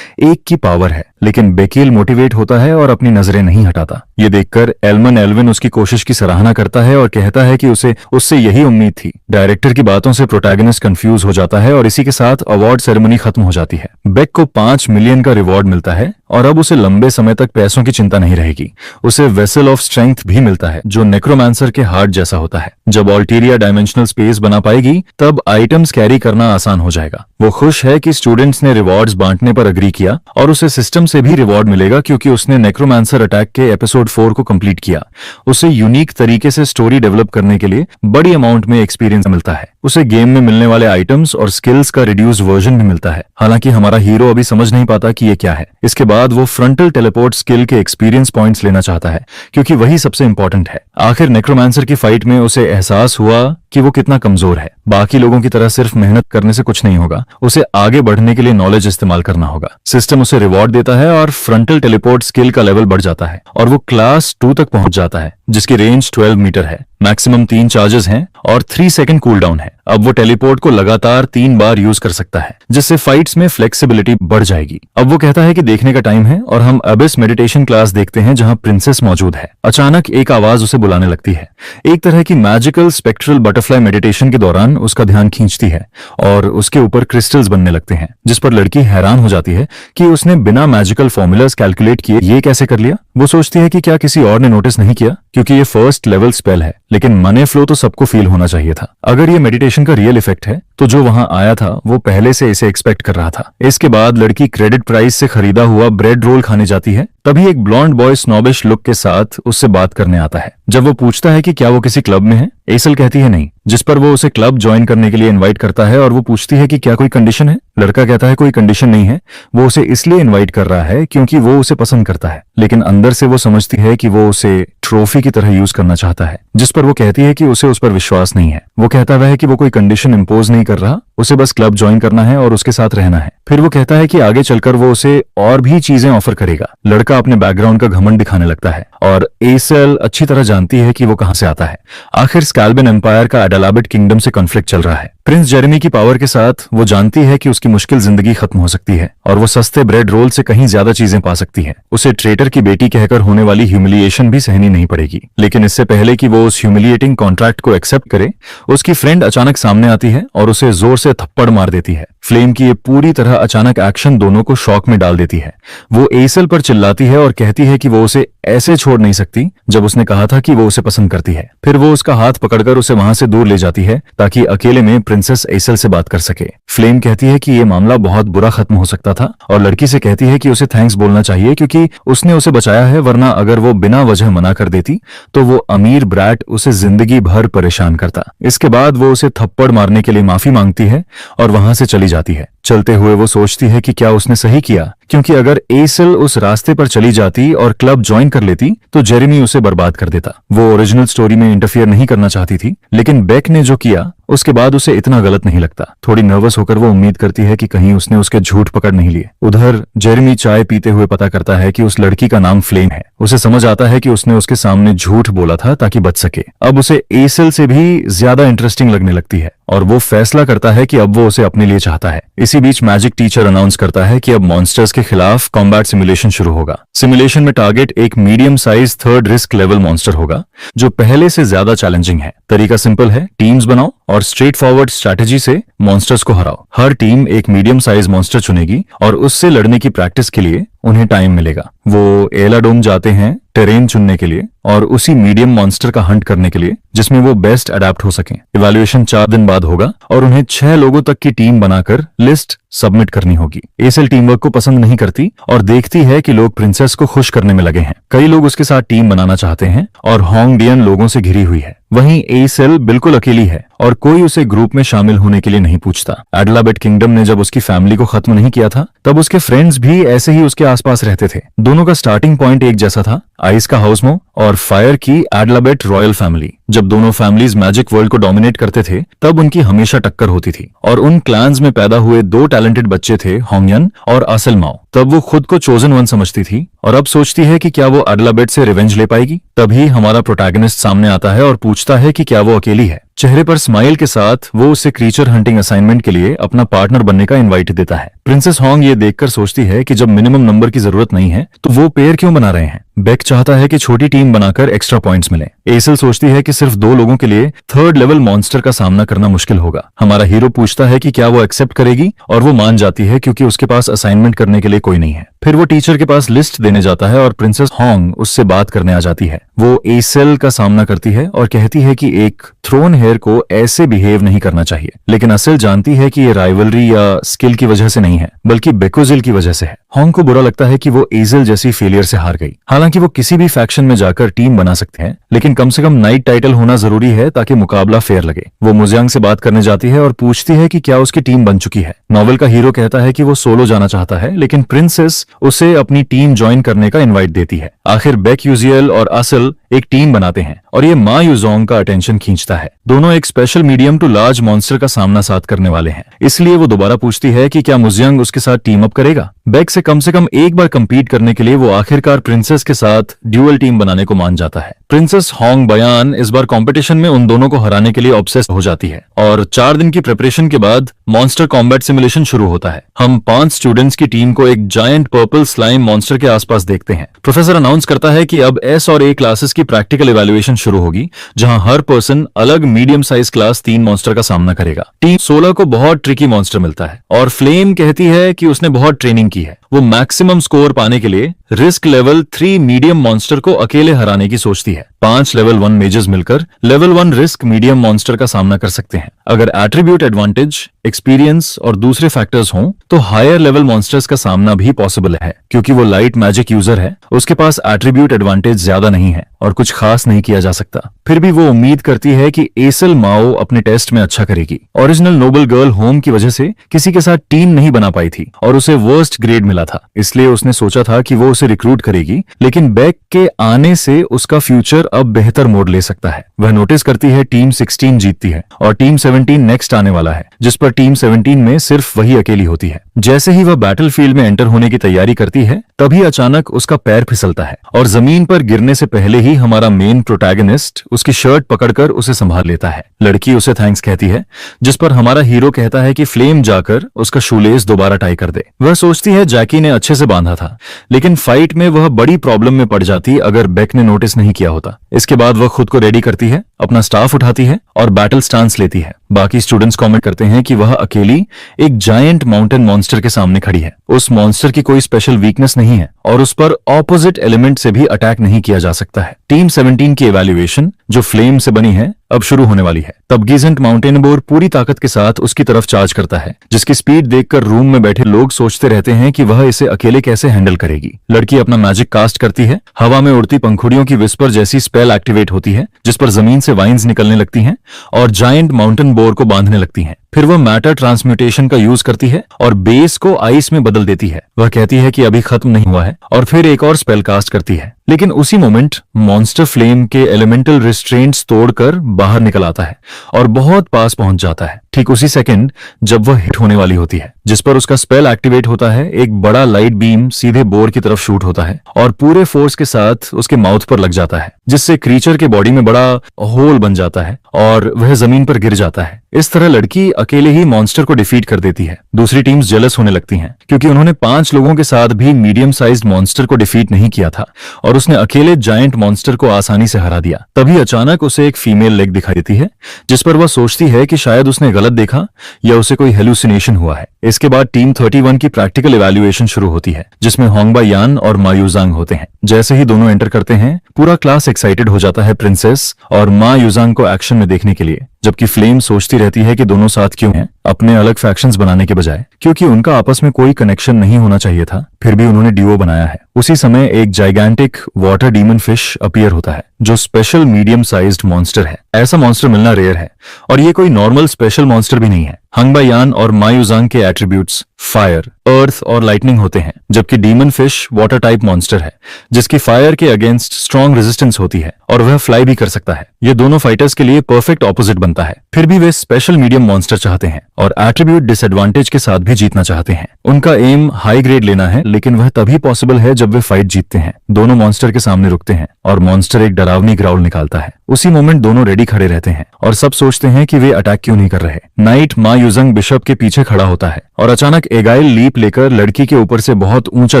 एक की पावर है, लेकिन बेकील मोटिवेट होता है और अपनी नजरें नहीं हटाता। ये देखकर एल्मन एल्विन उसकी कोशिश की सराहना करता है और कहता है कि उसे उससे यही उम्मीद थी। डायरेक्टर की बातों से प्रोटैगनिस्ट कंफ्यूज हो जाता है और इसी के साथ अवार्ड सेरेमनी खत्म हो जाती है। बेक को 5 मिलियन का रिवॉर्ड मिलता है और अब उसे लंबे समय तक पैसों की चिंता नहीं रहेगी। उसे वेसल ऑफ स्ट्रेंथ भी मिलता है जो नेक्रोमांसर के हार्ट जैसा होता है। जब ऑल्टीरिया डायमेंशनल स्पेस बना पाएगी तब आइटम्स कैरी करना आसान हो जाएगा। वो खुश है कि स्टूडेंट्स ने रिवॉर्ड्स बांटने पर अग्री किया और उसे सिस्टम से भी रिवॉर्ड मिलेगा क्योंकि उसने नेक्रोमांसर अटैक के एपिसोड 4 को कंप्लीट किया। उसे यूनिक तरीके से स्टोरी डेवलप करने के लिए बड़ी अमाउंट में एक्सपीरियंस मिलता है। उसे गेम में मिलने वाले आइटम्स और स्किल्स का रिड्यूस वर्जन भी मिलता है। हालांकि हमारा हीरो अभी समझ नहीं पाता कि ये क्या है। इसके बाद वो फ्रंटल टेलीपोर्ट स्किल के एक्सपीरियंस पॉइंट्स लेना चाहता है क्योंकि वही सबसे इंपॉर्टेंट है। आखिर नेक्रोमांसर की फाइट में उसे एहसास हुआ कि वो कितना कमजोर है। बाकी लोगों की तरह सिर्फ मेहनत करने से कुछ नहीं होगा, उसे आगे बढ़ने के लिए नॉलेज इस्तेमाल करना होगा। सिस्टम उसे रिवॉर्ड देता है और फ्रंटल टेलीपोर्ट स्किल का लेवल बढ़ जाता है और वो क्लास 2 तक पहुंच जाता है जिसकी रेंज 12 मीटर है। मैक्सिमम 3 चार्जेस हैं और 3 सेकंड कूल डाउन है। अब वो टेलीपोर्ट को लगातार 3 बार यूज कर सकता है जिससे फाइट्स में फ्लेक्सिबिलिटी बढ़ जाएगी। अब वो कहता है कि देखने का टाइम है और हम अबिस मेडिटेशन क्लास देखते हैं जहां प्रिंसेस मौजूद है। अचानक एक आवाज उसे बुलाने लगती है। एक तरह की मैजिकल स्पेक्ट्रल बटरफ्लाई मेडिटेशन के दौरान उसका ध्यान खींचती है और उसके ऊपर क्रिस्टल्स बनने लगते हैं, जिस पर लड़की हैरान हो जाती है कि उसने बिना मैजिकल फॉर्मूलाज कैलकुलेट किए ये कैसे कर लिया। वो सोचती है कि क्या किसी और ने नोटिस नहीं किया क्योंकि ये फर्स्ट लेवल स्पेल है, लेकिन मनी फ्लो तो सबको फील होना चाहिए था। अगर ये मेडिटेशन का रियल इफेक्ट है तो जो वहां आया था वो पहले से इसे एक्सपेक्ट कर रहा था। इसके बाद लड़की क्रेडिट प्राइस से खरीदा हुआ ब्रेड रोल खाने जाती है। तभी एक ब्लॉन्ड बॉय स्नॉबिश लुक के साथ उससे बात करने आता है। जब वो पूछता है कि क्या वो किसी क्लब में है, एसल कहती है नहीं, जिस पर वो उसे क्लब ज्वाइन करने के लिए इनवाइट करता है और वो पूछती है कि क्या कोई कंडीशन है। लड़का कहता है कोई कंडीशन नहीं है, वो उसे इसलिए इनवाइट कर रहा है क्योंकि वो उसे पसंद करता है, लेकिन अंदर से वो समझती है कि वो उसे ट्रॉफी की तरह यूज करना चाहता है, जिस पर वो कहती है कि उसे उस पर विश्वास नहीं है। वो कहता है कि वो कोई कंडीशन इंपोज नहीं कर रहा, उसे बस क्लब ज्वाइन करना है और उसके साथ रहना है। फिर वो कहता है कि आगे चलकर वो उसे और भी चीजें ऑफर करेगा। लड़का अपने बैकग्राउंड का घमंड दिखाने लगता है और एसल अच्छी तरह जानती है कि वो कहां से आता है। आखिर स्कैल्बन एम्पायर का एडालाबिट किंगडम से कॉन्फ्लिक्ट चल रहा है। प्रिंस जेरेमी की पावर के साथ वो जानती है कि उसकी मुश्किल जिंदगी खत्म हो सकती है और वो सस्ते ब्रेड रोल से कहीं ज्यादा चीजें पा सकती है। उसे ट्रेटर की बेटी कहकर होने वाली ह्यूमिलिएशन भी सहनी नहीं पड़ेगी। लेकिन इससे पहले कि वो उस ह्यूमिलिएटिंग कॉन्ट्रैक्ट को एक्सेप्ट करे, उसकी फ्रेंड अचानक सामने आती है और उसे जोर से थप्पड़ मार देती है। फ्लेम की ये पूरी तरह अचानक एक्शन दोनों को शॉक में डाल देती है। वो एसल पर चिल्लाती है और कहती है कि वो उसे ऐसे छोड़ नहीं सकती जब उसने कहा था कि वो उसे पसंद करती है। फिर वो उसका हाथ पकड़कर उसे वहां से दूर ले जाती है ताकि अकेले में प्रिंसेस एसल से बात कर सके। फ्लेम कहती है कि ये मामला बहुत बुरा खत्म हो सकता था और लड़की से कहती है कि उसे थैंक्स बोलना चाहिए क्योंकि उसने उसे बचाया है, वरना अगर वो बिना वजह मना कर देती तो वो अमीर ब्रैट उसे जिंदगी भर परेशान करता। इसके बाद वो उसे थप्पड़ मारने के लिए माफी मांगती है और वहां से चली जाती है। चलते हुए वो सोचती है कि क्या उसने सही किया, क्योंकि अगर एसल उस रास्ते पर चली जाती और क्लब ज्वाइन कर लेती तो जेरेमी उसे बर्बाद कर देता। वो ओरिजिनल स्टोरी में इंटरफियर नहीं करना चाहती थी, लेकिन बेक ने जो किया उसके बाद उसे इतना गलत नहीं लगता। थोड़ी नर्वस होकर वो उम्मीद करती है कि कहीं उसने उसके झूठ पकड़ नहीं लिए। उधर जेरेमी चाय पीते हुए पता करता है कि उस लड़की का नाम फ्लेम है। उसे समझ आता है कि उसने उसके सामने झूठ बोला था ताकि बच सके। अब उसे एसल से भी ज्यादा इंटरेस्टिंग लगने लगती है और वो फैसला करता है कि अब वो उसे अपने लिए चाहता है। इसी बीच मैजिक टीचर अनाउंस करता है कि अब मॉन्स्टर्स के खिलाफ कॉम्बैट सिमुलेशन शुरू होगा। सिमुलेशन में टारगेट एक medium size 3rd risk level monster होगा जो पहले से ज्यादा चैलेंजिंग है। तरीका सिंपल है, टीम्स बनाओ और स्ट्रेट फॉरवर्ड स्ट्रैटेजी से मॉन्स्टर्स को हराओ। हर टीम एक मीडियम साइज मॉन्स्टर चुनेगी और उससे लड़ने की प्रैक्टिस के लिए उन्हें टाइम मिलेगा। वो एलाडोम जाते हैं टेरेन चुनने के लिए और उसी मीडियम मॉन्स्टर का हंट करने के लिए जिसमें वो बेस्ट अडेप्ट हो सकें। इवैल्यूएशन 4 दिन बाद होगा और उन्हें 6 लोगों तक की टीम बनाकर लिस्ट सबमिट करनी होगी। एसल टीम वर्क को पसंद नहीं करती और देखती है कि लोग प्रिंसेस को खुश करने में लगे हैं। कई लोग उसके साथ टीम बनाना चाहते हैं और होंगडियन लोगों से घिरी हुई है। वहीं एसल बिल्कुल अकेली है और कोई उसे ग्रुप में शामिल होने के लिए नहीं पूछता। एडलाबेट किंगडम ने जब उसकी फैमिली को खत्म नहीं किया था तब उसके फ्रेंड्स भी ऐसे ही उसके आसपास रहते थे। दोनों का स्टार्टिंग पॉइंट एक जैसा था, आइस का हाउसमो और फायर की एडलाबेट रॉयल फैमिली। जब दोनों फैमिलीज मैजिक वर्ल्ड को डोमिनेट करते थे तब उनकी हमेशा टक्कर होती थी और उन क्लैंस में पैदा हुए 2 टैलेंटेड बच्चे थे, होंगयन और आसेलमाओ। तब वो खुद को चोजन वन समझती थी और अब सोचती है कि क्या वो एडलाबेट से रिवेंज ले पाएगी। तभी हमारा प्रोटैगनिस्ट सामने आता है और पूछता है कि क्या वो अकेली है। चेहरे पर स्माइल के साथ वो उसे क्रीचर हंटिंग असाइनमेंट के लिए अपना पार्टनर बनने का इनवाइट देता है। प्रिंसेस होंग ये देखकर सोचती है कि जब मिनिमम नंबर की जरूरत नहीं है तो वो पेयर क्यों बना रहे हैं। बेक चाहता है कि छोटी टीम बनाकर एक्स्ट्रा पॉइंट्स मिले। एसल सोचती है कि सिर्फ 2 लोगों के लिए थर्ड लेवल मॉन्स्टर का सामना करना मुश्किल होगा। हमारा हीरो पूछता है कि क्या वो एक्सेप्ट करेगी और वो मान जाती है क्योंकि उसके पास असाइनमेंट करने के लिए कोई नहीं है। फिर वो टीचर के पास लिस्ट देने जाता है और प्रिंसेस होंग उससे बात करने आ जाती है। वो एसल का सामना करती है और कहती है कि एक थ्रोन हेयर को ऐसे बिहेव नहीं करना चाहिए, लेकिन असल जानती है कि ये राइवलरी या स्किल की वजह से नहीं है बल्कि बेकोजिल की वजह से है। होंग को बुरा लगता है कि वो एजल जैसी फेलियर से हार गई। हालांकि वो किसी भी फैक्शन में जाकर टीम बना सकते हैं, लेकिन कम से कम नाइट टाइटल होना जरूरी है ताकि मुकाबला फेयर लगे। वो मुजियांग से बात करने जाती है और पूछती है कि क्या उसकी टीम बन चुकी है। नॉवेल का हीरो कहता है कि वो सोलो जाना चाहता है, लेकिन प्रिंसेस उसे अपनी टीम ज्वाइन करने का इनवाइट देती है। आखिर बेक यूजियल और असल एक टीम बनाते हैं और ये मा यूजोंग का अटेंशन खींचता है। दोनों एक special medium to large monster का सामना साथ करने वाले हैं, इसलिए वो दोबारा पूछती है कि क्या मुजियांग उसके साथ टीम अप करेगा। बेक से कम एक बार कंपीट करने के लिए वो आखिरकार प्रिंसेस के साथ ड्यूअल टीम बनाने को मान जाता है। प्रिंसेस होंग बयान इस बार कंपटीशन में उन दोनों को हराने के लिए ऑब्सेस हो जाती है और 4 दिन की प्रिपरेशन के बाद मॉन्स्टर कॉम्बैट सिमुलेशन शुरू होता है। हम 5 स्टूडेंट्स की टीम को एक जायंट पर्पल स्लाइम मॉन्स्टर के आसपास देखते हैं। प्रोफेसर अनाउंस करता है कि अब एस और ए क्लासेस की प्रैक्टिकल इवैल्यूएशन शुरू होगी, जहां हर पर्सन अलग मीडियम साइज क्लास 3 मॉन्स्टर का सामना करेगा। टीम 16 को बहुत ट्रिकी मॉन्स्टर मिलता है और फ्लेम कहती है कि उसने बहुत ट्रेनिंग की है। वो मैक्सिमम स्कोर पाने के लिए रिस्क लेवल 3 मीडियम मॉन्स्टर को अकेले हराने की सोचती है। 5 लेवल 1 मेजर्स मिलकर लेवल 1 रिस्क मीडियम मॉन्स्टर का सामना कर सकते हैं। अगर एट्रीब्यूट एडवांटेज, एक्सपीरियंस और दूसरे फैक्टर्स हों तो हायर लेवल मॉन्स्टर्स का सामना भी पॉसिबल है। क्योंकि वो लाइट मैजिक यूजर है, उसके पास एट्रीब्यूट एडवांटेज ज्यादा नहीं है और कुछ खास नहीं किया जा सकता। फिर भी वो उम्मीद करती है कि एसल माओ अपने टेस्ट में अच्छा करेगी। ओरिजिनल नोबल गर्ल होम की वजह से किसी के साथ टीम नहीं बना पाई थी और उसे वर्स्ट ग्रेड मिला था, इसलिए उसने सोचा था कि वो उसे रिक्रूट करेगी, लेकिन बेक के आने से उसका फ्यूचर अब बेहतर मोड़ ले सकता है। वह नोटिस करती है टीम 16 जीतती है और टीम 17 नेक्स्ट आने वाला है, जिस पर टीम 17 में सिर्फ वही अकेली होती है। जैसे ही वह बैटलफील्ड में एंटर होने की तैयारी करती है, तभी अचानक उसका पैर फिसलता है और जमीन पर गिरने से पहले ही हमारा मेन प्रोटैगनिस्ट उसकी शर्ट पकड़कर उसे संभाल लेता है। लड़की उसे थैंक्स कहती है, जिस पर हमारा हीरो कहता है कि फ्लेम जाकर उसका शूलेस दोबारा टाई कर दे। वह सोचती है जैकी ने अच्छे से बांधा था, लेकिन फाइट में वह बड़ी प्रॉब्लम में पड़ जाती अगर बेक ने नोटिस नहीं किया होता। इसके बाद वह खुद को रेडी करती है, अपना स्टाफ उठाती है और बैटल स्टांस लेती है। बाकी स्टूडेंट्स कमेंट करते हैं कि वह अकेली एक जायंट माउंटेन मॉन्स्टर के सामने खड़ी है। उस मॉन्स्टर की कोई स्पेशल वीकनेस नहीं है और उस पर ऑपोजिट एलिमेंट से भी अटैक नहीं किया जा सकता है। टीम 17 की इवैल्यूएशन जो फ्लेम से बनी है अब शुरू होने वाली है। तब गीजेंट माउंटेनबोर पूरी ताकत के साथ उसकी तरफ चार्ज करता है, जिसकी स्पीड देखकर रूम में बैठे लोग सोचते रहते हैं कि वह इसे अकेले कैसे हैंडल करेगी। लड़की अपना मैजिक कास्ट करती है, हवा में उड़ती पंखुड़ियों की विस्पर जैसी स्पेल एक्टिवेट होती है, जिस पर जमीन से वाइन्स निकलने लगती हैं और जायंट माउंटेन बोर को बांधने लगती हैं। फिर वह मैटर ट्रांसम्यूटेशन का यूज करती है और बेस को आइस में बदल देती है। वह कहती है कि अभी खत्म नहीं हुआ है और फिर एक और स्पेल कास्ट करती है, लेकिन उसी मोमेंट मॉन्स्टर फ्लेम के एलिमेंटल रिस्ट्रेंट्स तोड़कर बाहर निकल आता है और बहुत पास पहुंच जाता है। ठीक उसी सेकंड जब वह हिट होने वाली होती है, जिस पर उसका स्पेल एक्टिवेट होता है, एक बड़ा लाइट बीम सीधे बोर की तरफ शूट होता है और पूरे फोर्स के साथ उसके माउथ पर लग जाता है, जिससे क्रीचर के बॉडी में बड़ा होल बन जाता है और वह जमीन पर गिर जाता है। इस तरह लड़की अकेले ही मॉन्स्टर को डिफीट कर देती है। दूसरी टीम्स जेलस होने लगती हैं क्योंकि उन्होंने 5 लोगों के साथ भी मीडियम साइज्ड मॉन्स्टर को डिफीट नहीं किया था और उसने अकेले जायंट मॉन्स्टर को आसानी से हरा दिया। तभी अचानक उसे एक फीमेल लेग दिखाई देती है, जिस पर वह सोचती है कि शायद उसने गलत देखा या उसे कोई हेलुसिनेशन हुआ है। इसके बाद टीम 31 की प्रैक्टिकल इवैल्यूएशन शुरू होती है, जिसमें होंगबा यान और मा यूजांग होते हैं। जैसे ही दोनों एंटर करते हैं, पूरा क्लास एक्साइटेड हो जाता है प्रिंसेस और मा यूजांग को एक्शन में देखने के लिए, जबकि फ्लेम सोचती रहती है कि दोनों साथ क्यों हैं, अपने अलग फैक्शंस बनाने के बजाय, क्योंकि उनका आपस में कोई कनेक्शन नहीं होना चाहिए था। फिर भी उन्होंने ड्यूओ बनाया है। उसी समय एक gigantic water demon fish appear होता है, जो स्पेशल मीडियम साइज्ड मॉन्स्टर है। ऐसा मॉन्स्टर मिलना रेयर है और ये कोई नॉर्मल स्पेशल मॉन्स्टर भी नहीं है। हंगबा यान और मा यूजांग के एट्रीब्यूट्स फायर, अर्थ और लाइटनिंग होते हैं, जबकि demon fish water type monster है, जिसकी फायर के अगेंस्ट स्ट्रॉन्ग रेजिस्टेंस होती है और वह फ्लाई भी कर सकता है। ये दोनों फाइटर्स के लिए परफेक्ट ऑपोजिट बनता है। फिर भी वे स्पेशल मीडियम मॉन्स्टर चाहते हैं और एट्रीब्यूट डिसएडवांटेज के साथ भी जीतना चाहते हैं। उनका एम हाई ग्रेड लेना है, लेकिन वह तभी पॉसिबल है जब वे फाइट जीतते हैं। दोनों मॉन्स्टर के सामने रुकते हैं और मॉन्स्टर एक डरावनी ग्राउल निकालता है। उसी मोमेंट दोनों रेडी खड़े रहते हैं और सब सोचते हैं कि वे अटैक क्यों नहीं कर रहे। नाइट मा युजंग बिशप के पीछे खड़ा होता है और अचानक एगाइल लीप लेकर लड़की के ऊपर से बहुत ऊंचा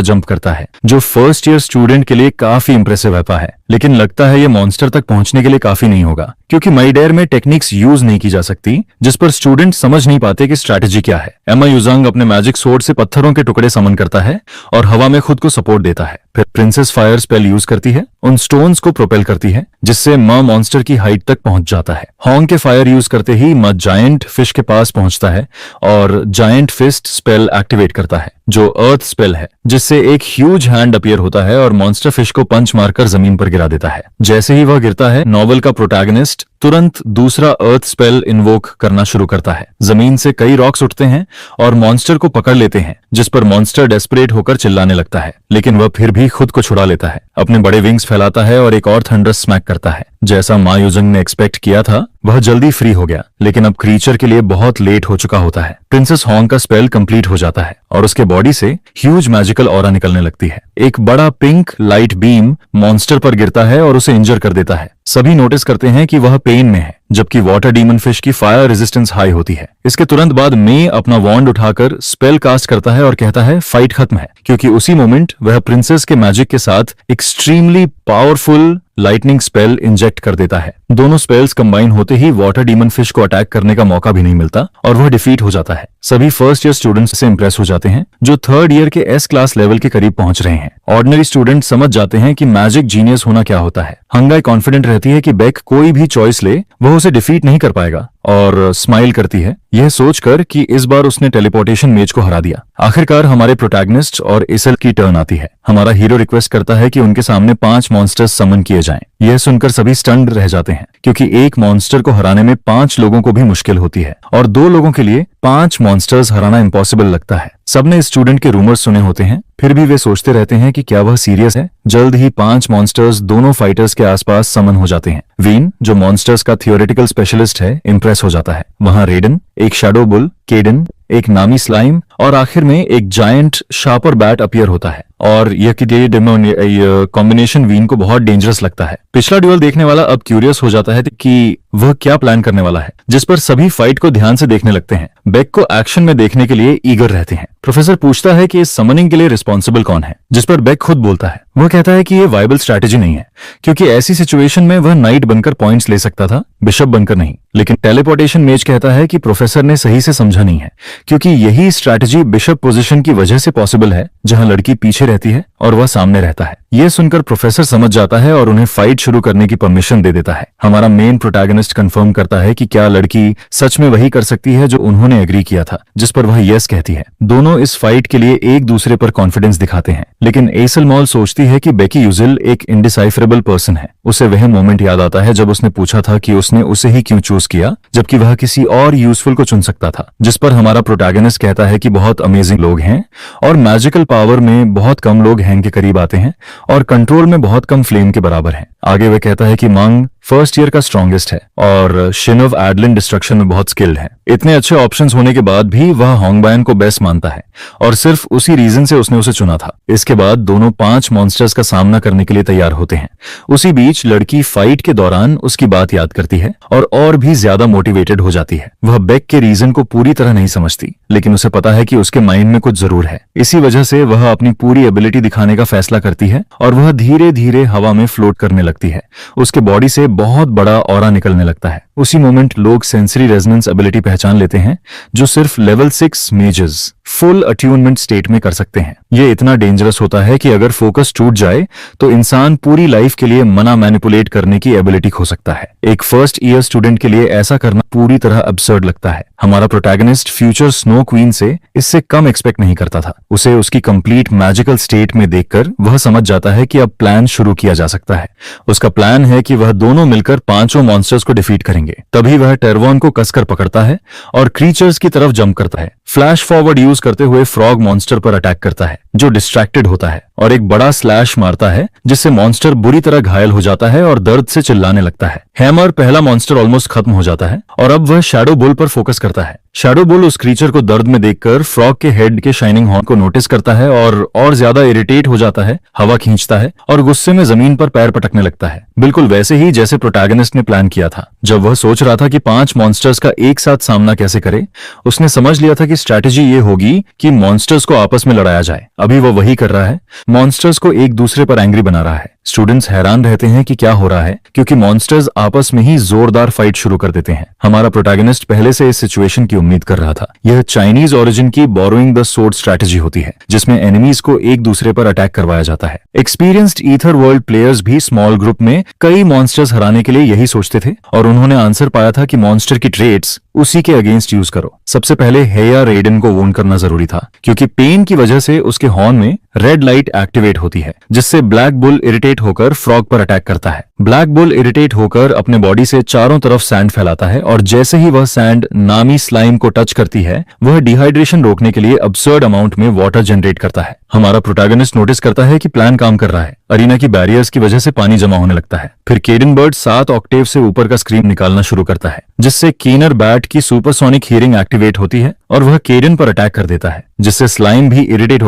जंप करता है, जो फर्स्ट ईयर स्टूडेंट के लिए काफी इंप्रेसिव वेपा है। लेकिन लगता है ये मॉन्स्टर तक पहुंचने के लिए काफी नहीं होगा, क्योंकि माइडेयर में टेक्निक्स यूज नहीं की जा सकती जिस पर स्टूडेंट समझ नहीं पाते कि स्ट्रैटेजी क्या है। एमा युजंग अपने मैजिक सोर्ड से पत्थरों के टुकड़े समन करता है और हवा में खुद को सपोर्ट देता है। फिर प्रिंसेस फायर स्पेल यूज करती है, उन स्टोन्स को प्रोपेल करती है, जिससे मा मॉन्स्टर की हाइट तक पहुंच जाता है। हॉन्ग के फायर यूज करते ही मा जायंट फिश के पास पहुंचता है और जायंट फिस्ट स्पेल एक्टिवेट करता है, जो अर्थ स्पेल है, जिससे एक ह्यूज हैंड अपीयर होता है और मॉन्स्टर फिश को पंच मारकर जमीन पर गिरा देता है। जैसे ही वह गिरता है, नॉवल का प्रोटैगनिस्ट तुरंत दूसरा अर्थ स्पेल इन्वोक करना शुरू करता है। जमीन से कई रॉक्स उठते हैं और मॉन्स्टर को पकड़ लेते हैं, जिस पर मॉन्स्टर डेस्परेट होकर चिल्लाने लगता है, लेकिन वह फिर भी खुद को छुड़ा लेता है। अपने बड़े विंग्स फैलाता है और एक और थंडर स्मैक करता है। जैसा मा युजंग ने एक्सपेक्ट किया था, वह जल्दी फ्री हो गया, लेकिन अब क्रीचर के लिए बहुत लेट हो चुका होता है। प्रिंसेस हॉन्ग का स्पेल कंप्लीट हो जाता है और उसके बॉडी से ह्यूज मैजिकल ऑरा निकलने लगती है। एक बड़ा पिंक लाइट बीम मॉन्स्टर पर गिरता है और उसे इंजर कर देता है। सभी नोटिस करते हैं कि वह पेन में है, जबकि वाटर डीमन फिश की फायर रेजिस्टेंस हाई होती है। इसके तुरंत बाद मे अपना वॉन्ड उठाकर स्पेल कास्ट करता है और कहता है फाइट खत्म है, क्योंकि उसी मोमेंट वह प्रिंसेस के मैजिक के साथ extremely powerful lightning spell inject कर देता है। दोनों स्पेल्स कंबाइन होते ही वाटर डीमन फिश को अटैक करने का मौका भी नहीं मिलता और वह डिफीट हो जाता है। सभी फर्स्ट ईयर स्टूडेंट्स से इंप्रेस हो जाते हैं, जो थर्ड ईयर के एस क्लास लेवल के करीब पहुंच रहे हैं। ऑर्डिनरी स्टूडेंट समझ जाते हैं कि मैजिक जीनियस होना क्या होता है। हंगाई कॉन्फिडेंट रहती है कि बेक कोई भी चॉइस ले, वह उसे डिफीट नहीं कर पाएगा, और स्माइल करती है, यह सोचकर कि इस बार उसने टेलीपोर्टेशन मेज को हरा दिया। आखिरकार हमारे प्रोटैगनिस्ट और इसल की टर्न आती है। हमारा हीरो रिक्वेस्ट करता है कि उनके सामने 5 मॉन्स्टर्स समन किए जाएं। यह सुनकर सभी स्टन्ड रह जाते हैं, क्योंकि एक मॉन्स्टर को हराने में 5 लोगों को भी मुश्किल होती है और 2 लोगों के लिए 5 मॉन्स्टर्स हराना इम्पॉसिबल लगता है। सबने स्टूडेंट के रूमर्स सुने होते हैं, फिर भी वे सोचते रहते हैं कि क्या वह सीरियस है। जल्द ही 5 मॉन्स्टर्स दोनों फाइटर्स के आसपास समन हो जाते हैं। वीन, जो मॉन्स्टर्स का थियोरेटिकल स्पेशलिस्ट है, इंप्रेस हो जाता है। वहां रेडन, एक शैडो बुल, केडन, एक नामी स्लाइम और आखिर में एक जायंट शार्पर बैट अपीयर होता है, और यह कॉम्बिनेशन वीन को बहुत डेंजरस लगता है। पिछला ड्यूअल देखने वाला अब क्यूरियस हो जाता है कि वह क्या प्लान करने वाला है, जिस पर सभी फाइट को ध्यान से देखने लगते हैं। बेक को एक्शन में देखने के लिए ईगर रहते हैं। प्रोफेसर पूछता है कि इस समनिंग के लिए रिस्पॉन्सिबल कौन है, जिस पर बेक खुद बोलता है। वह कहता है कि यह वायबल स्ट्रैटेजी नहीं है, क्योंकि ऐसी सिचुएशन में वह नाइट बनकर पॉइंट्स ले सकता था, बिशप बनकर नहीं। लेकिन टेलीपोर्टेशन मेज कहता है कि प्रोफेसर ने सही से समझा नहीं है, क्योंकि यही स्ट्रैटेजी बिशप पोजीशन की वजह से पॉसिबल है, जहां लड़की पीछे रहती है और वह सामने रहता है। यह सुनकर प्रोफेसर समझ जाता है और उन्हें फाइट शुरू करने की परमिशन दे देता है। हमारा मेन प्रोटैगनिस्ट कंफर्म करता है कि क्या लड़की सच में वही कर सकती है जो उन्होंने एग्री किया था, जिस पर वह यस कहती है। दोनों इस फाइट के लिए एक दूसरे पर कॉन्फिडेंस दिखाते हैं, लेकिन एसल मॉल सोचती है कि बेकी यूजिल एक इंडिसाइफरेबल पर्सन है। उसे वह मोमेंट याद आता है जब उसने पूछा था कि उसने उसे ही क्यों चूज किया, जबकि वह किसी और यूजफुल को चुन सकता था। जिस पर हमारा प्रोटैगनिस्ट कहता है कि बहुत अमेजिंग लोग हैं और मैजिकल पावर में बहुत कम लोग हैंग के करीब आते हैं और कंट्रोल में बहुत कम फ्लेम के बराबर हैं। आगे वह कहता है कि मंग फर्स्ट ईयर का स्ट्रॉन्गेस्ट है और शिनोव एडलिन डिस्ट्रक्शन में बहुत स्किल्ड है। इतने अच्छे ऑप्शंस होने के बाद भी वह होंगबायन को बेस्ट मानता है और सिर्फ उसी रीजन से उसने उसे चुना था। इसके बाद दोनों 5 मॉन्स्टर्स का सामना करने के लिए तैयार होते हैं। उसी बीच लड़की फाइट के दौरान उसकी बात याद करती है और भी ज्यादा मोटिवेटेड हो जाती है। वह बेक के रीजन को पूरी तरह नहीं समझती, लेकिन उसे पता है कि उसके माइंड में कुछ जरूर है। इसी वजह से वह अपनी पूरी एबिलिटी दिखाने का फैसला करती है और वह धीरे धीरे हवा में फ्लोट करने लगती है। उसके बॉडी से बहुत बड़ा ऑरा निकलने लगता है। उसी मोमेंट लोग सेंसरी रेजोनेंस एबिलिटी पहचान लेते हैं, जो सिर्फ level 6 mazes full attunement state में कर सकते हैं। यह इतना डेंजरस होता है कि अगर फोकस टूट जाए तो इंसान पूरी लाइफ के लिए मना मैनिपुलेट करने की एबिलिटी खो सकता है। एक फर्स्ट ईयर स्टूडेंट के लिए ऐसा करना पूरी तरह अब्सर्ड लगता है। हमारा प्रोटैगनिस्ट फ्यूचर स्नो क्वीन से इससे कम एक्सपेक्ट नहीं करता था। उसे उसकी कंप्लीट मैजिकल स्टेट में देखकर वह समझ जाता है कि अब प्लान शुरू किया जा सकता है। उसका प्लान है कि वह दोनों मिलकर 5 मॉन्स्टर्स को डिफीट करेंगे। तभी वह टेरवॉन को कसकर पकड़ता है और क्रीचर्स की तरफ जंप करता है। फ्लैश फॉरवर्ड यूज करते हुए फ्रॉग मॉन्स्टर पर अटैक करता है, जो डिस्ट्रैक्टेड होता है और एक बड़ा स्लैश मारता है, जिससे मॉन्स्टर बुरी तरह घायल हो जाता है और दर्द से चिल्लाने लगता है। हैमर पहला मॉन्स्टर ऑलमोस्ट खत्म हो जाता है और अब वह शैडो बुल पर फोकस करता है। शैडो बुल उस क्रीचर को दर्द में देखकर फ्रॉग के हेड के शाइनिंग हॉर्न को नोटिस करता है और ज्यादा इरिटेट हो जाता है, हवा खींचता है और गुस्से में जमीन पर पैर पटकने लगता है, बिल्कुल वैसे ही जैसे प्रोटैगनिस्ट ने प्लान किया था। जब वह सोच रहा था कि 5 मॉन्स्टर्स का एक साथ सामना कैसे करे, उसने समझ लिया था कि स्ट्रैटेजी ये होगी कि मॉन्स्टर्स को आपस में लड़ाया जाए। अभी वो वही कर रहा है, मॉन्स्टर्स को एक दूसरे पर एंग्री बना रहा है। स्टूडेंट्स हैरान रहते हैं कि क्या हो रहा है, क्योंकि मॉन्स्टर्स आपस में ही जोरदार फाइट शुरू कर देते हैं। हमारा प्रोटैगनिस्ट पहले से इस सिचुएशन की उम्मीद कर रहा था। यह चाइनीज ओरिजिन की बोरोइंग द सोर्ड स्ट्रैटेजी होती है, जिसमें एनिमीज को एक दूसरे पर अटैक करवाया जाता है। एक्सपीरियंस्ड ईथर वर्ल्ड प्लेयर्स भी स्मॉल ग्रुप में कई मॉन्स्टर्स हराने के लिए यही सोचते थे और उन्होंने आंसर पाया था कि मॉन्स्टर की ट्रेट्स उसी के अगेंस्ट यूज करो। सबसे पहले हेया रेडन को वोन करना जरूरी था, क्योंकि पेन की वजह से उसके हॉर्न में रेड लाइट एक्टिवेट होती है, जिससे ब्लैक बुल इरिटेट होकर फ्रॉग पर अटैक करता है। ब्लैक बुल इरिटेट होकर अपने बॉडी से चारों तरफ सैंड फैलाता है और जैसे ही वह सैंड नामी स्लाइम को टच करती है, वह डिहाइड्रेशन रोकने के लिए अब्सर्ड अमाउंट में वाटर जनरेट करता है। हमारा प्रोटैगनिस्ट नोटिस करता है कि प्लान काम कर रहा है। अरीना की बैरियर्स की वजह से पानी जमा होने लगता है। फिर केडन बर्ड 7 ऑक्टेव से ऊपर का स्क्रीम निकालना शुरू करता है, जिससे कीनर बैट की सुपरसोनिक हियरिंग एक्टिवेट होती है और वह केडन पर अटैक कर देता है, जिससे स्लाइम भी इरिटेट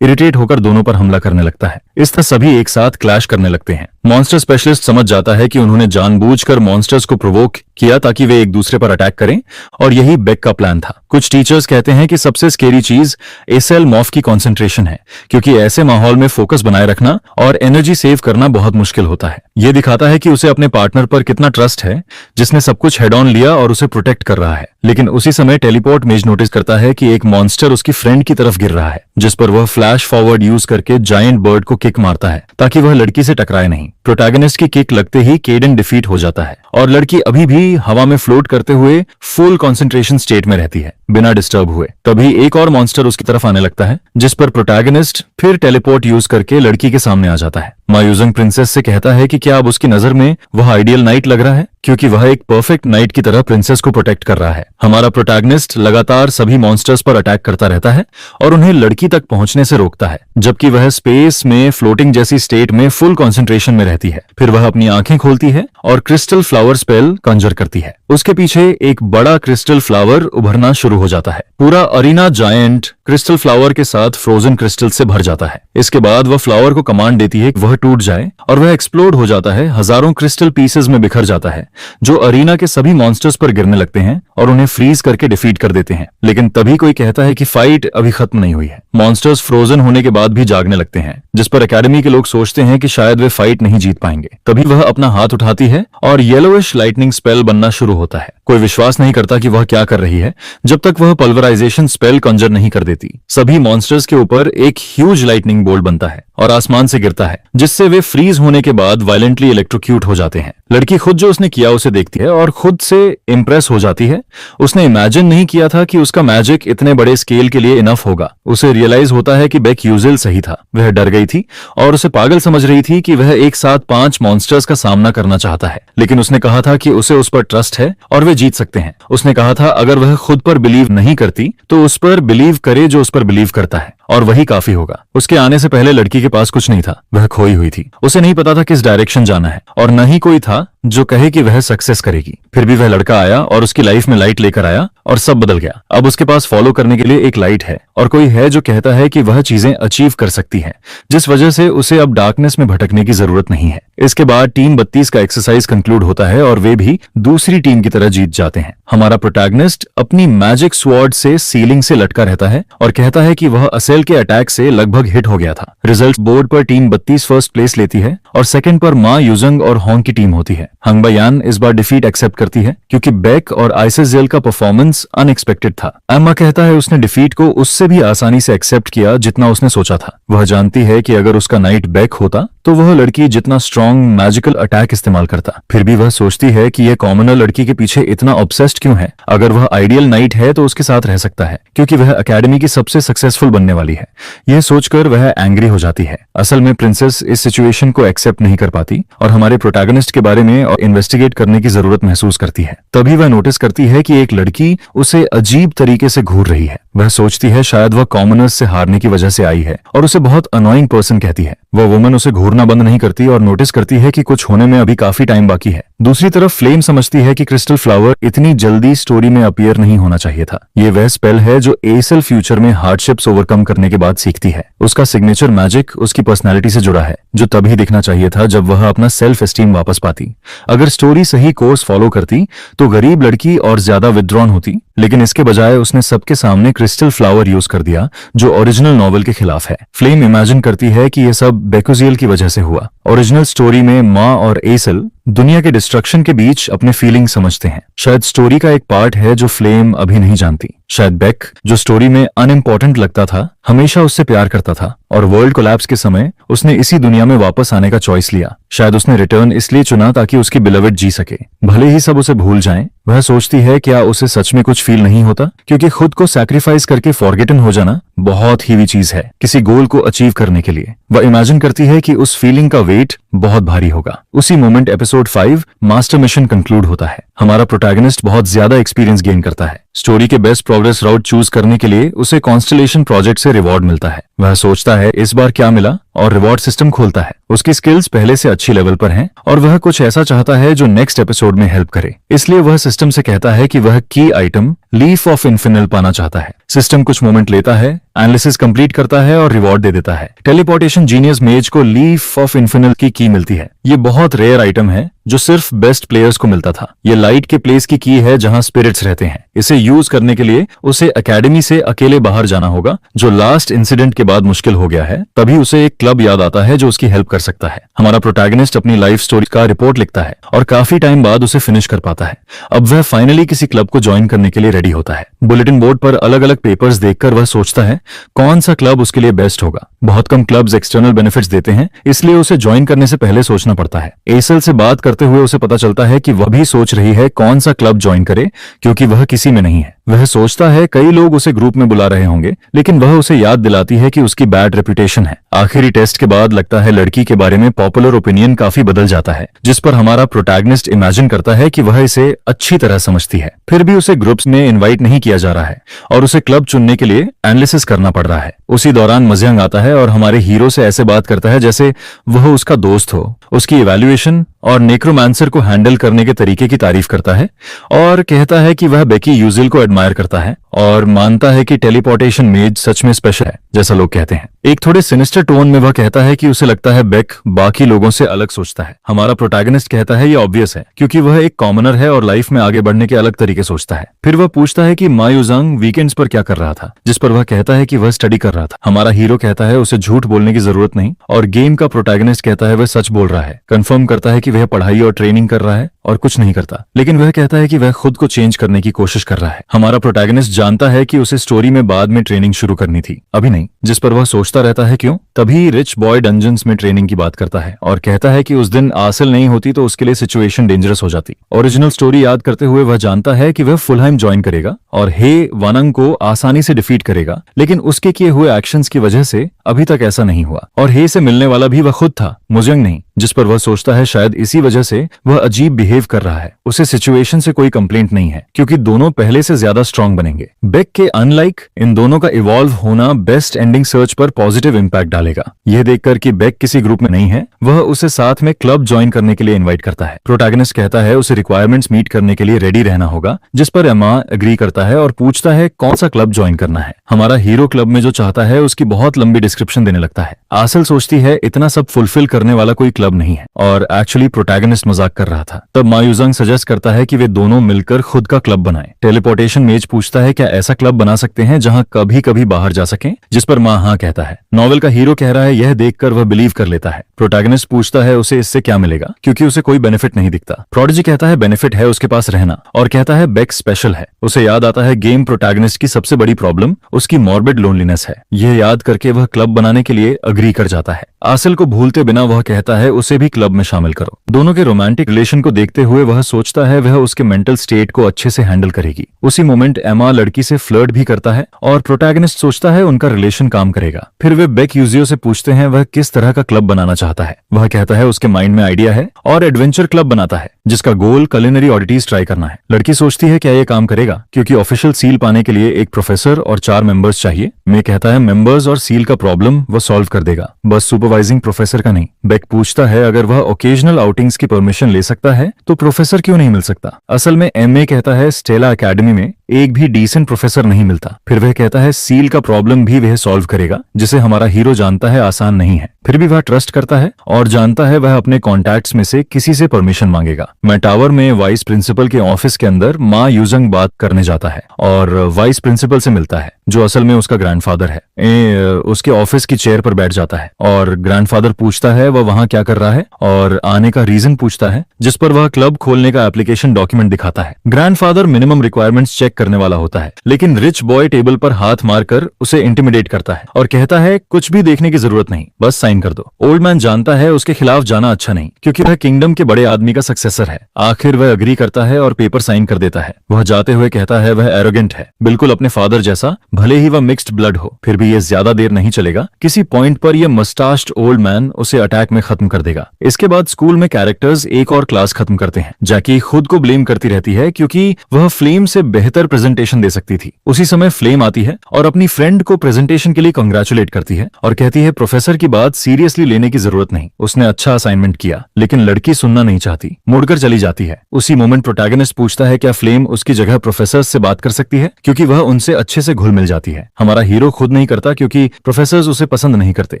होकर दोनों पर हमला करने लगता है। इस तरह सभी एक साथ क्लैश करने लगते हैं। मॉन्स्टर स्पेशलिस्ट समझ जाता है कि उन्होंने जानबूझकर मॉन्स्टर्स को प्रोवोक किया ताकि वे एक दूसरे पर अटैक करें, और यही बेक का प्लान था। कुछ टीचर्स कहते हैं कि सबसे स्केरी चीज एसेल मॉफ की कंसंट्रेशन है, क्योंकि ऐसे माहौल में फोकस बनाए रखना और एनर्जी सेव करना बहुत मुश्किल होता है। यह दिखाता है कि उसे अपने पार्टनर पर कितना ट्रस्ट है, जिसने सब कुछ हेड ऑन लिया और उसे प्रोटेक्ट कर रहा है। लेकिन उसी समय टेलीपोर्ट मेज नोटिस करता है कि एक मॉन्स्टर उसकी फ्रेंड की तरफ गिर रहा है, जिस पर वह फ्लैश फॉरवर्ड यूज करके जायंट बर्ड को किक मारता है ताकि वह लड़की से टकराए नहीं। प्रोटैगनिस्ट की किक लगते ही केडन डिफीट हो जाता है और लड़की अभी भी हवा में फ्लोट करते हुए फुल कंसंट्रेशन स्टेट में रहती है, बिना डिस्टर्ब हुए। तभी एक और मॉन्स्टर उसकी तरफ आने लगता है, जिस पर प्रोटैगनिस्ट फिर टेलीपोर्ट यूज करके लड़की के सामने आ जाता है। मायूजंग प्रिंसेस से कहता है कि क्या अब उसकी नजर में वह आइडियल नाइट लग रहा है, क्योंकि वह एक परफेक्ट नाइट की तरह प्रिंसेस को प्रोटेक्ट कर रहा है। हमारा प्रोटैगनिस्ट लगातार सभी मॉन्स्टर्स पर अटैक करता रहता है और उन्हें लड़की तक पहुंचने से रोकता है, जबकि वह स्पेस में फ्लोटिंग जैसी स्टेट में फुल कंसंट्रेशन में रहती है। फिर वह अपनी आंखें खोलती है और क्रिस्टल फ्लावर स्पेल कंजर करती है। उसके पीछे एक बड़ा क्रिस्टल फ्लावर उभरना शुरू हो जाता है। पूरा अरीना जायंट क्रिस्टल फ्लावर के साथ फ्रोजन क्रिस्टल से भर जाता है। इसके बाद वह फ्लावर को कमांड देती है कि वह टूट जाए और वह एक्सप्लोड हो जाता है, हजारों क्रिस्टल पीसेस में बिखर जाता है, जो अरीना के सभी मॉन्स्टर्स पर गिरने लगते हैं और उन्हें फ्रीज करके डिफीट कर देते हैं। लेकिन तभी कोई कहता है कि फाइट अभी खत्म नहीं हुई है। मॉन्स्टर्स फ्रोजन होने के बाद भी जागने लगते हैं, जिस पर एकेडमी के लोग सोचते हैं कि शायद वे फाइट नहीं जीत पाएंगे। तभी वह अपना हाथ उठाती है और येलोइश लाइटनिंग स्पेल बनना शुरू होता है। कोई विश्वास नहीं करता कि वह क्या कर रही है जब तक वह पल्वराइजेशन स्पेल कंजर नहीं कर देती। सभी मॉन्स्टर्स के ऊपर एक ह्यूज लाइटनिंग बोल्ट बनता है और आसमान से गिरता है, जिससे वे फ्रीज होने के बाद वायलेंटली इलेक्ट्रोक्यूट हो जाते हैं। लड़की खुद जो उसने किया उसे देखती है और खुद से इंप्रेस हो जाती है। उसने इमेजिन नहीं किया था कि उसका मैजिक इतने बड़े स्केल के लिए इनफ होगा। उसे रियलाइज होता है कि बेक यूजिल सही था। वह डर गई थी और उसे पागल समझ रही थी कि वह एक साथ 5 मॉन्स्टर्स का सामना करना चाहता है, लेकिन उसने कहा था कि उसे उस पर ट्रस्ट है और वे जीत सकते हैं। उसने कहा था अगर वह खुद पर बिलीव नहीं करती तो उस पर बिलीव करे जो उस पर बिलीव करता है, और वही काफी होगा। उसके आने से पहले लड़की के पास कुछ नहीं था, वह खोई हुई थी। उसे नहीं पता था किस डायरेक्शन जाना है और न ही कोई था जो कहे कि वह सक्सेस करेगी। फिर भी वह लड़का आया और उसकी लाइफ में लाइट लेकर आया और सब बदल गया। अब उसके पास फॉलो करने के लिए एक लाइट है और कोई है जो कहता है कि वह चीजें अचीव कर सकती है, जिस वजह से उसे अब डार्कनेस में भटकने की जरूरत नहीं है। इसके बाद टीम 32 का एक्सरसाइज कंक्लूड होता है और वे भी दूसरी टीम की तरह जीत जाते हैं। हमारा प्रोटैगनिस्ट अपनी मैजिक स्वॉर्ड से सीलिंग से लटका रहता है और कहता है कि वह असेल के अटैक से लगभग हिट हो गया था। रिजल्ट बोर्ड पर टीम 32 फर्स्ट प्लेस लेती है और सेकंड पर मा यूजंग और होंग की टीम होती है। हंगबायान इस बार डिफीट एक्सेप्ट करती है क्योंकि बेक और आइसेजेल का परफॉर्मेंस अनएक्सपेक्टेड था। एम्मा कहता है उसने डिफीट को उससे भी आसानी से एक्सेप्ट किया जितना उसने सोचा था। वह जानती है कि अगर उसका नाइट बेक होता तो वह लड़की जितना स्ट्रॉन्ग मैजिकल अटैक इस्तेमाल करता। फिर भी वह सोचती है कि यह कॉमनर लड़की के पीछे इतना ऑब्सेस्ड क्यों है। अगर वह आइडियल नाइट है तो उसके साथ रह सकता है क्योंकि वह एकेडमी की सबसे सक्सेसफुल बनने वाली है। यह सोचकर वह एंग्री हो जाती है। असल में प्रिंसेस इस सिचुएशन को एक्सेप्ट नहीं कर पाती और हमारे प्रोटैगनिस्ट के बारे में और इन्वेस्टिगेट करने की जरूरत महसूस करती है। तभी वह नोटिस करती है कि एक लड़की उसे अजीब तरीके से घूर रही है। वह सोचती है शायद वह कॉमनर्स से हारने की वजह से आई है और उसे बहुत अनोइंग पर्सन कहती है। वह वुमन उसे घूरना बंद नहीं करती और नोटिस करती है कि कुछ होने में अभी काफी टाइम बाकी है। दूसरी तरफ फ्लेम समझती है कि क्रिस्टल फ्लावर इतनी जल्दी स्टोरी में अपीयर नहीं होना चाहिए था। ये वह स्पेल है जो एसल फ्यूचर में हार्डशिप्स ओवरकम करने के बाद सीखती है। उसका सिग्नेचर मैजिक उसकी पर्सनैलिटी से जुड़ा है, जो तभी दिखना चाहिए था जब वह अपना सेल्फ एस्टीम वापस पाती। अगर स्टोरी सही कोर्स फॉलो करती तो गरीब लड़की और ज्यादा विथड्रॉन होती, लेकिन इसके बजाय उसने सबके सामने क्रिस्टल फ्लावर यूज कर दिया जो ओरिजिनल नॉवेल के खिलाफ है। फ्लेम इमेजिन करती है कि यह सब बेकुजियल की वजह से हुआ। ओरिजिनल स्टोरी में माँ और एसल दुनिया के डिस्ट्रक्शन के बीच अपने फीलिंग समझते हैं। शायद स्टोरी का एक पार्ट है जो फ्लेम अभी नहीं जानती। शायद बेक, जो स्टोरी में अनइम्पोर्टेंट लगता था, हमेशा उससे प्यार करता था और वर्ल्ड कोलैप्स के समय उसने इसी दुनिया में वापस आने का चॉइस लिया। शायद उसने रिटर्न इसलिए चुना ताकि उसकी बिलवेड जी सके, भले ही सब उसे भूल जाएं। वह सोचती है क्या उसे सच में कुछ फील नहीं होता, क्योंकि खुद को सैक्रिफाइस करके फॉरगेटन हो जाना बहुत हीवी चीज है किसी गोल को अचीव करने के लिए। वह इमेजिन करती है कि उस फीलिंग का वेट बहुत भारी होगा। उसी moment episode 5 master mission conclude होता है। हमारा प्रोटैगनिस्ट बहुत ज्यादा एक्सपीरियंस गेन करता है। स्टोरी के बेस्ट प्रोग्रेस राउट चूज करने के लिए उसे कॉन्स्टलेशन प्रोजेक्ट से रिवॉर्ड मिलता है। वह सोचता है इस बार क्या मिला और रिवॉर्ड सिस्टम खोलता है। उसकी स्किल्स पहले से अच्छी लेवल पर हैं और वह कुछ ऐसा चाहता है जो नेक्स्ट एपिसोड में हेल्प करे। इसलिए वह सिस्टम से कहता है कि वह की आइटम लीफ ऑफ इन्फिनल पाना चाहता है। सिस्टम कुछ मोमेंट लेता है, एनालिसिस कंप्लीट करता है और रिवॉर्ड दे देता है। टेलीपोर्टेशन जीनियस मेज को लीफ ऑफ इन्फिनल की मिलती है। ये बहुत रेयर आइटम है जो सिर्फ बेस्ट प्लेयर्स को मिलता था। ये लाइट के प्लेस की है जहां स्पिरिट्स रहते हैं। इसे यूज करने के लिए उसे एकेडमी से अकेले बाहर जाना होगा, जो लास्ट इंसिडेंट के बाद मुश्किल हो गया है। तभी उसे एक क्लब याद आता है जो उसकी हेल्प कर सकता है। हमारा प्रोटैगनिस्ट अपनी लाइफ स्टोरी का रिपोर्ट लिखता है और काफी टाइम बाद उसे फिनिश कर पाता है। अब वह फाइनली किसी क्लब को ज्वाइन करने के लिए रेडी होता है। बुलेटिन बोर्ड पर अलग अलग पेपर्स देखकर वह सोचता है कौन सा क्लब उसके लिए बेस्ट होगा। बहुत कम क्लब्स एक्सटर्नल बेनिफिट्स देते हैं, इसलिए उसे ज्वाइन करने से पहले सोचना पड़ता है। एसल से बात करते हुए उसे पता चलता है कि वह भी सोच रही है कौन सा क्लब ज्वाइन करे, क्योंकि वह किसी में नहीं है। वह सोचता है कई लोग उसे ग्रुप में बुला रहे होंगे, लेकिन वह उसे याद दिलाती है कि उसकी बैड रेपुटेशन है। आखिरी टेस्ट के बाद लगता है लड़की के बारे में पॉपुलर ओपिनियन काफी बदल जाता है, जिस पर हमारा प्रोटैगनिस्ट इमेजिन करता है कि वह इसे अच्छी तरह समझती है। फिर भी उसे ग्रुप्स में इनवाइट नहीं किया जा रहा है और उसे क्लब चुनने के लिए एनालिसिस करना पड़ रहा है। उसी दौरान मजयंग आता है और हमारे हीरो से ऐसे बात करता है जैसे वह उसका दोस्त हो। उसकी इवैल्यूएशन और नेक्रोमांसर को हैंडल करने के तरीके की तारीफ करता है और कहता है कि वह बेकी यूजिल को एडमायर करता है और मानता है कि टेलीपोर्टेशन मेज सच में स्पेशल है, जैसा लोग कहते हैं। एक थोड़े सिनिस्टर टोन में वह कहता है कि उसे लगता है बेक बाकी लोगों से अलग सोचता है। हमारा प्रोटैगनिस्ट कहता है ये ऑब्वियस है, क्योंकि वह एक कॉमनर है और लाइफ में आगे बढ़ने के अलग तरीके सोचता है। फिर वह पूछता है कि मा युजांग वीकेंड्स पर क्या कर रहा था, जिस पर वह कहता है कि वह स्टडी कर रहा था। हमारा हीरो कहता है उसे झूठ बोलने की जरूरत नहीं और गेम का प्रोटैगनिस्ट कहता है वह सच बोल रहा है। कंफर्म करता है कि वह पढ़ाई और ट्रेनिंग कर रहा है और कुछ नहीं करता, लेकिन वह कहता है कि वह खुद को चेंज करने की कोशिश कर रहा है। हमारा प्रोटैगनिस्ट जानता है कि उसे स्टोरी में बाद में ट्रेनिंग शुरू करनी थी, अभी नहीं, जिस पर वह सोचता रहता है क्यों। तभी रिच बॉय डंजन्स में ट्रेनिंग की बात करता है और कहता है कि उस दिन आसिल नहीं होती तो उसके लिए सिचुएशन डेंजरस हो जाती। ओरिजिनल स्टोरी याद करते हुए वह जानता है कि वह फुलहाइम ज्वाइन करेगा और हे वानंग को आसानी से डिफीट करेगा, लेकिन उसके किए हुए एक्शंस की वजह से अभी तक ऐसा नहीं हुआ और हे से मिलने वाला भी वह खुद था, मुजयंग नहीं, जिस पर वह सोचता है शायद इसी वजह से वह अजीब बिहेव कर रहा है। उसे सिचुएशन से कोई कंप्लेंट नहीं है, क्योंकि दोनों पहले से ज्यादा स्ट्रांग बनेंगे। बेक के अनलाइक इन दोनों का इवॉल्व होना बेस्ट एंडिंग सर्च पर पॉजिटिव इंपैक्ट डालेगा। यह देखकर कि बेक किसी ग्रुप में नहीं है, वह उसे साथ में क्लब ज्वाइन करने के लिए इन्वाइट करता है। प्रोटैगनिस्ट कहता है उसे रिक्वायरमेंट्स मीट करने के लिए रेडी रहना होगा, जिस पर एमा एग्री करता है और पूछता है कौन सा क्लब ज्वाइन करना है। हमारा हीरो क्लब में जो चाहता है उसकी बहुत लंबी डिस्क्रिप्शन देने लगता है। आसिल सोचती है इतना सब फुलफिल करने वाला कोई क्लब नहीं है और एक्चुअली प्रोटैगनिस्ट मजाक कर रहा था। तब मा युजंग सजेस्ट करता है कि वे दोनों मिलकर खुद का क्लब बनाएं। टेलीपोर्टेशन मेज पूछता है क्या ऐसा क्लब बना सकते हैं जहां कभी कभी बाहर जा सकें, जिस पर मा हाँ कहता है। नॉवेल का हीरो कह रहा है, यह देखकर वह बिलीव कर लेता है। प्रोटैगनिस्ट पूछता है उसे इससे क्या मिलेगा, क्योंकि उसे कोई बेनिफिट नहीं दिखता। प्रोडिजी कहता है बेनिफिट है उसके पास रहना, और कहता है बेक स्पेशल है। उसे याद आता है गेम प्रोटैगनिस्ट की सबसे बड़ी प्रॉब्लम उसकी मॉर्बिड लोनलीनेस है। यह याद करके वह क्लब बनाने के लिए अग्री कर जाता है। आसिल को भूलते बिना वह कहता है उसे भी क्लब में शामिल करो। दोनों के रोमांटिक रिलेशन को देखते हुए वह सोचता है वह उसके मेंटल स्टेट को अच्छे से हैंडल करेगी। उसी मोमेंट एमा लड़की से फ्लर्ट भी करता है और प्रोटैगनिस्ट सोचता है उनका रिलेशन काम करेगा। फिर वे बेक यूजियो से पूछते हैं वह किस तरह का क्लब बनाना चाहता है। वह कहता है उसके माइंड में आइडिया है और एडवेंचर क्लब बनाता है जिसका गोल कुलिनरी ऑडिटीज ट्राई करना है। लड़की सोचती है क्या यह काम करेगा, क्योंकि ऑफिशियल सील पाने के लिए एक प्रोफेसर और 4 मेंबर्स चाहिए। मैं कहता है मेंबर्स और सील का प्रॉब्लम वो सॉल्व कर देगा, बस सुपरवाइजिंग प्रोफेसर का नहीं। बेक पूछता है अगर वह ओकेजनल आउटिंग्स की परमिशन ले सकता है तो प्रोफेसर क्यों नहीं मिल सकता। असल में एमए कहता है स्टेला एकेडमी में एक भी डिसेंट प्रोफेसर नहीं मिलता। फिर वह कहता है सील का प्रॉब्लम भी वह सॉल्व करेगा, जिसे हमारा हीरो जानता है आसान नहीं है। फिर भी वह ट्रस्ट करता है और जानता है वह अपने कॉन्टैक्ट्स में से किसी से परमिशन मांगेगा। मैं टावर में वाइस प्रिंसिपल के ऑफिस के अंदर मा युजंग बात करने जाता है और वाइस प्रिंसिपल से मिलता है जो असल में उसका ग्रैंडफादर है। उसके ऑफिस की चेयर पर बैठ जाता है और ग्रैंडफादर पूछता है वह वहां क्या कर रहा है और आने का रीजन पूछता है, जिस पर वह क्लब खोलने का एप्लीकेशन डॉक्यूमेंट दिखाता है। ग्रैंडफादर मिनिमम रिक्वायरमेंट्स चेक करने वाला होता है, लेकिन रिच बॉय टेबल पर हाथ मारकर उसे इंटिमिडेट करता है और कहता है कुछ भी देखने की जरूरत नहीं, बस साइन कर दो। ओल्ड मैन जानता है उसके खिलाफ जाना अच्छा नहीं, क्योंकि वह किंगडम के बड़े आदमी का सक्सेसर है। आखिर वह अग्री करता है और पेपर साइन कर देता है। वह जाते हुए कहता है वह एरोगेंट है, बिल्कुल अपने फादर जैसा, भले ही वह मिक्स्ड ब्लड हो। फिर भी ये ज्यादा देर नहीं चलेगा, किसी पॉइंट पर यह मस्टाच्ड ओल्ड मैन उसे अटैक में खत्म कर देगा। इसके बाद स्कूल में कैरेक्टर्स एक और क्लास खत्म करते हैं। जैकी खुद को ब्लेम करती रहती है क्योंकि वह फ्लेम से बेहतर प्रेजेंटेशन दे सकती थी। उसी समय फ्लेम आती है और अपनी फ्रेंड को प्रेजेंटेशन के लिए कंग्रेचुलेट करती है और कहती है प्रोफेसर की बात सीरियसली लेने की जरूरत नहीं, उसने अच्छा असाइनमेंट किया। लेकिन लड़की सुनना नहीं चाहती, मुड़कर चली जाती है। उसी मोमेंट प्रोटैगनिस्ट पूछता है क्या फ्लेम उसकी जगह प्रोफेसर से बात कर सकती है, क्योंकि वह उनसे अच्छे से घुल मिल जाती है। हमारा हीरो खुद नहीं करता क्योंकि प्रोफेसर्स उसे पसंद नहीं करते।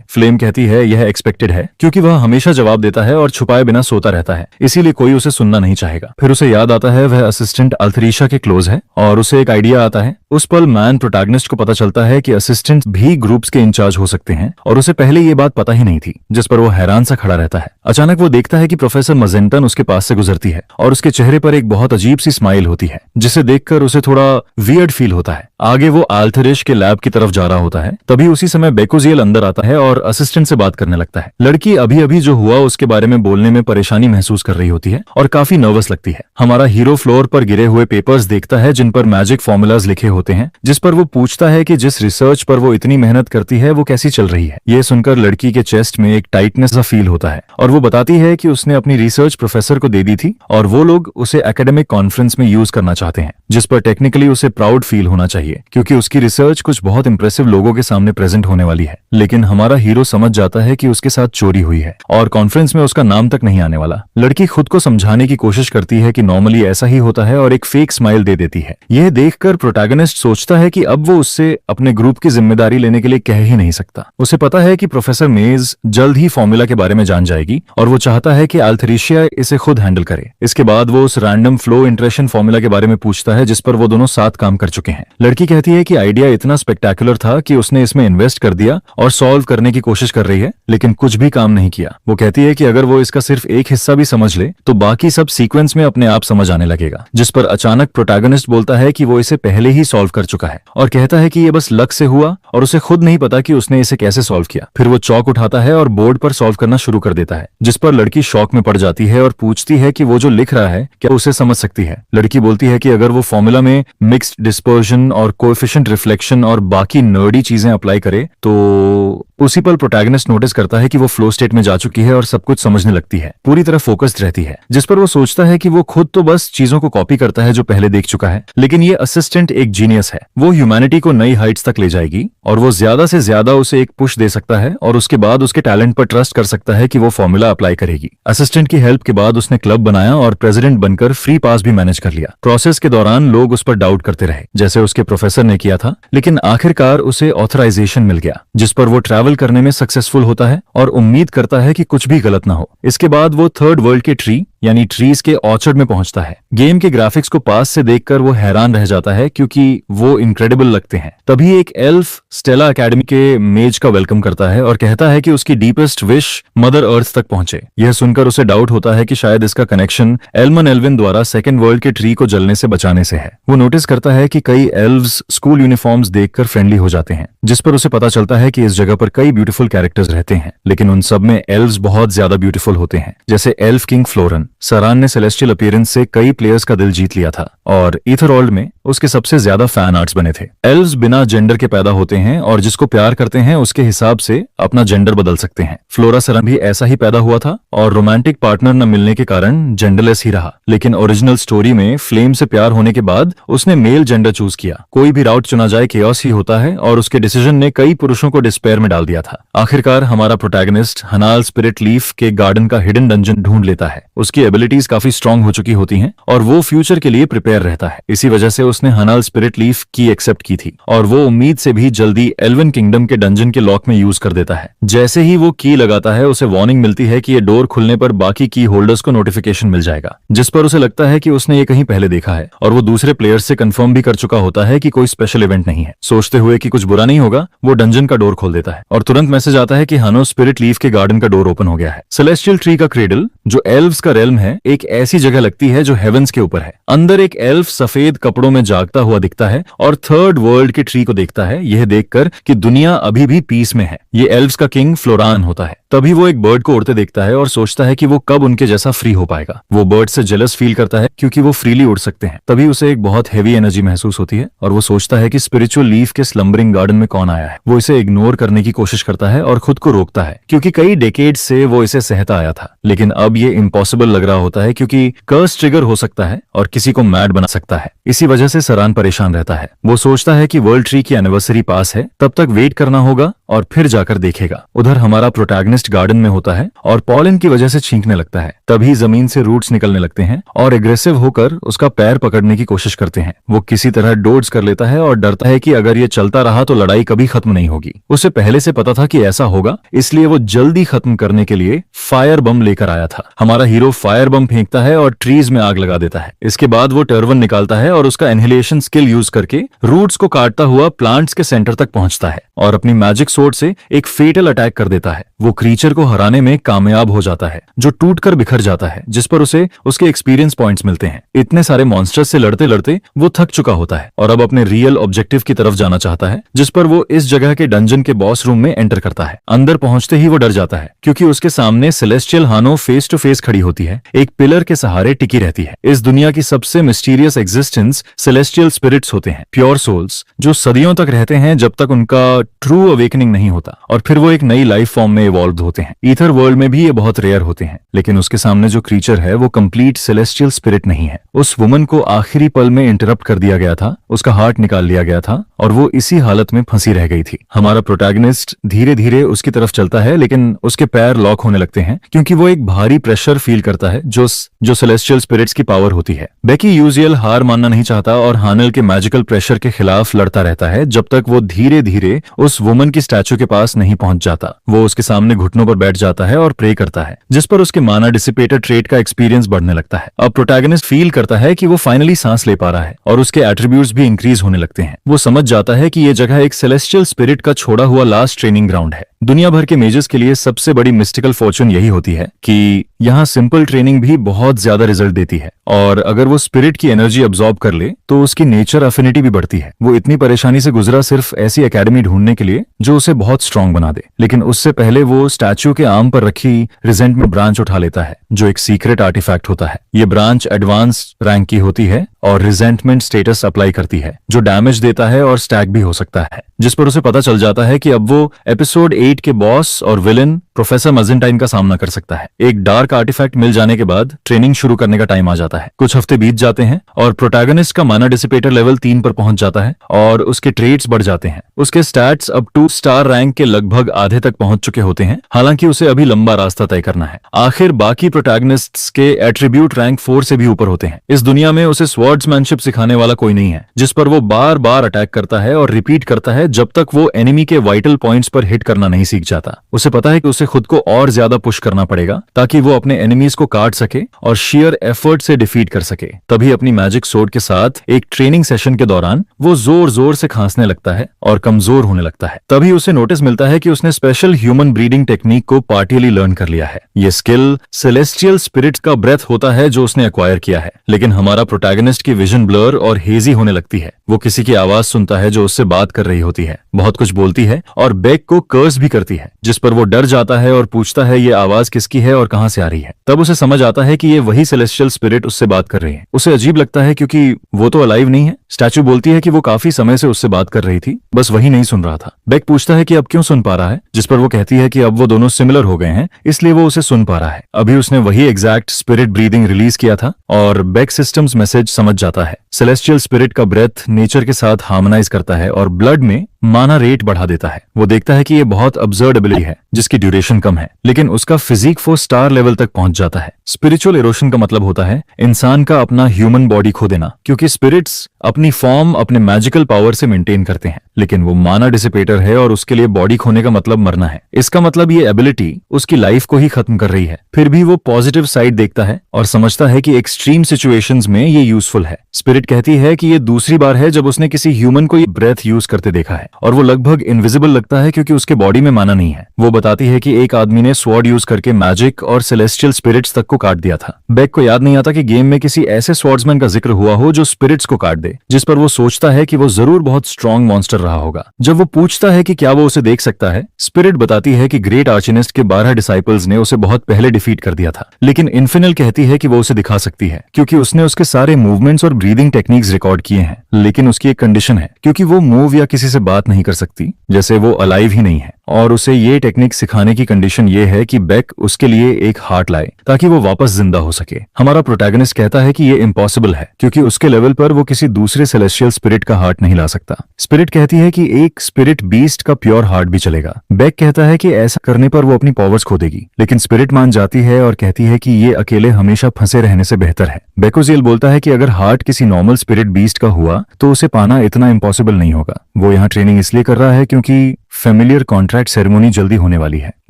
फ्लेम कहती है यह एक्सपेक्टेड है, क्योंकि वह हमेशा जवाब देता है और छुपाए बिना सोता रहता है, इसीलिए कोई उसे सुनना नहीं चाहेगा। फिर उसे याद आता है वह असिस्टेंट अल्थरीशा के क्लोज है और उसे एक आइडिया आता है। उस पल मैन प्रोटैगनिस्ट को पता चलता है कि असिस्टेंट भी ग्रुप्स के इंचार्ज हो सकते हैं और उसे पहले ये बात पता ही नहीं थी, जिस पर वो हैरान सा खड़ा रहता है। अचानक वो देखता है कि प्रोफेसर मजेंटन उसके पास से गुजरती है और उसके चेहरे पर एक बहुत अजीब सी स्माइल होती है, जिसे देखकर उसे थोड़ा वियर्ड फील होता है। आगे वो आल्थरिश के लैब की तरफ जा रहा होता है। तभी उसी समय बेकोजियल अंदर आता है और असिस्टेंट से बात करने लगता है। लड़की अभी अभी जो हुआ उसके बारे में बोलने में परेशानी महसूस कर रही होती है और काफी नर्वस लगती है। हमारा हीरो फ्लोर पर गिरे हुए पेपर्स देखता है जिन पर मैजिक फॉर्मूलाज लिखे होते हैं, जिस पर वो पूछता है कि जिस रिसर्च पर वो इतनी मेहनत करती है वो कैसी चल रही है। ये सुनकर लड़की के चेस्ट में एक टाइटनेस सा फील होता है और वो बताती है कि उसने अपनी रिसर्च प्रोफेसर को दे दी थी और वो लोग उसे एकेडमिक कॉन्फ्रेंस में यूज करना चाहते हैं, जिस पर टेक्निकली उसे प्राउड फील होना चाहिए क्योंकि उसकी रिसर्च कुछ बहुत इंप्रेसिव लोगों के सामने प्रेजेंट होने वाली है। लेकिन हमारा हीरो समझ जाता है कि उसके साथ चोरी हुई है और कॉन्फ्रेंस में उसका नाम तक नहीं आने वाला। लड़की खुद को समझाने की कोशिश करती है कि नॉर्मली ऐसा ही होता है और एक फेक स्माइल दे देती है। यह देखकर प्रोटैगनिस्ट सोचता है कि अब वो उससे अपने ग्रुप की जिम्मेदारी लेने के लिए कह ही नहीं सकता। उसे पता है कि प्रोफेसर मेज जल्द ही फॉर्मूला के बारे में जान जाएगी और वो चाहता है कि अल्थरीशिया इसे खुद हैंडल करे। इसके बाद वो उस रैंडम फ्लो इंटरेक्शन फॉर्मूला के बारे में पूछता है जिस पर वो दोनों साथ काम कर चुके हैं। लड़की कहती है कि आइडिया इतना स्पेक्टेकुलर था कि उसने इसमें इन्वेस्ट कर दिया और सॉल्व करने की कोशिश कर रही है, लेकिन कुछ भी काम नहीं किया। वो कहती है कि अगर वो इसका सिर्फ एक हिस्सा भी समझ ले तो बाकी सब सीक्वेंस में अपने आप समझ आने लगेगा। जिस पर अचानक प्रोटैगनिस्ट बोलता है कि वो इसे पहले ही सॉल्व कर चुका है और कहता है कि ये बस लक से हुआ और उसे खुद नहीं पता कि उसने इसे कैसे सॉल्व किया। फिर वो चौक उठाता है और बोर्ड पर सॉल्व करना शुरू कर देता है, जिस पर लड़की शॉक में पड़ जाती है और पूछती है कि वो जो लिख रहा है क्या उसे समझ सकती है। लड़की बोलती है कि अगर वो फॉर्मूला में मिक्स्ड डिस्पर्जन और कोएफिशिएंट रिफ्लेक्शन और बाकी नर्डी चीजें अप्लाई करे तो उसी पर प्रोटैगनिस्ट नोटिस करता है कि वो फ्लो स्टेट में जा चुकी है और सब कुछ समझने लगती है, पूरी तरह फोकस्ड रहती है। जिस पर वो सोचता है कि वो खुद तो बस चीजों को कॉपी करता है जो पहले देख चुका है, लेकिन ये असिस्टेंट एक जीनियस है। वो ह्यूमैनिटी को नई हाइट्स तक ले जाएगी और वो ज्यादा से ज्यादा उसे एक पुश दे सकता है और उसके बाद उसके टैलेंट पर ट्रस्ट कर सकता है कि वो फॉर्मूला अप्लाई करेगी। असिस्टेंट की हेल्प के बाद उसने क्लब बनाया और प्रेसिडेंट बनकर फ्री पास भी मैनेज कर लिया। प्रोसेस के दौरान लोग उस पर डाउट करते रहे, जैसे उसके प्रोफेसर ने किया था, लेकिन आखिरकार उसे ऑथराइजेशन मिल गया, जिस पर वो ट्रैवल करने में सक्सेसफुल होता है और उम्मीद करता है कि कुछ भी गलत ना हो। इसके बाद वो थर्ड वर्ल्ड के ट्री यानी ट्रीज के ऑर्चर्ड में पहुंचता है। गेम के ग्राफिक्स को पास से देखकर वो हैरान रह जाता है क्योंकि वो इनक्रेडिबल लगते हैं। तभी एक एल्फ स्टेला एकेडमी के मेज का वेलकम करता है और कहता है कि उसकी डीपेस्ट विश मदर अर्थ तक पहुंचे। यह सुनकर उसे डाउट होता है कि शायद इसका कनेक्शन एल्मन एल्विन द्वारा सेकेंड वर्ल्ड के ट्री को जलने से बचाने से है। वो नोटिस करता है कि कई एल्व्स स्कूल यूनिफॉर्म्स देखकर फ्रेंडली हो जाते हैं, जिस पर उसे पता चलता है कि इस जगह पर कई ब्यूटीफुल कैरेक्टर्स रहते हैं, लेकिन उन सब में एल्व्स बहुत ज्यादा ब्यूटीफुल होते हैं। जैसे एल्फ किंग फ्लोरन। सरान ने सेलेस्टियल अपीयरेंस से कई प्लेयर्स का दिल जीत लिया था और ईथरवर्ल्ड में उसके सबसे ज्यादा फैन आर्ट्स बने थे। एल्व्स बिना जेंडर के पैदा होते हैं और जिसको प्यार करते हैं उसके हिसाब से अपना जेंडर बदल सकते हैं। फ्लोरा सरन भी ऐसा ही पैदा हुआ था और रोमांटिक पार्टनर न मिलने के कारण जेंडरलेस ही रहा, लेकिन ओरिजिनल स्टोरी में फ्लेम से प्यार होने के बाद उसने मेल जेंडर चूज किया। कोई भी राउट चुना जाए केओस ही होता है और उसके डिसीजन ने कई पुरुषों को डिस्पेयर में डाल दिया था। आखिरकार हमारा प्रोटैगनिस्ट हनाल स्पिरिट लीफ के गार्डन का हिडन डंजन ढूंढ लेता है। उसकी एबिलिटीज काफी स्ट्रांग हो चुकी होती हैं और वो फ्यूचर के लिए प्रिपेयर रहता है। इसी वजह से उसने हनाल स्पिरिट लीफ की एक्सेप्ट की थी और वो उम्मीद से भी जल्दी एल्विन किंगडम के डंजन के लॉक में यूज कर देता है। जैसे ही वो की लगाता है उसे वार्निंग मिलती है कि ये डोर खुलने पर बाकी की होल्डर्स को नोटिफिकेशन मिल जाएगा, जिस पर उसे लगता है कि उसने ये कहीं पहले देखा है और वो दूसरे प्लेयर्स से कंफर्म भी कर चुका होता है कि कोई स्पेशल इवेंट नहीं है। सोचते हुए कि कुछ बुरा नहीं होगा, वो डंजन का डोर खोल देता है और तुरंत मैसेज आता है कि हनो स्पिरिट लीफ के गार्डन का डोर ओपन हो गया है। सेलेस्टियल ट्री का क्रेडल, जो एल्व्स का रेल्म है, एक ऐसी जगह लगती है जो हेवेंस के ऊपर है। अंदर एक एल्फ सफेद कपड़ों में जागता हुआ दिखता है और थर्ड वर्ल्ड के ट्री को देखता है, यह देखकर कि दुनिया अभी भी पीस में है। ये एल्व्स का किंग फ्लोरान होता है। तभी वो एक बर्ड को उड़ते देखता है और सोचता है कि वो कब उनके जैसा फ्री हो पाएगा। वो बर्ड से जेलस फील करता है क्योंकि वो फ्रीली उड़ सकते हैं। तभी उसे एक बहुत हेवी एनर्जी महसूस होती है और वो सोचता है कि स्पिरिचुअल लीफ के स्लम्बरिंग गार्डन में कौन आया है। वो इसे इग्नोर करने की कोशिश करता है और खुद को रोकता है क्योंकि कई डेकेड से वो इसे सहता आया था, लेकिन अब ये इम्पॉसिबल लग रहा होता है क्योंकि कर्स ट्रिगर हो सकता है और किसी को मैड बना सकता है। इसी वजह से सरान परेशान रहता है। वो सोचता है कि वर्ल्ड ट्री की एनिवर्सरी पास है, तब तक वेट करना होगा और फिर जाकर देखेगा। उधर हमारा प्रोटैगनिस्ट गार्डन में होता है और पॉलन की वजह से छींकने लगता है। तभी जमीन से रूट्स निकलने लगते हैं और एग्रेसिव होकर उसका पैर पकड़ने की कोशिश करते हैं। वो किसी तरह डोड्स कर लेता है और डरता है कि अगर ये चलता रहा तो लड़ाई कभी खत्म नहीं होगी। उसे पहले से पता था कि ऐसा होगा, इसलिए वो जल्दी खत्म करने के लिए फायर बम लेकर आया था। हमारा हीरो फायर बम फेंकता है और ट्रीज में आग लगा देता है। इसके बाद वो टर्वन निकालता है और उसका इनहेलेशन स्किल यूज करके रूट्स को काटता हुआ प्लांट्स के सेंटर तक पहुंचता है और अपनी मैजिक सोर्ड से एक फेटल अटैक कर देता है। वो क्रीचर को हराने में कामयाब हो जाता है, जो टूटकर बिखर जाता है, जिस पर उसे उसके एक्सपीरियंस पॉइंट्स मिलते हैं। इतने सारे मॉन्स्टर्स से लड़ते लड़ते वो थक चुका होता है और अब अपने रियल ऑब्जेक्टिव की तरफ जाना चाहता है, जिस पर वो इस जगह के डंजन के बॉस रूम में एंटर करता है। अंदर पहुंचते ही वो डर जाता है क्योंकि उसके सामने सेलेस्टियल हानो फेस टू फेस खड़ी होती है, एक पिलर के सहारे टिकी रहती है। इस दुनिया की सबसे मिस्टीरियस एग्जिस्टेंस सेलेस्टियल स्पिरिट्स होते हैं, प्योर सोल्स, जो सदियों तक रहते हैं जब तक उनका ट्रू अवेकनिंग नहीं होता और फिर वो एक नई लाइफ फॉर्म में इवॉल्व होते हैं। ईथर वर्ल्ड में भी ये बहुत रेयर होते हैं, लेकिन उसके सामने जो क्रीचर है वो कंप्लीट सेलेस्टियल स्पिरिट नहीं है। उस वुमन को आखिरी पल में इंटरप्ट कर दिया गया था, उसका हार्ट निकाल लिया गया था और वो इसी हालत में फंसी रह गई थी। हमारा प्रोटैगनिस्ट धीरे धीरे उसकी तरफ चलता है, लेकिन उसके पैर लॉक होने लगते हैं क्योंकि वो एक भारी प्रेशर फील करता है जो सेलेस्टियल स्पिरिट्स की पावर होती है। बेकी यूजुअल हार मानना नहीं चाहता और हानल के मैजिकल प्रेशर के खिलाफ लड़ता रहता है जब तक वो धीरे धीरे उस वुमन की स्टैचू के पास नहीं पहुंच जाता। वो उसके सामने घुटनों पर बैठ जाता है और प्रे करता है, जिस पर उसके माना डिसिपेटेड ट्रेट का एक्सपीरियंस बढ़ने लगता है। अब प्रोटैगनिस्ट फील करता है कि वो फाइनली सांस ले पा रहा है और उसके एट्रीब्यूट्स भी इंक्रीज होने लगते हैं। वो समझ जाता है कि ये जगह एक सेलेस्टियल स्पिरिट का छोड़ा हुआ लास्ट ट्रेनिंग ग्राउंड है। दुनिया भर के मेजर्स के लिए सबसे बड़ी मिस्टिकल फॉर्चून यही होती है कि यहाँ सिंपल ट्रेनिंग भी बहुत ज्यादा रिजल्ट देती है और अगर वो स्पिरिट की एनर्जी अब्सॉर्ब कर ले तो उसकी नेचर अफिनिटी भी बढ़ती है। वो इतनी परेशानी से गुजरा सिर्फ ऐसी एकेडमी ढूंढने के लिए जो उसे बहुत स्ट्रांग बना दे, लेकिन उससे पहले वो स्टैचू के आर्म पर रखी रिजेंटमेंट ब्रांच उठा लेता है, जो एक सीक्रेट आर्टिफैक्ट होता है। ये ब्रांच एडवांस रैंक की होती है और रिजेंटमेंट स्टेटस अप्लाई करती है, जो डैमेज देता है और स्टैक भी हो सकता है, जिस पर उसे पता चल जाता है कि अब वो एपिसोड 8 के बॉस और विलन प्रोफेसर मजेंटाइन का सामना कर सकता है। एक डार्क आर्टिफैक्ट मिल जाने के बाद ट्रेनिंग शुरू करने का टाइम आ जाता है। कुछ हफ्ते बीत जाते हैं और प्रोटैगनिस्ट का माना डिसिपेटर लेवल 3 पर पहुंच जाता है और उसके ट्रेड्स बढ़ जाते हैं। उसके स्टैट्स अब 2 स्टार रैंक के लगभग आधे तक पहुंच चुके होते हैं, हालांकि उसे अभी लंबा रास्ता तय करना है। आखिर बाकी प्रोटैगनिस्ट्स के एट्रीब्यूट रैंक 4 से भी ऊपर होते हैं। इस दुनिया में उसे स्वॉर्ड स्वर्ड्समैनशिप सिखाने वाला कोई नहीं है जिस पर वो बार बार अटैक करता है और रिपीट करता है जब तक वो एनिमी के वाइटल पॉइंट्स पर हिट करना नहीं सीख जाता। उसे पता है कि उसे खुद को और ज्यादा पुश करना पड़ेगा ताकि वो अपने एनिमीज को काट सके और शेयर एफर्ट से डिफीट कर सके। तभी अपनी मैजिक सोर्ड के साथ एक ट्रेनिंग सेशन के दौरान वो जोर जोर से खांसने लगता है और कमजोर होने लगता है। तभी उसे नोटिस मिलता है कि उसने स्पेशल ह्यूमन ब्रीडिंग टेक्निक को पार्टियली लर्न कर लिया है। ये स्किल सेलेस्टियल स्पिरिट का ब्रेथ होता है जो उसने एक्वायर किया है। लेकिन हमारा प्रोटैगनिस्ट की विजन ब्लर और हेजी होने लगती है। वो किसी की आवाज सुनता है जो उससे बात कर रही होती है, बहुत कुछ बोलती है और बेक को कर्स भी करती है, जिस पर वो डर जाता है और पूछता है ये आवाज किसकी है और कहां से आ रही है। तब उसे समझ आता है कि ये वही सेलेस्टियल स्पिरिट उससे बात कर रही है। उसे अजीब लगता है क्योंकि वो तो अलाइव नहीं है। स्टैचू बोलती है कि वो काफी समय से उससे बात कर रही थी, बस वही नहीं सुन रहा था। बेक पूछता है कि अब क्यों सुन पा रहा है, जिस पर वो कहती है कि अब वो दोनों सिमिलर हो गए हैं इसलिए वो उसे सुन पा रहा है। अभी उसने वही एग्जैक्ट स्पिरिट ब्रीदिंग रिलीज किया था और बेक सिस्टम्स मैसेज समझ जाता है। सेलेस्टियल स्पिरिट का ब्रेथ नेचर के साथ हार्मोनाइज करता है और ब्लड में माना रेट बढ़ा देता है। वो देखता है कि ये बहुत अब्सर्ड एबिलिटी है जिसकी ड्यूरेशन कम है, लेकिन उसका फिजिक 4 स्टार लेवल तक पहुंच जाता है। स्पिरिचुअल इरोशन का मतलब होता है इंसान का अपना ह्यूमन बॉडी खो देना, क्योंकि स्पिरिट्स अपनी फॉर्म अपने मैजिकल पावर से मेंटेन करते हैं, लेकिन वो माना डिसिपेटर है और उसके लिए बॉडी खोने का मतलब मरना है। इसका मतलब ये एबिलिटी उसकी लाइफ को ही खत्म कर रही है। फिर भी वो पॉजिटिव साइड देखता है और समझता है कि एक्सट्रीम सिचुएशंस में ये यूजफुल है। स्पिरिट कहती है कि ये दूसरी बार है जब उसने किसी ह्यूमन को ये ब्रेथ यूज करते देखा है और वो लगभग इनविजिबल लगता है क्योंकि उसके बॉडी में माना नहीं है। वो बताती है कि एक आदमी ने स्वॉर्ड यूज करके मैजिक और सेलेस्टियल स्पिरिट्स तक को काट दिया था। बेक को याद नहीं आता कि गेम में किसी ऐसे स्वॉर्ड्समैन का जिक्र हुआ हो जो स्पिरिट्स को काट दे, जिस पर वो सोचता है कि वो जरूर बहुत स्ट्रॉन्ग मॉन्स्टर रहा होगा। जब वो पूछता है कि क्या वो उसे देख सकता है, स्पिरिट बताती है कि ग्रेट आर्चिनिस्ट के 12 डिसाइपल्स ने उसे बहुत पहले डिफीट कर दिया था, लेकिन इन्फिनल कहती है कि वो उसे दिखा सकती है क्योंकि उसने उसके सारे मूवमेंट्स और ब्रीदिंग टेक्निक्स रिकॉर्ड किए हैं। लेकिन उसकी एक कंडीशन है, क्योंकि वो मूव या किसी से बात नहीं कर सकती, जैसे वो अलाइव ही नहीं है, और उसे ये टेक्निक सिखाने की कंडीशन ये है कि बेक उसके लिए एक हार्ट लाए ताकि वो वापस जिंदा हो सके। हमारा प्रोटैगनिस्ट कहता है कि ये इम्पॉसिबल है क्योंकि उसके लेवल पर वो किसी दूसरे सेलेस्टियल स्पिरिट का हार्ट नहीं ला सकता। स्पिरिट कहती है कि एक स्पिरिट बीस्ट का प्योर हार्ट भी चलेगा। बेक कहता है कि ऐसा करने पर वो अपनी पावर्स खो देगी, लेकिन स्पिरिट मान जाती है और कहती है कि ये अकेले हमेशा फंसे रहने से बेहतर है। बेकोजियल बोलता है कि अगर हार्ट किसी नॉर्मल स्पिरिट बीस्ट का हुआ तो उसे पाना इतना इम्पॉसिबल नहीं होगा। वो यहाँ ट्रेनिंग इसलिए कर रहा है क्योंकि फेमिलियर कॉन्ट्रैक्ट सेरेमनी जल्दी होने वाली है,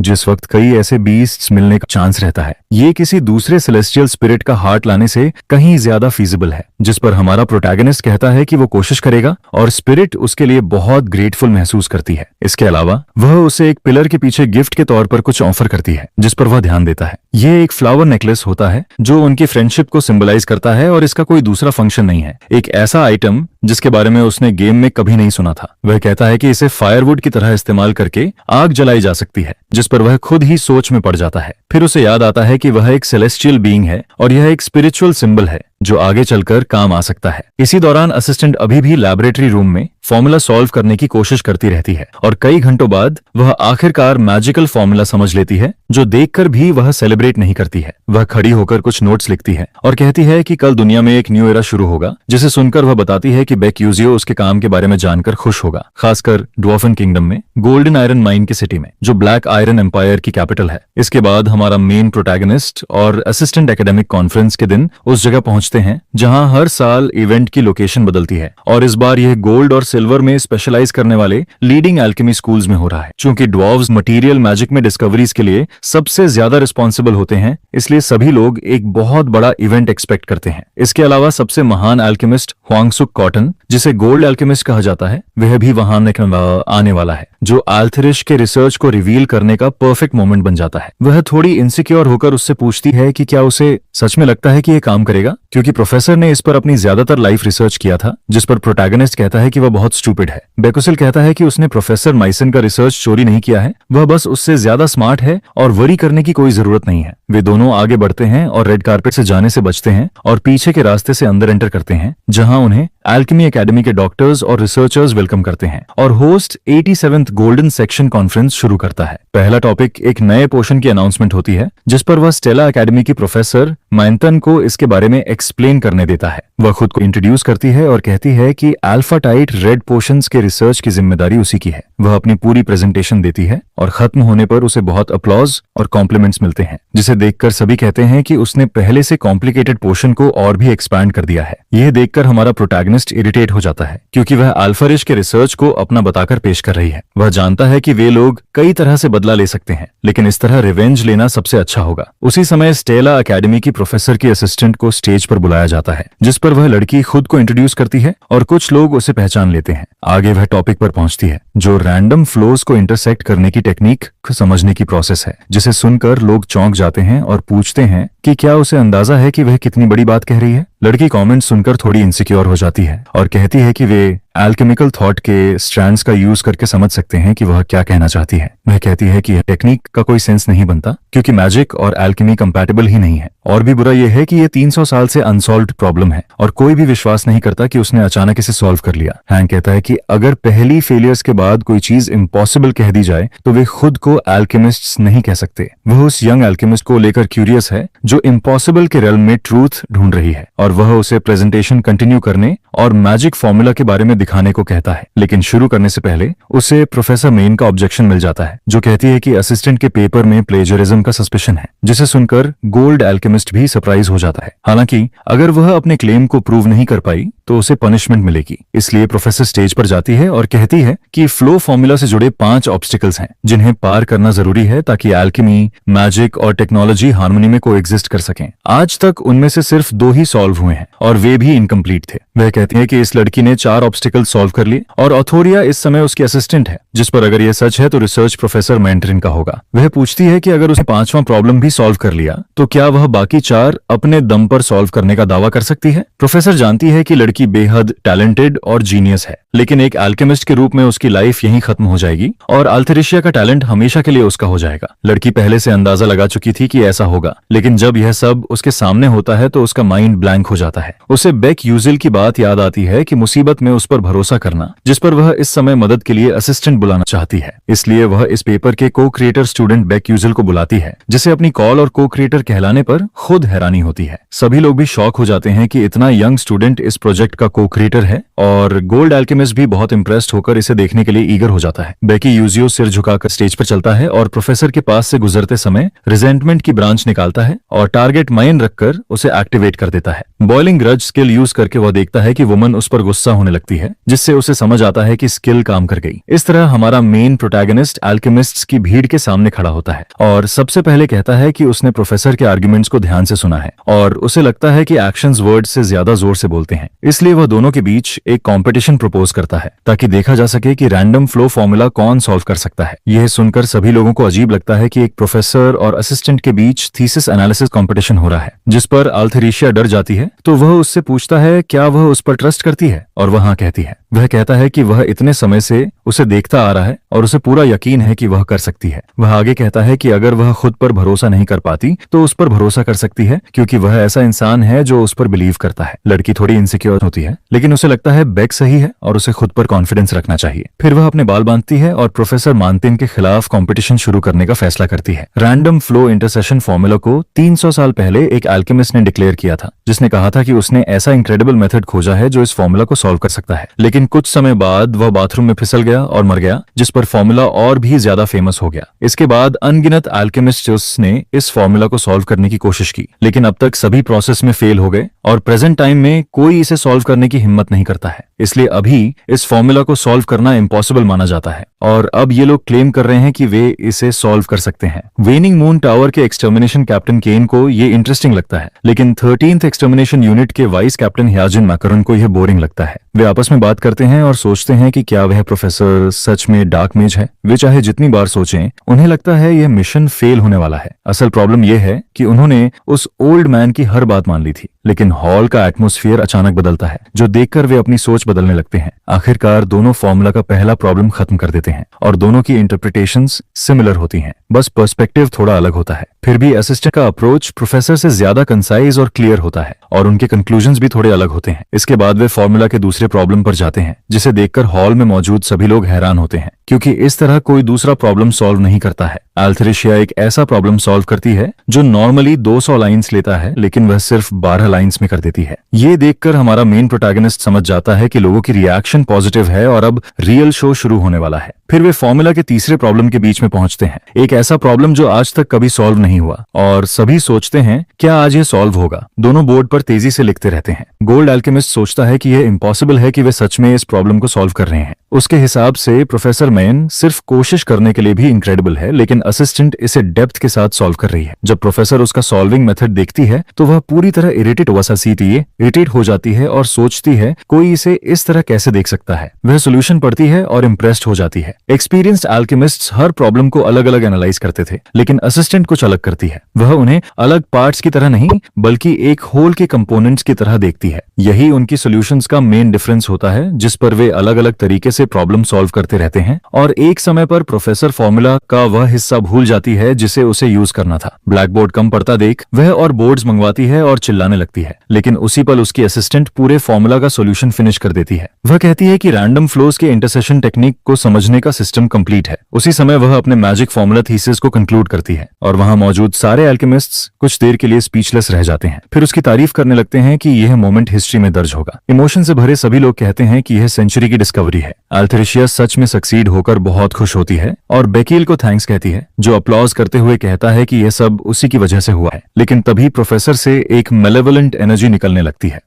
जिस वक्त कई ऐसे बीस्ट्स मिलने का चांस रहता है। ये किसी दूसरे सेलेस्टियल स्पिरिट का हार्ट लाने से कहीं ज्यादा फीजिबल है, जिस पर हमारा प्रोटैगनिस्ट कहता है कि वो कोशिश करेगा और स्पिरिट उसके लिए बहुत ग्रेटफुल महसूस करती है। इसके अलावा वह उसे एक पिलर के पीछे गिफ्ट के तौर पर कुछ ऑफर करती है, जिस पर वह ध्यान देता है। ये एक फ्लावर नेकलेस होता है जो उनकी फ्रेंडशिप को सिंबलाइज करता है और इसका कोई दूसरा फंक्शन नहीं है। एक ऐसा आइटम जिसके बारे में उसने गेम में कभी नहीं सुना था। वह कहता है कि इसे फायरवुड की तरह इस्तेमाल करके आग जलाई जा सकती है, जिस पर वह खुद ही सोच में पड़ जाता है। फिर उसे याद आता है कि वह एक सेलेस्टियल बीइंग है और यह एक स्पिरिचुअल सिंबल है जो आगे चलकर काम आ सकता है। इसी दौरान असिस्टेंट अभी भी लैबोरेटरी रूम में फॉर्मूला सॉल्व करने की कोशिश करती रहती है और कई घंटों बाद वह आखिरकार मैजिकल फॉर्मूला समझ लेती है, जो देखकर भी वह सेलिब्रेट नहीं करती है। वह खड़ी होकर कुछ नोट्स लिखती है और कहती है कि कल दुनिया में एक न्यू एरा शुरू होगा, जिसे सुनकर वह बताती है कि बेक्यूजियो उसके काम के बारे में जानकर खुश होगा, खासकर ड्वार्फन किंगडम में गोल्डन आयरन माइन की सिटी में, जो ब्लैक आयरन एम्पायर की कैपिटल है। इसके बाद हमारा मेन प्रोटैगनिस्ट और असिस्टेंट एकेडमिक कॉन्फ्रेंस के दिन उस जगह पहुंचते हैं जहां हर साल इवेंट की लोकेशन बदलती है और इस बार यह गोल्ड और सिल्वर में स्पेशलाइज करने वाले लीडिंग एल्केमी स्कूल्स में हो रहा है। चूंकि ड्वार्व्स मटेरियल मैजिक में डिस्कवरीज के लिए सबसे ज्यादा रिस्पॉन्सिबल होते हैं, इसलिए सभी लोग एक बहुत बड़ा इवेंट एक्सपेक्ट करते हैं। इसके अलावा सबसे महान एल्केमिस्ट हुआंगसुक कॉटन, जिसे गोल्ड एल्केमिस्ट कहा जाता है, वह भी वहां आने वाला है, जो आल्थरिश के रिसर्च को रिवील करने का परफेक्ट मोमेंट बन जाता है। वह थोड़ी इनसिक्योर होकर उससे पूछती है कि क्या उसे सच में लगता है कि यह काम करेगा, क्योंकि प्रोफेसर ने इस पर अपनी ज्यादातर लाइफ रिसर्च किया था, जिस पर प्रोटैगनिस्ट कहता है कि वह बहुत स्टूपिड है। बेकुसिल कहता है कि उसने प्रोफेसर माइसन का रिसर्च चोरी नहीं किया है, वह बस उससे ज्यादा स्मार्ट है और वरी करने की कोई जरूरत नहीं है। वे दोनों आगे बढ़ते हैं और रेड कार्पेट से जाने से बचते हैं और पीछे के रास्ते से अंदर एंटर करते हैं, जहां उन्हें एल्केमी एकेडमी के डॉक्टर्स और रिसर्चर्स वेलकम करते हैं और host 87th golden section conference शुरू करता है। पहला टॉपिक एक नए पोर्शन की अनाउंसमेंट होती है, जिस पर वह स्टेला एकेडमी की प्रोफेसर मैंथन को इसके बारे में एक्सप्लेन करने देता है। वह खुद को इंट्रोड्यूस करती है और कहती है कि अल्फा टाइट रेड पोशंस के रिसर्च की जिम्मेदारी उसी की है। वह अपनी पूरी प्रेजेंटेशन देती है और खत्म होने पर उसे बहुत अप्लॉज और कॉम्प्लीमेंट्स मिलते हैं, जिसे देखकर सभी कहते हैं कि उसने पहले से कॉम्प्लिकेटेड पोर्शन को और भी एक्सपैंड कर दिया है। यह देखकर हमारा प्रोटैगनिस्ट इरिटेट हो जाता है, क्योंकि वह अल्फा रिश के रिसर्च को अपना बताकर पेश कर रही है। वह जानता है कि वे लोग कई तरह से बदला ले सकते हैं, लेकिन इस तरह रिवेंज लेना सबसे अच्छा होगा। उसी समय स्टेला एकेडमी की प्रोफेसर की असिस्टेंट को स्टेज पर बुलाया जाता है, जिस पर वह लड़की खुद को इंट्रोड्यूस करती है और कुछ लोग उसे पहचान लेते हैं। आगे वह टॉपिक पर पहुंचती है, जो रैंडम फ्लोज को इंटरसेक्ट करने की टेक्निक को समझने की प्रोसेस है, जिसे सुनकर लोग चौंक जाते हैं और पूछते हैं कि क्या उसे अंदाजा है कि वह कितनी बड़ी बात कह रही है। लड़की कमेंट सुनकर थोड़ी इनसिक्योर हो जाती है और कहती है कि वे एल्केमिकल थॉट के स्ट्रैंड्स का यूज करके समझ सकते हैं कि वह क्या कहना चाहती है। वह कहती है कि यह टेक्निक का कोई सेंस नहीं बनता, क्योंकि मैजिक और एल्केमी कंपैटिबल ही नहीं है। और भी बुरा यह है कि यह 300 साल से अनसॉल्व्ड प्रॉब्लम है और कोई भी विश्वास नहीं करता कि उसने अचानक इसे सॉल्व कर लिया। हैंक कहता है कि अगर पहली फेलियर्स के बाद कोई चीज इम्पॉसिबल कह दी जाए तो वे खुद को एल्केमिस्ट्स नहीं कह सकते। वह उस यंग एल्केमिस्ट को लेकर क्यूरियस है जो इम्पॉसिबल के रेल्म में ट्रूथ ढूंढ रही है, और वह उसे प्रेजेंटेशन कंटिन्यू करने और मैजिक फॉर्मूला के बारे में दिखाने को कहता है। लेकिन शुरू करने से पहले उसे प्रोफेसर मेन का ऑब्जेक्शन मिल जाता है, जो कहती है कि असिस्टेंट के पेपर में प्लेजरिज्म का सस्पेशन है, जिसे सुनकर गोल्ड एल्केमिस्ट भी सरप्राइज हो जाता है। हालांकि अगर वह अपने क्लेम को प्रूव नहीं कर पाई तो उसे पनिशमेंट मिलेगी। इसलिए प्रोफेसर स्टेज पर जाती है और कहती है कि फ्लो फॉर्मूला से जुड़े 5 ऑब्स्टिकल्स हैं, जिन्हें पार करना जरूरी है ताकि एल्केमी, मैजिक और टेक्नोलॉजी हार्मनी में कोएग्जिस्ट कर सकें। आज तक उनमें से सिर्फ 2 ही सॉल्व हुए हैं और वे भी इनकम्प्लीट थे। वह कहती है कि इस लड़की ने 4 ऑब्स्टिकल सॉल्व कर लिए और ऑथोरिया इस समय उसकी असिस्टेंट है, जिस पर अगर यह सच है तो रिसर्च प्रोफेसर मैंटरिन का होगा। वह पूछती है कि अगर उसने 5वां प्रॉब्लम भी सॉल्व कर लिया तो क्या वह बाकी 4 अपने दम पर सॉल्व करने का दावा कर सकती है। प्रोफेसर जानती है कि लड़की बेहद टैलेंटेड और जीनियस है, लेकिन एक एल्केमिस्ट के रूप में उसकी लाइफ यहीं खत्म हो जाएगी और अल्थेरिशिया का टैलेंट हमेशा के लिए उसका हो जाएगा। लड़की पहले से अंदाजा लगा चुकी थी कि ऐसा होगा, लेकिन जब यह सब उसके सामने होता है तो उसका माइंड ब्लैंक हो जाता है। उसे बेक यूजिल की बात याद आती है कि मुसीबत में उस पर भरोसा करना, जिस पर वह इस समय मदद के लिए असिस्टेंट बुलाना चाहती है। इसलिए वह इस पेपर के को क्रिएटर स्टूडेंट बेक यूजिल को बुलाती है, जिसे अपनी कॉल और को क्रिएटर कहलाने पर खुद हैरानी होती है। सभी लोग भी शॉक हो जाते हैं कि इतना यंग स्टूडेंट इस प्रोजेक्ट का को क्रिएटर है, और गोल्ड एल्केमिस्ट भी बहुत इंप्रेस्ड होकर इसे देखने के लिए ईगर हो जाता है। बेकी यूजियो सिर झुकाकर स्टेज पर चलता है और प्रोफेसर के पास से गुजरते समय रिजेंटमेंट की ब्रांच निकालता है और टारगेट माइन रखकर उसे एक्टिवेट कर देता है। बॉइलिंग ग्रज स्किल यूज करके वह देखता है कि वुमन उस पर गुस्सा होने लगती है, जिससे उसे समझ आता है कि स्किल काम कर गई। इस तरह हमारा मेन प्रोटैगनिस्ट एल्केमिस्ट्स की भीड़ के सामने खड़ा होता है और सबसे पहले कहता है कि उसने प्रोफेसर के आर्ग्यूमेंट्स को ध्यान से सुना है और उसे लगता है कि एक्शंस वर्ड्स से ज्यादा जोर से बोलते हैं। इसलिए वह दोनों के बीच एक कंपटीशन प्रपोज करता है ताकि देखा जा सके कि रैंडम फ्लो फॉर्मूला कौन सॉल्व कर सकता है। यह सुनकर सभी लोगों को अजीब लगता है कि एक प्रोफेसर और असिस्टेंट के बीच थीसिस एनालिसिस कंपटीशन हो रहा है, जिस पर अल्थेरिशिया डर जाती है तो वह उससे पूछता है क्या वह उस पर ट्रस्ट करती है, और वह हाँ कहती है। वह कहता है कि वह इतने समय से उसे देखता आ रहा है और उसे पूरा यकीन है कि वह कर सकती है। वह आगे कहता है कि अगर वह खुद पर भरोसा नहीं कर पाती तो उस पर भरोसा कर सकती है, क्योंकि वह ऐसा इंसान है जो उस पर बिलीव करता है। लड़की थोड़ी इनसिक्योर होती है, लेकिन उसे लगता है बेक सही है और उसे खुद पर कॉन्फिडेंस रखना चाहिए। फिर वह अपने बाल बांधती है और प्रोफेसर मानतिन के खिलाफ कंपटीशन शुरू करने का फैसला करती है। रैंडम फ्लो इंटरसेशन फॉर्मूला को 300 साल पहले एक एल्केमिस्ट ने डिक्लेयर किया था, जिसने कहा था कि उसने ऐसा इंक्रेडिबल मेथड खोजा है जो इस फॉर्मूला को सॉल्व कर सकता है। लेकिन कुछ समय बाद वह बाथरूम में फिसल गया और मर गया, जिस पर फॉर्मूला और भी ज्यादा फेमस हो गया। इसके बाद अनगिनत एल्केमिस्ट्स ने इस फॉर्मूला को सॉल्व करने की कोशिश की, लेकिन अब तक सभी प्रोसेस में फेल हो गए और प्रेजेंट टाइम में कोई इसे सॉल्व करने की हिम्मत नहीं करता है। इसलिए अभी इस फॉर्मूला को सॉल्व करना इम्पॉसिबल माना जाता है और अब ये लोग क्लेम कर रहे हैं कि वे इसे सॉल्व कर सकते हैं। वेनिंग मून टावर के एक्सटर्मिनेशन कैप्टन केन को ये इंटरेस्टिंग लगता है, लेकिन 13th एक्सटर्मिनेशन यूनिट के वाइस कैप्टन ह्याजिन मैकरन को यह बोरिंग लगता है। वे आपस में बात करते हैं और सोचते हैं कि क्या वह प्रोफेसर सच में डार्क मेज है। वे चाहे जितनी बार सोचें, उन्हें लगता है यह मिशन फेल होने वाला है। असल प्रॉब्लम यह है कि उन्होंने उस ओल्ड मैन की हर बात मान ली थी, लेकिन हॉल का एटमॉस्फेयर अचानक बदलता है, जो देखकर वे अपनी सोच बदलने लगते हैं। आखिरकार दोनों फॉर्मूला का पहला प्रॉब्लम खत्म कर देते हैं और दोनों की इंटरप्रिटेशंस सिमिलर होती हैं, बस पर्सपेक्टिव थोड़ा अलग होता है। फिर भी असिस्टेंट का अप्रोच प्रोफेसर से ज्यादा कंसाइज और क्लियर होता है और उनके कंक्लूजन्स भी थोड़े अलग होते हैं। इसके बाद वे फॉर्मूला के दूसरे प्रॉब्लम पर जाते हैं, जिसे देखकर हॉल में मौजूद सभी लोग हैरान होते हैं। क्योंकि इस तरह कोई दूसरा प्रॉब्लम सॉल्व नहीं करता है। एल्थरेशिया एक ऐसा प्रॉब्लम सॉल्व करती है जो नॉर्मली 200 लाइंस लेता है, लेकिन वह सिर्फ 12 लाइंस में कर देती है। ये देखकर हमारा मेन प्रोटैगनिस्ट समझ जाता है कि लोगों की रिएक्शन पॉजिटिव है और अब रियल शो शुरू होने वाला है। फिर वे फॉर्मूला के तीसरे प्रॉब्लम के बीच में पहुंचते हैं, एक ऐसा प्रॉब्लम जो आज तक कभी सॉल्व नहीं हुआ, और सभी सोचते हैं क्या आज ये सॉल्व होगा। दोनों बोर्ड पर तेजी से लिखते रहते हैं। गोल्ड एल्केमिस्ट सोचता है कि यह इम्पॉसिबल है कि वे सच में इस प्रॉब्लम को सॉल्व कर रहे हैं। उसके हिसाब से प्रोफेसर मैन सिर्फ कोशिश करने के लिए भी इनक्रेडिबल है, लेकिन असिस्टेंट इसे डेप्थ के साथ सॉल्व कर रही है। जब प्रोफेसर उसका सॉल्विंग मेथड देखती है तो वह पूरी तरह इरिटेट हो जाती है और सोचती है कोई इसे इस तरह कैसे देख सकता है। वह सोल्यूशन पढ़ती है और इम्प्रेस्ड हो जाती है। एक्सपीरियंस्ड एल्केमिस्ट्स हर प्रॉब्लम को अलग अलग एनालाइज करते थे, लेकिन असिस्टेंट कुछ अलग करती है। वह उन्हें अलग पार्ट्स की तरह नहीं बल्कि एक होल के कंपोनेंट्स की तरह देखती है। यही उनकी सॉल्यूशंस का मेन डिफरेंस होता है, जिस पर वे अलग अलग तरीके से प्रॉब्लम सॉल्व करते रहते हैं। और एक समय पर प्रोफेसर फॉर्मूला का वह हिस्सा भूल जाती है जिसे उसे यूज करना था। ब्लैक बोर्ड कम पड़ता देख वह और बोर्ड्स मंगवाती है और चिल्लाने लगती है, लेकिन उसी पल उसकी असिस्टेंट पूरे फॉर्मूला का सॉल्यूशन फिनिश कर देती है। वह कहती है कि रैंडम फ्लोज के इंटरसेशन टेक्निक को समझने का सिस्टम कंप्लीट है। उसी समय वह अपने मैजिक फॉर्मूला थीसिस को कंक्लूड करती है और वहां मौजूद सारे एल्केमिस्ट्स कुछ देर के लिए स्पीचलेस रह जाते हैं। फिर उसकी तारीफ करने लगते हैं कि यह मोमेंट हिस्ट्री में दर्ज होगा। इमोशन से भरे सभी लोग कहते हैं कि यह सेंचुरी की डिस्कवरी है। एल्थरेशिया सच में सक्सीड होकर बहुत खुश होती है और बेकील को थैंक्स कहती है, जो अपलॉज करते हुए कहता है कि यह सब उसी की वजह से हुआ है। लेकिन तभी प्रोफेसर से एक मेलेवोलेंट एनर्जी निकलने लगती है।